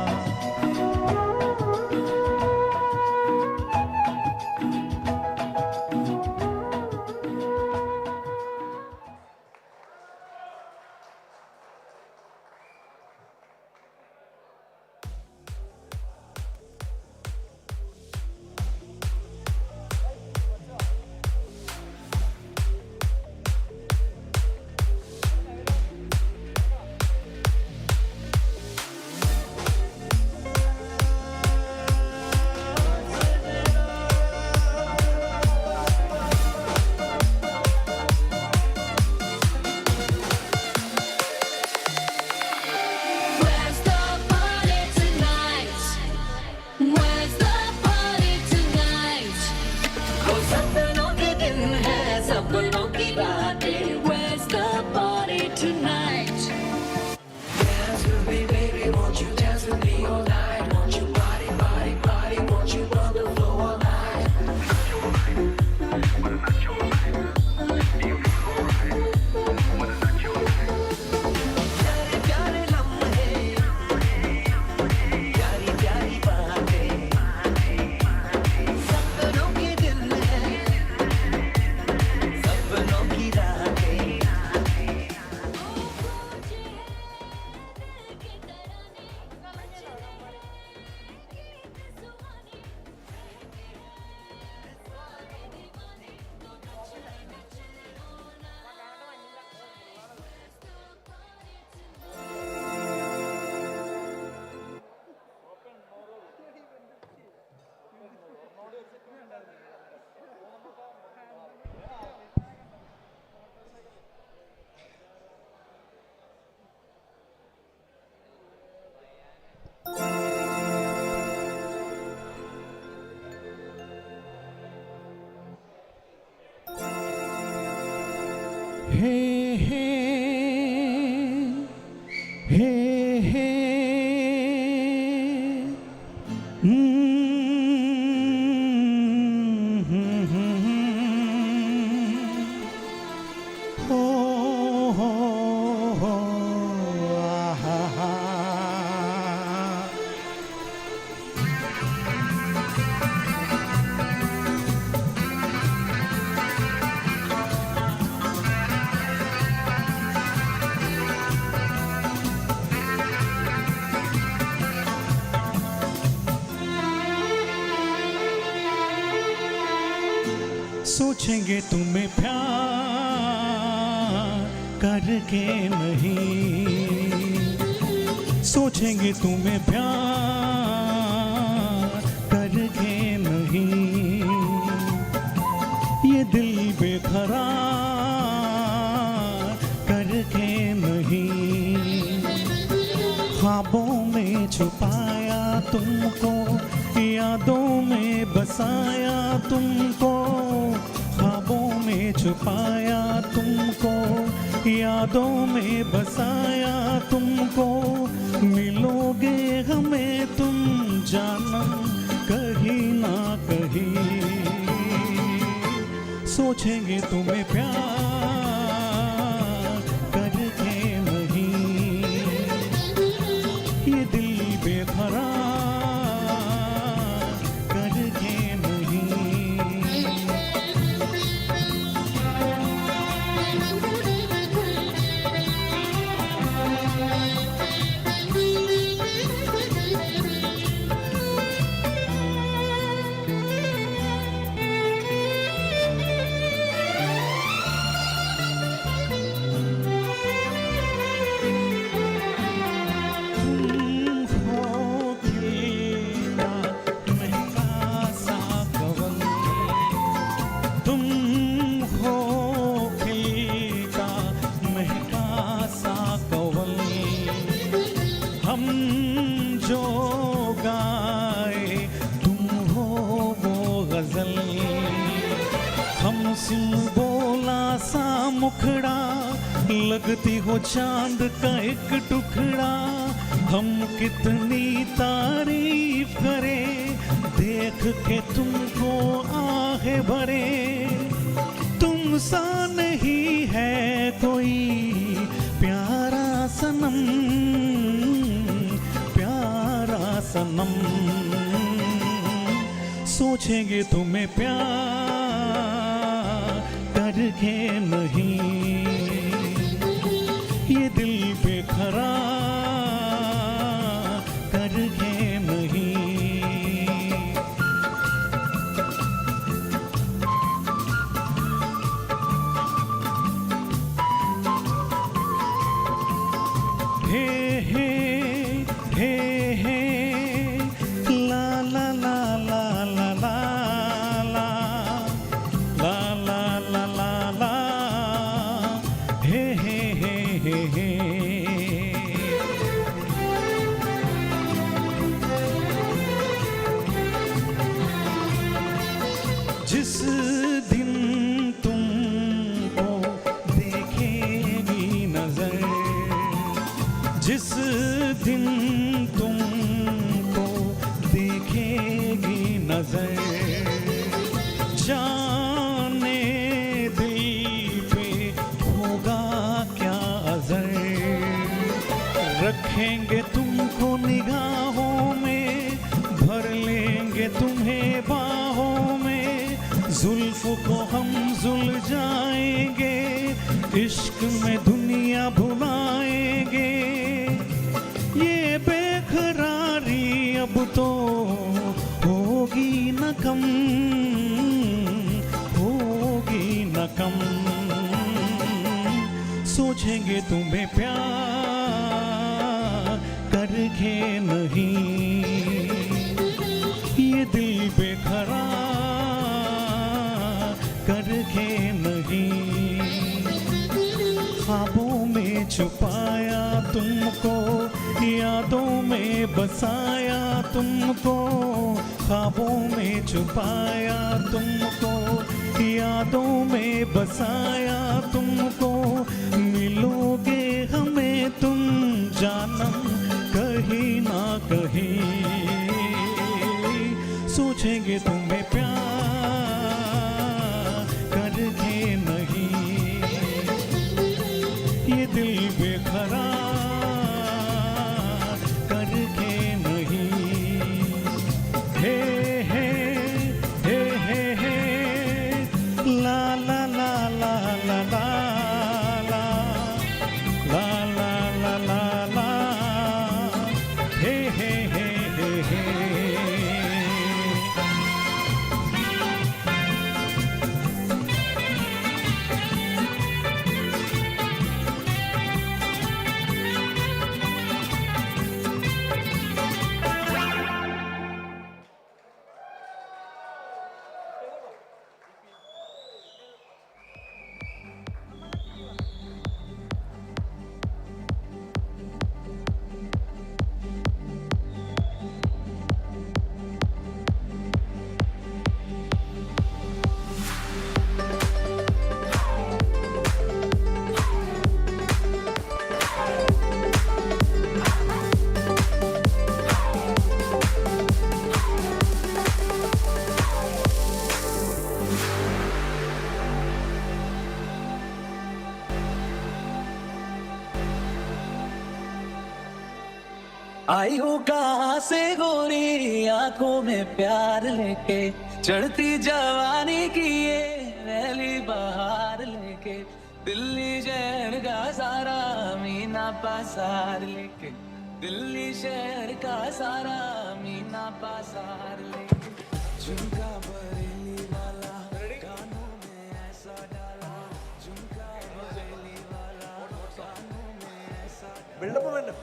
[SPEAKER 16] हे हे हे हे हो हो आहा हा सोचेंगे तुम्हें प्यार करके नहीं, सोचेंगे तुम्हें प्यार करके नहीं, ये दिल बेकरार करके नहीं, ख्वाबों में छुपाया तुमको, यादों में बसाया तुमको, ख्वाबों में छुपाया तुमको, यादों में बसाया तुमको, मिलोगे हमें तुम जानम कहीं ना कहीं, सोचेंगे तुम्हें प्यार करके नहीं, ये दिल बेकरार करके नहीं। हम जो गाए तुम हो वो गजल, हम सिम बोला सा मुखड़ा, लगती हो चांद का एक टुकड़ा, हम कितनी तारीफ करें देख के तुमको आहे भरे, तुम सा नहीं है कोई प्यारा सनम, प्यारा सनम, सोचेंगे तुम्हें प्यार करके नहीं, ये दिल बेकरार करके नहीं। हे हे हे हे ला ला ला ला ला ला ला ला ला ला ला ला हे हे हे हे हे जिस दिन तुमको देखेगी नजर, जिस दिन तुमको देखेगी नजर, जाने दिल पे होगा क्या असर, रखेंगे तुमको निगाहों में, भर लेंगे तुम्हें बाहों में, जुल्फ को हम सुलझाएंगे, इश्क में दुनिया भुलाएंगे, ये बेकरारी अब तो होगी न कम, होगी न कम, सोचेंगे तुम्हें प्यार करके नहीं, ये दिल बेकरार करके नहीं, ख्वाबों में छुपाया तुमको, यादों में बसाया तुमको, ख्वाबों में छुपाया तुमको, यादों में बसाया तुमको, मिलोगे हमें तुम जानम कहीं ना कहीं, सोचेंगे तुम्हें प्यार करके नहीं, ये दिल बेकरार करके नहीं, हे हे हे हे हे ला ला ला ला ला ला ला ला ला ला ला ला हे हे हे हे हे।
[SPEAKER 19] आई हो कहाँ से गोरी आंखों में प्यार लेके, चढ़ती जवानी की ये पहली बहार लेके, दिल्ली शहर का सारा मीना पासार लेके, दिल्ली शहर का सारा मीना पासार लेके, झुमका बरेली वाला कानों में ऐसा डाला, झुमका बरेली वाला कानों में ऐसा डाला।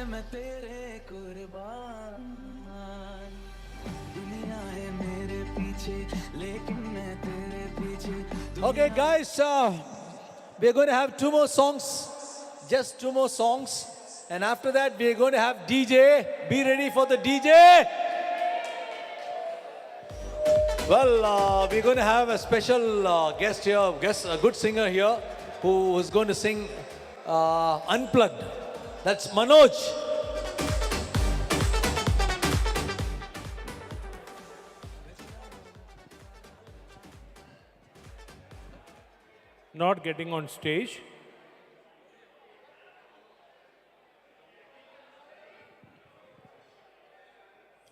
[SPEAKER 19] मैं तेरे कुर्बान, दुनिया है मेरे पीछे लेकिन मैं तेरे पीछे।
[SPEAKER 1] Okay, guys, we're going to have two more songs, just two more songs, and after that we're going to have DJ. Be ready for the DJ. Well, we're going to have a special guest here, a good singer here, who is going to sing Unplugged. That's Manoj.
[SPEAKER 20] Not getting on stage.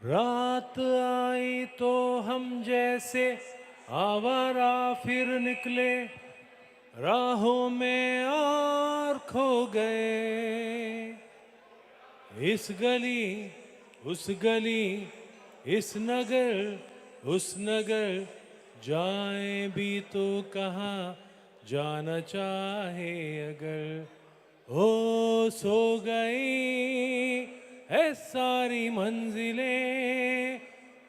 [SPEAKER 20] रात आई तो हम जैसे आवारा फिर निकले, राहों में और खो गए, इस गली उस गली, इस नगर उस नगर, जाएं भी तो कहाँ जाना चाहे अगर, ओ सो गई है सारी मंजिलें,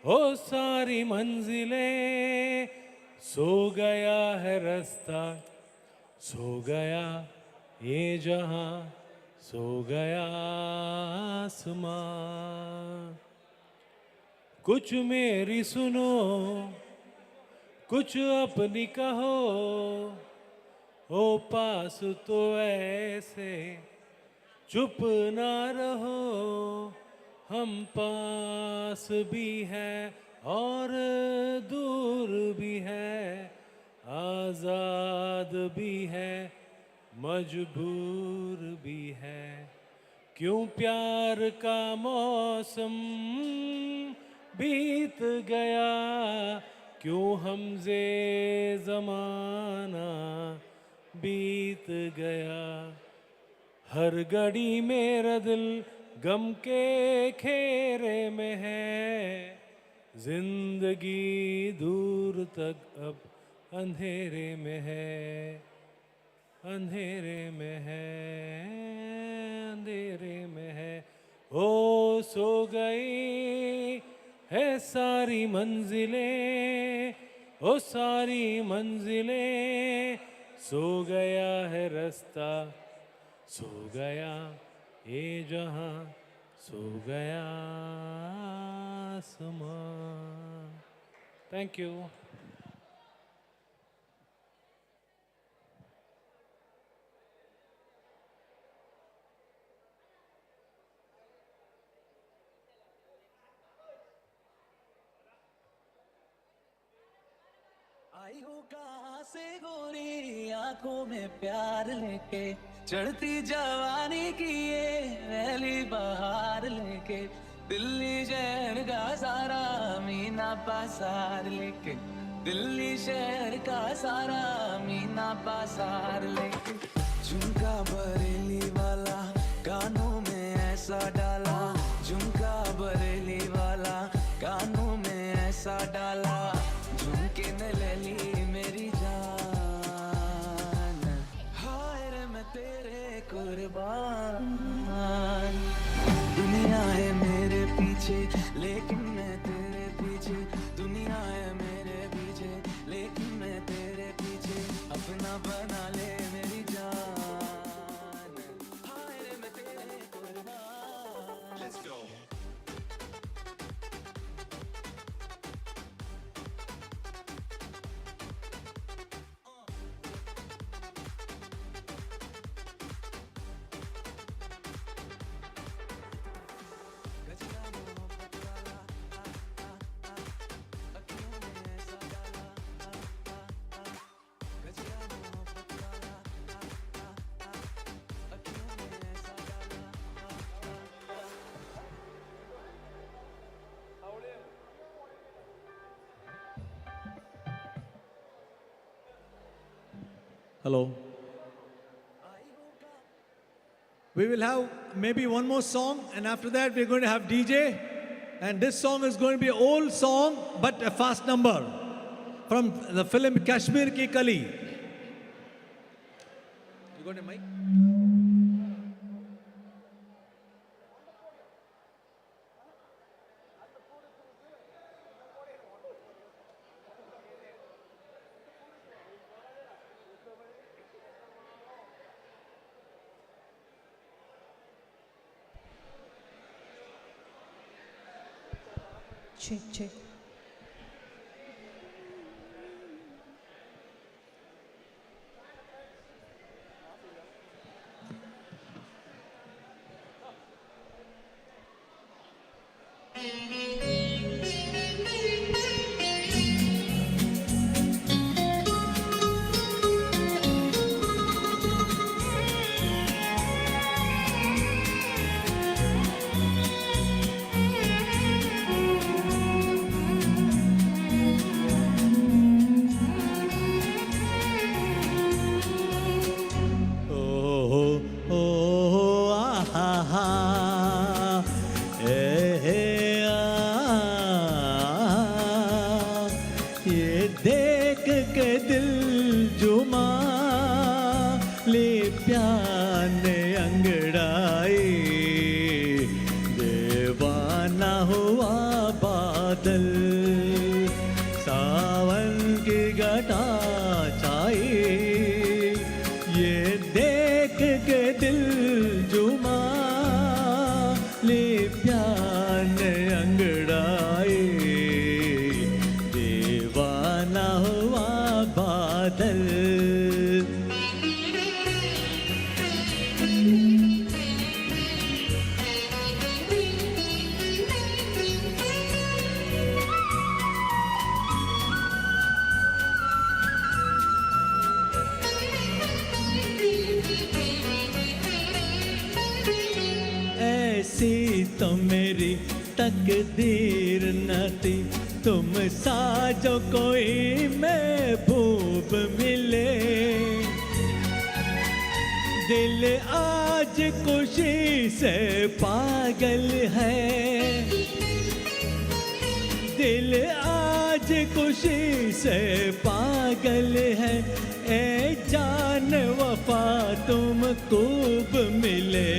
[SPEAKER 20] ओ सारी मंजिलें, सो गया है रास्ता, सो गया ये जहां, सो गया आसमां, कुछ मेरी सुनो कुछ अपनी कहो, ओ पास तो ऐसे चुप ना रहो, हम पास भी हैं और दूर भी हैं, आज़ाद भी है मजबूर भी है, क्यों प्यार का मौसम बीत गया, क्यों हमसे ज़माना बीत गया, हर घड़ी मेरा दिल गम के घेरे में है, जिंदगी दूर तक अब अंधेरे में है, अंधेरे में है, अंधेरे में है, ओ सो गई है सारी मंजिलें, ओ सारी मंजिलें, सो गया है रास्ता, सो गया ये जहां, सो गया आसमां. Thank you.
[SPEAKER 19] आई हो कहाँ से गोरी आंखों में प्यार लेके, चढ़ती जवानी की ये पहली बहार लेके, दिल्ली शहर का सारा मीना पासार लेके, दिल्ली शहर का सारा मीना पासार लेके, झुमका बरेली वाला कानों में ऐसा डाला, झुमका बरेली वाला कानों में ऐसा डाला, झुमके ने ले ली मेरी जान, हाय रे मैं तेरे कुर्बान. दुनिया है मेरे पीछे लेकिन मैं तेरे पीछे, दुनिया है मेरे पीछे लेकिन मैं तेरे पीछे, अपना बना ले मेरी जान, हाय रे मैं तेरे कुर्बान. Let's go.
[SPEAKER 1] Hello. We will have maybe one more song, and after that we're going to have DJ. And this song is going to be an old song, but a fast number from the film Kashmir Ki Kali. You got a mic?
[SPEAKER 11] Check, check.
[SPEAKER 19] तो मेरी तकदीर न थी, तुम साजो कोई महबूब मिले, दिल आज खुशी से पागल है, दिल आज खुशी से पागल है, ए जान वफा तुम खूब मिले,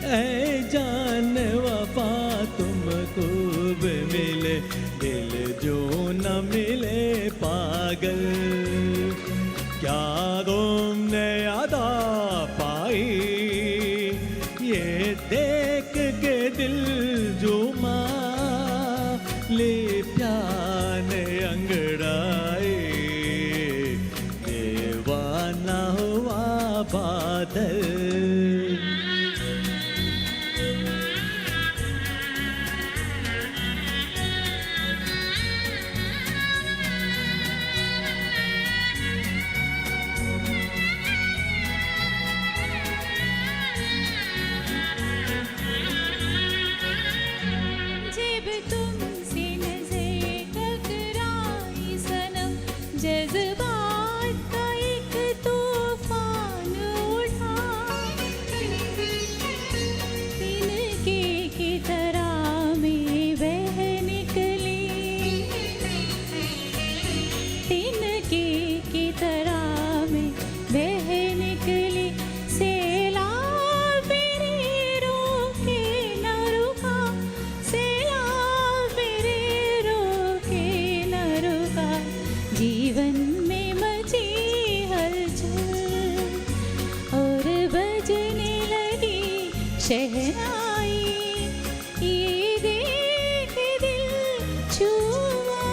[SPEAKER 19] ऐ जान वफा तुम खूब मिले, दिल जो न मिले पागल, क्या गो
[SPEAKER 12] शहनाई ये देख दिल छुआ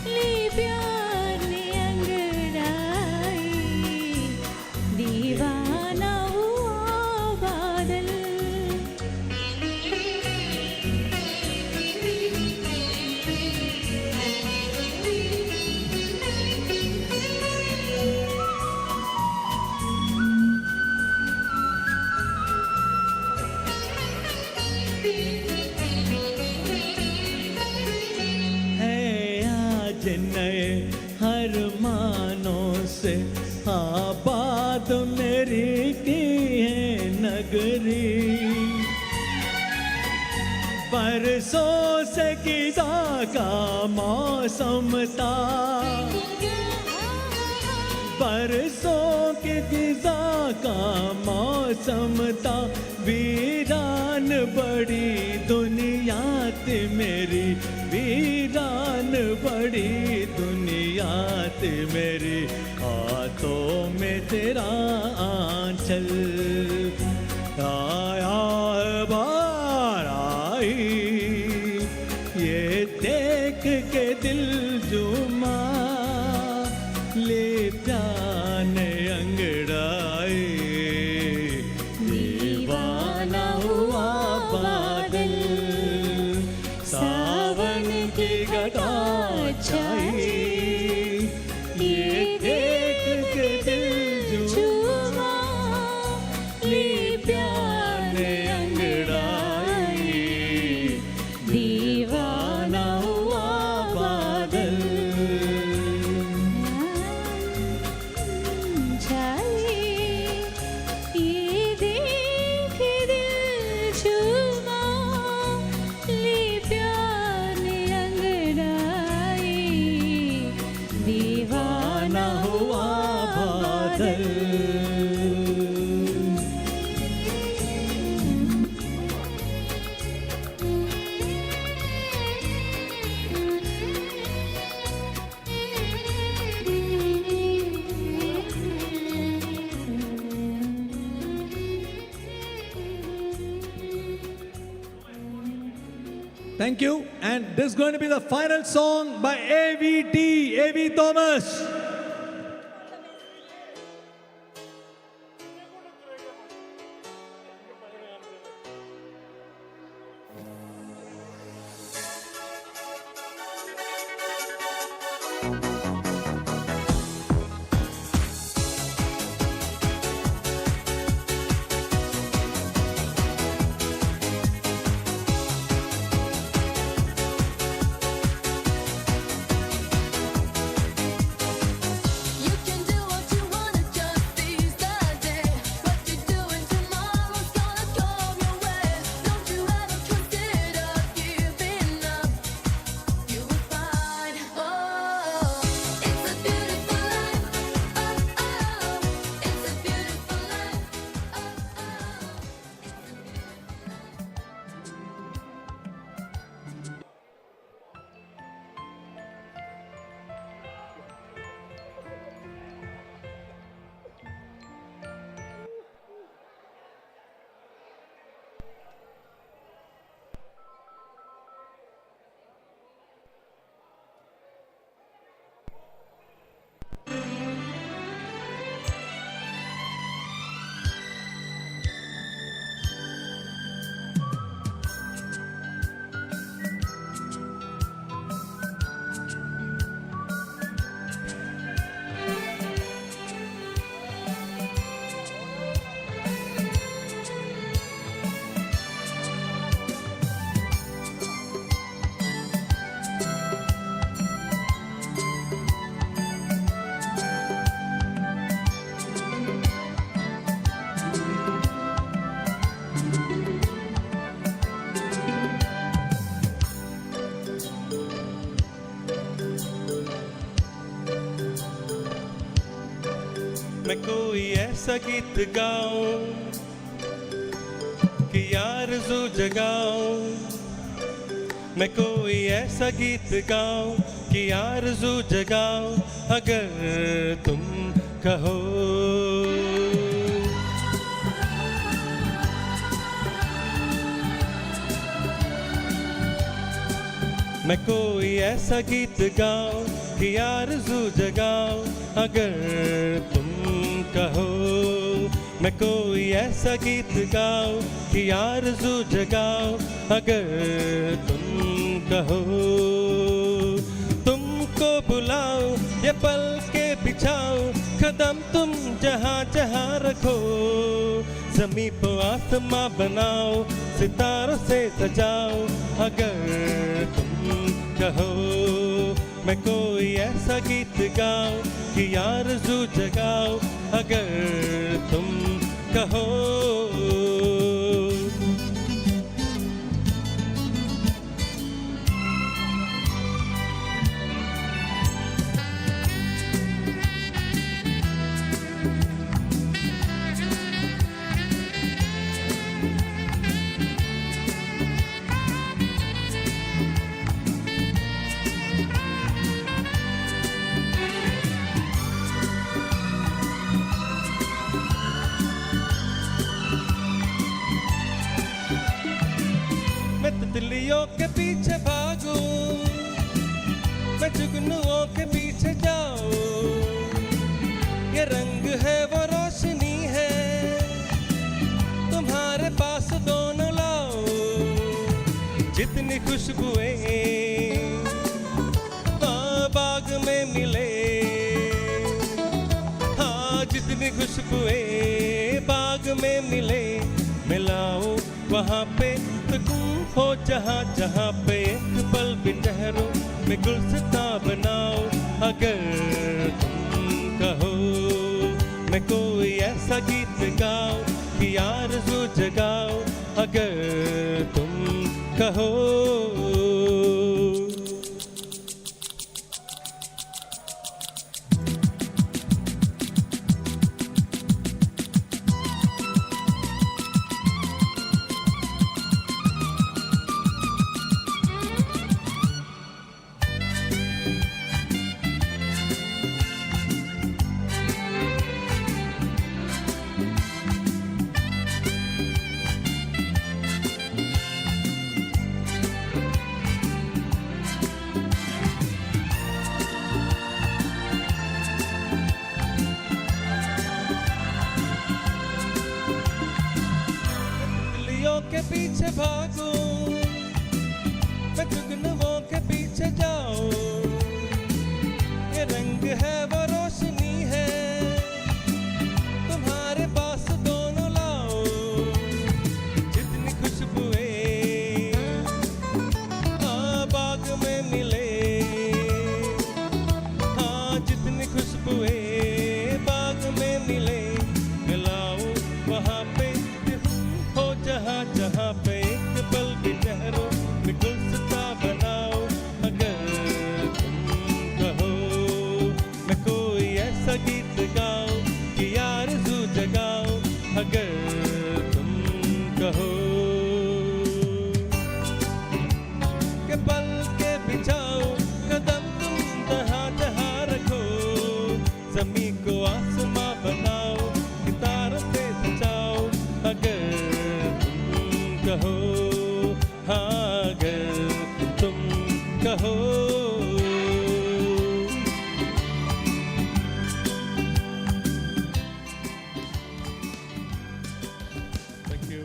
[SPEAKER 12] ले प्यार ने अंगड़ाई दीवाना हुआ बादल
[SPEAKER 16] है आज नए हर मानों से आबाद मेरी की है नगरी परसों से किदा का मौसम था परसों के किदा का मौसम था वीरान बड़ी दुनिया थी मेरी वीरान बड़ी दुनिया थी मेरी हाथों में तेरा आंचल आया बार आई ये देख के दिल जुमा ले जाने अंगड़ाई दीवाना हुआ बादल सावन की घटा छाई ये देख के दिल जुमा ले प्यार अंगड़ाई दीवाना हुआ बादल
[SPEAKER 12] ये देख दिल छुमा ले प्यार ने अंगड़ाई दीवाना
[SPEAKER 16] हुआ बादल
[SPEAKER 1] Thank you. And this is going to be the final song by AVT, A.V. Thomas.
[SPEAKER 20] मैं कोई ऐसा गीत गाऊं कि आरज़ू जगाऊं मैं कोई ऐसा गीत गाऊं कि आरज़ू जगाऊं अगर तुम कहो मैं कोई ऐसा गीत गाऊं कि आरज़ू जगाऊं अगर तुम कहो। मैं कोई ऐसा गीत गाऊं कि आरज़ू जगाऊं अगर तुम कहो। तुमको बुलाऊं ये पल के बिछाऊं कदम तुम जहाँ जहाँ रखो। ज़मीं पे आसमां बनाओ सितारों से सजाओ अगर तुम कहो। मैं कोई ऐसा गीत गाऊं कि आरज़ू जगाऊं अगर तुम कहो। तितलियों के पीछे भागूं मैं जुगनुओं के पीछे जाऊं। ये रंग है वो रोशनी है तुम्हारे पास दोनों लाओ। जितनी खुशबुएं बाग में मिले हाँ जितनी खुशबुएं बाग में मिले मिलाओ वहाँ पे तुम हो जहाँ जहाँ पे एक पल भी ठहरो मैं गुलसिता बनाओ अगर तुम कहो। मैं कोई ऐसा गीत गाऊं कि आरज़ू जगाओ अगर तुम कहो। के पीछे भागूं मैं जुगनुओं के पीछे जाऊं। ये रंग है वो रोशनी है तुम्हारे पास दोनों लाओ। जितनी खुशबुएं बाग में मिले हाँ जितनी खुशबुएं बाग में मिले मिलाओ वहाँ पे हो जहाँ जहाँ पे एक पल भी ठहरो मैं गुलसिता बनाओ अगर तुम कहो। मैं कोई ऐसा गीत गाऊं कि आरज़ू जगाऊं अगर तुम कहो। के पल के बिछाओ कदम तुम जहाँ जहाँ रखो। ज़मीं को आसमां बनाओ सितारों से सजाओ अगर कहो हाँ अगर तुम कहो। Thank you.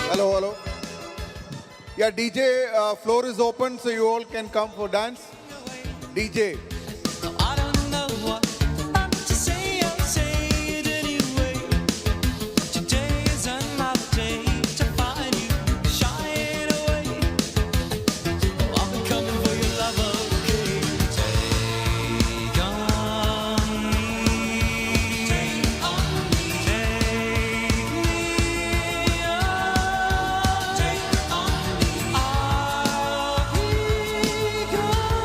[SPEAKER 2] Hello, hello. Yeah, DJ, floor is open so you all can come for dance. DJ.
[SPEAKER 16] I don't know what to say, I'll say it anyway. Today is another day to find you shying away. Oh, I'll be coming for your love, okay? Take on me, take on me, take me on, take on me. I'll be gone.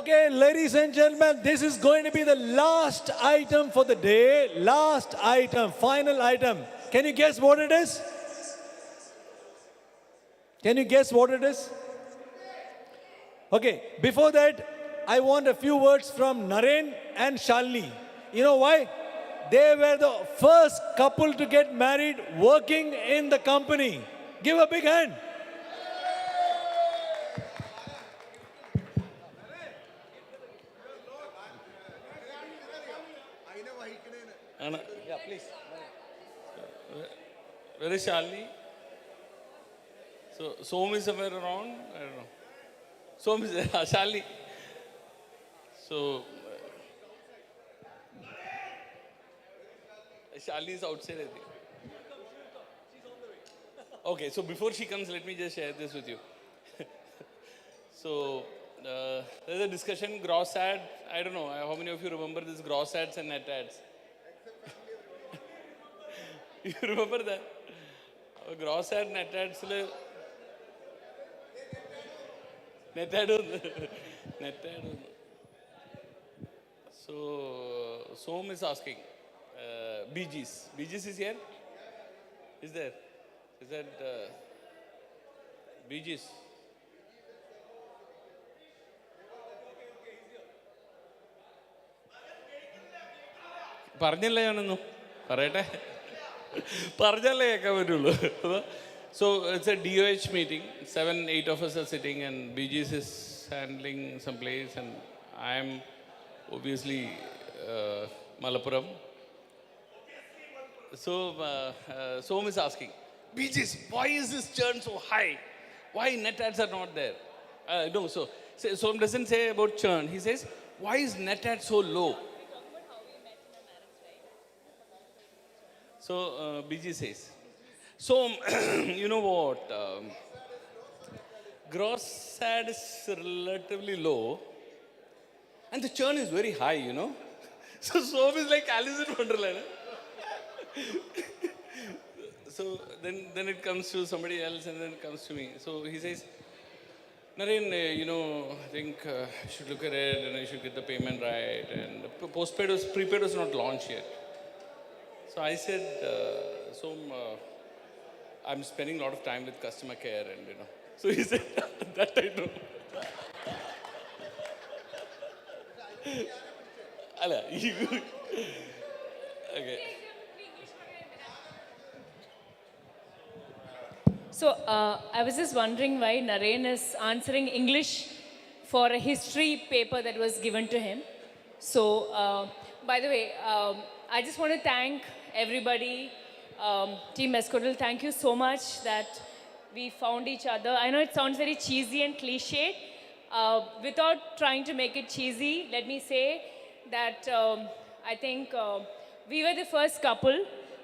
[SPEAKER 1] Okay, ladies and gentlemen, this is going to be the last item for the day. Last item, final item. Can you guess what it is? Can you guess what it is? Okay, before that, I want a few words from Naren and Shalini. You know why? They were the first couple to get married working in the company. Give a big hand.
[SPEAKER 21] Yeah, please. Where is Shalini? So, Som is somewhere around? I don't know. Som is there. Shalini. So, Shalini is outside, I think. Okay, so before she comes, let me just share this with you. So, there's a discussion, gross ad. I don't know how many of you remember this gross ads and net ads. You remember that? Gross ad, net ads. Net ad. Net ad. So, Som is asking. BGs. BGs is here? Is there? Is that BGs? പറഞ്ഞില്ല ഞാനൊന്നും പറയട്ടെ പറഞ്ഞല്ലേ കേൾക്കാൻ പറ്റുള്ളൂ So it's a DOH meeting, 7-8 of us are sitting and BGs is handling some place and I am obviously Malappuram. So Som is asking, BGs, why is this churn so high? Why net ads are not there? No, so Som doesn't say about churn. He says, why is net ad so low? So BG says, so you know what? Gross ad is relatively low, and the churn is very high. You know, so Som is like Alice in Wonderland. So then it comes to somebody else, and then it comes to me. So he says, Naren, you know, I think you should look at it, and you should get the payment right. And prepaid was not launched yet. So I said, I'm spending a lot of time with customer care and, you know. So he said, that I know. Ala, you. Okay.
[SPEAKER 15] So I was just wondering why Naren is answering English for a history paper that was given to him. So, by the way, I just want to thank everybody, Team Excotel. Thank you so much that we found each other. I know it sounds very cheesy and cliched. Without trying to make it cheesy, let me say that I think we were the first couple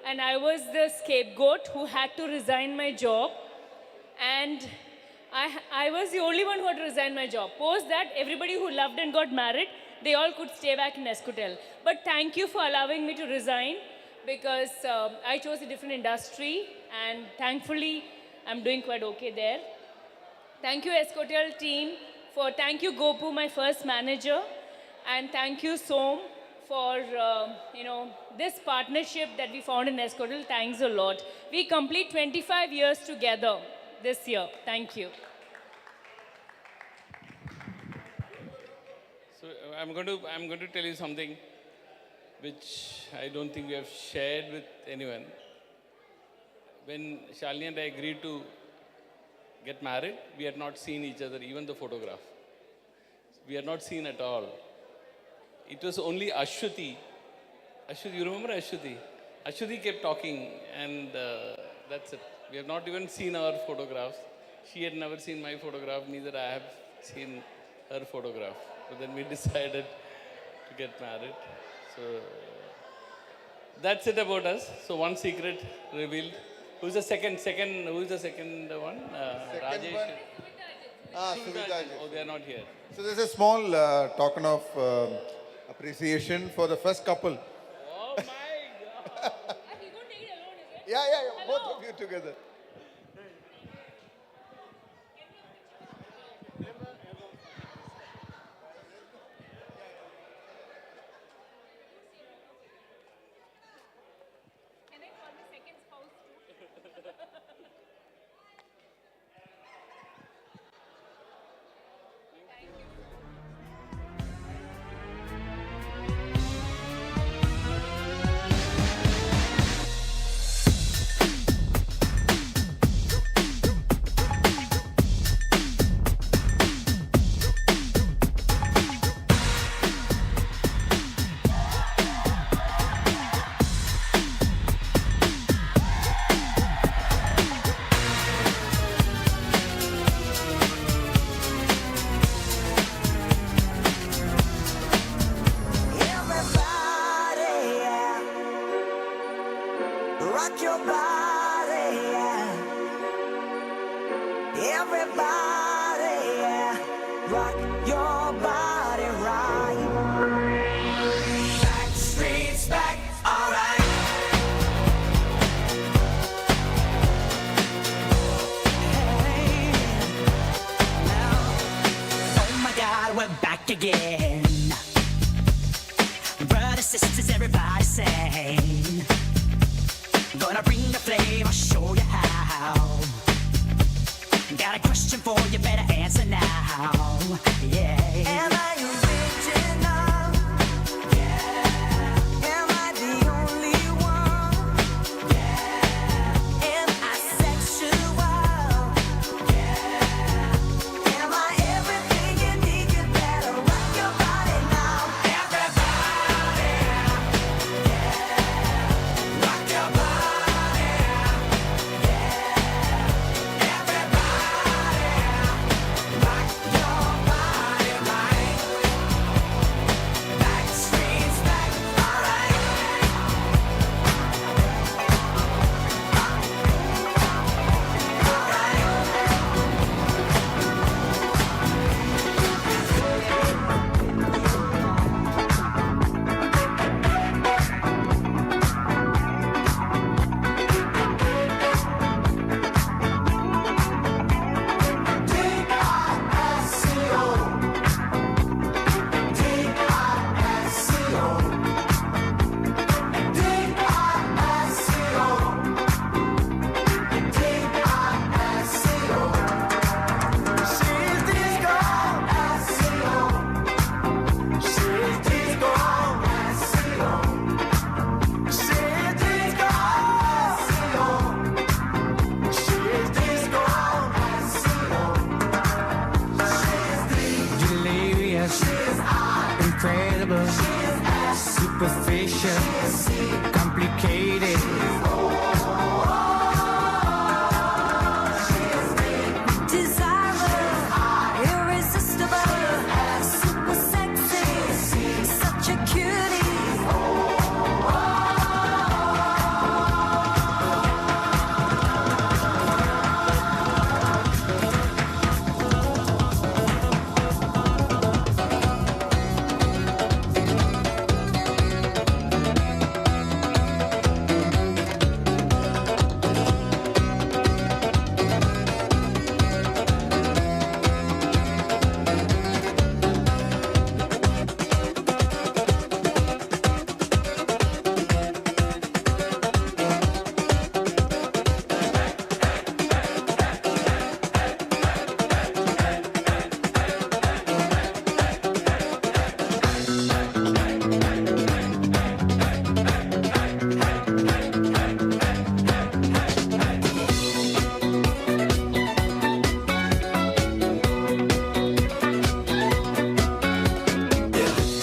[SPEAKER 15] and I was the scapegoat who had to resign my job. And I was the only one who had to resign my job. Post that, everybody who loved and got married, they all could stay back in Excotel. But thank you for allowing me to resign because I chose a different industry and thankfully I'm doing quite okay there. Thank you Excotel team thank you Gopu, my first manager, and thank you Som for this partnership that we found in Excotel. Thanks a lot. We complete 25 years together this year. Thank you.
[SPEAKER 21] So I'm going to tell you something which I don't think we have shared with anyone. When Shalini and I agreed to get married, we had not seen each other, even the photograph. We had not seen at all. It was only Ashwati. Ashwati, you remember Ashwati? Ashwati kept talking and that's it. We have not even seen our photographs. She had never seen my photograph, neither I have seen her photograph. So then we decided to get married. So that's it about us. So one secret revealed. Who's the second one? Rajesh. Oh, they are not here.
[SPEAKER 2] So there's a small token of appreciation for the first couple.
[SPEAKER 21] Oh my God.
[SPEAKER 2] Yeah, both of you together.
[SPEAKER 19] rock your body, yeah. Everybody, yeah. Rock your body right. Back streets back, alright. Hey, now, oh my God, we're back again. Brothers, sisters, everybody sing. Gonna bring the flame, I'll show you how. Got a question for you, better answer now. Yeah. Am I original? Yeah. Am I the only one? Yeah. Am I sexual? Yeah. Am I everything you need? You better rock your body now. Everybody, yeah. Rock your body, yeah. Everybody, rock your body right. Back streets back, alright. Delirious, incredible, superficial, complicated. Desirable, irresistible, super sexy, such a cutie.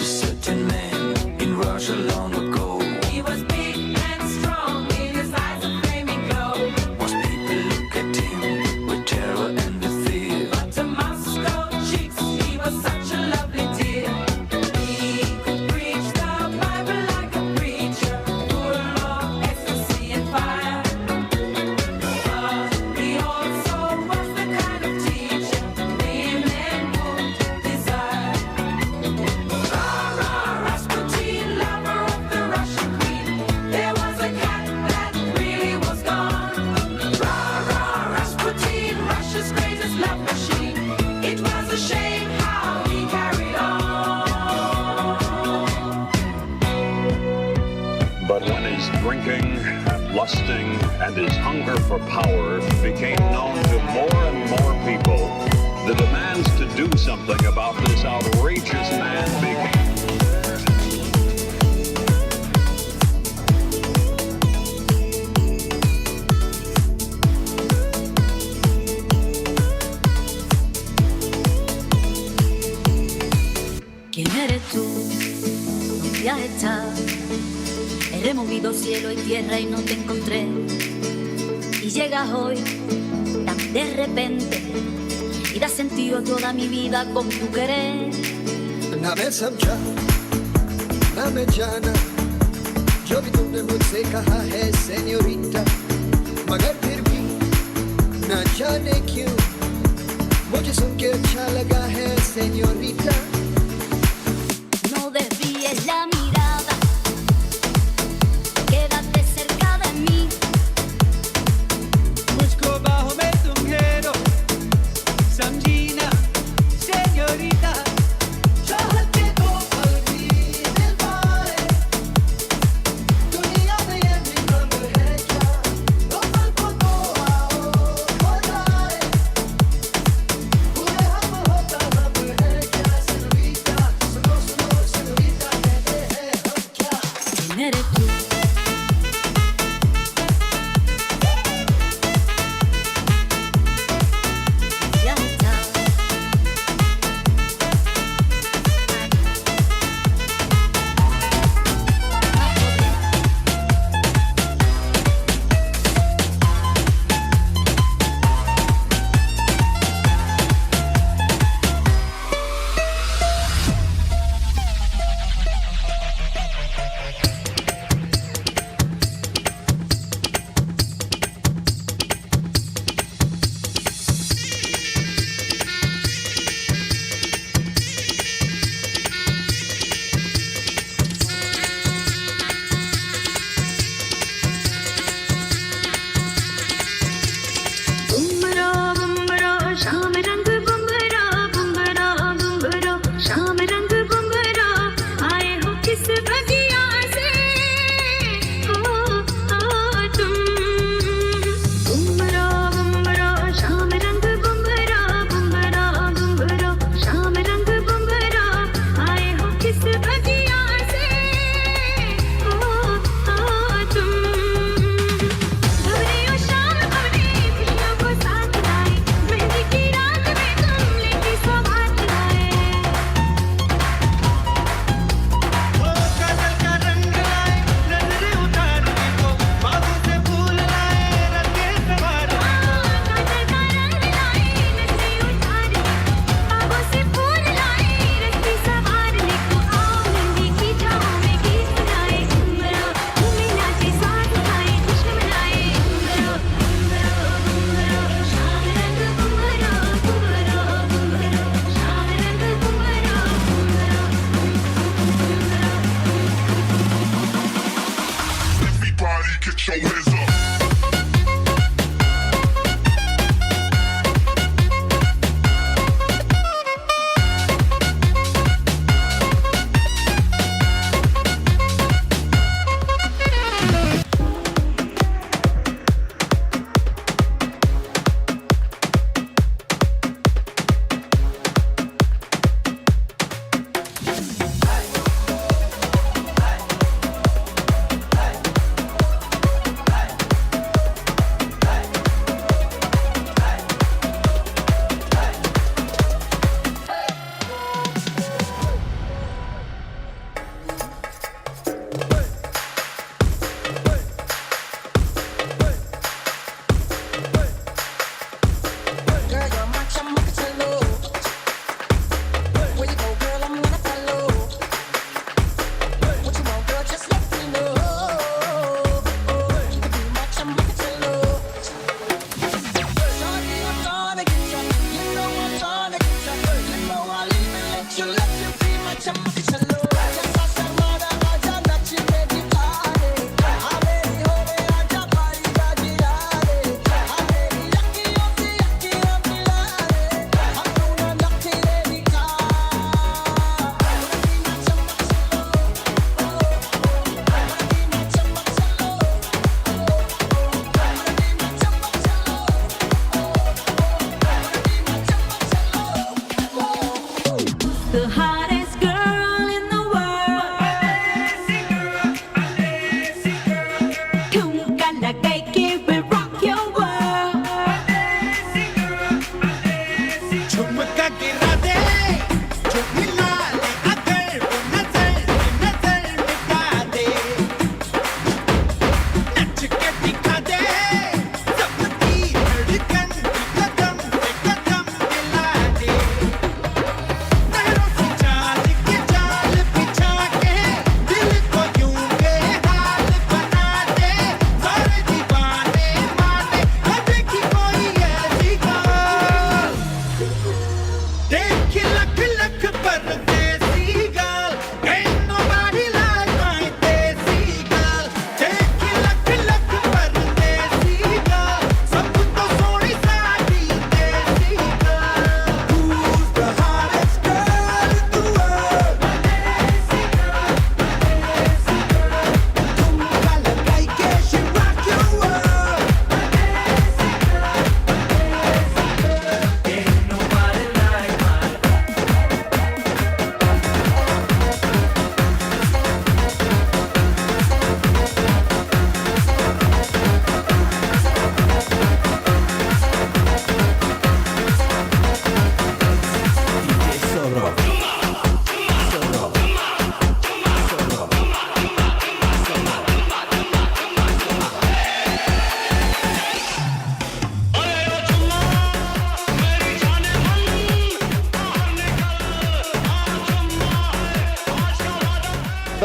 [SPEAKER 19] Certain man in Russia long ago. He was big and strong in his eyes a flaming glow. Most people look at him with terror and with fear. But to Moscow chicks, he was such a lovely dear. He could preach the Bible like a preacher, full of ecstasy and fire. But he also was the kind of teacher women would desire. Rasputin, lover of the Russian queen. There was a cat that really was gone. Rasputin, Russia's greatest love machine. It was a shame how he carried on.
[SPEAKER 3] But when his drinking, lusting, and his hunger for power became known to more and more people, the demands to do something about this outrageous man became.
[SPEAKER 18] ¿Quién eres tú? ¿Dónde has estado? He removido cielo y tierra y no te encontré. Y llegas hoy tan de repente y das sentido a toda mi vida con tu querer.
[SPEAKER 22] ना मैं समझा ना मैं जाना
[SPEAKER 4] जो भी तुमने मुझसे कहा है सेन्योरिटा, मगर फिर भी न जाने क्यों मुझे सुन के अच्छा लगा है senorita.
[SPEAKER 18] No desvíes la mirada, quédate cerca de mí.
[SPEAKER 19] मुझको बाहों में तुम घेरो, समझी ना सेन्योरिटा. चाहत के दो पल भी दिल पाए, दुनिया में ये भी गम है क्या?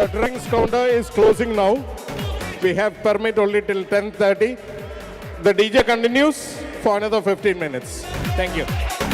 [SPEAKER 6] The drinks counter is closing now. We have permit only till 10:30. The DJ continues for another 15 minutes. Thank you.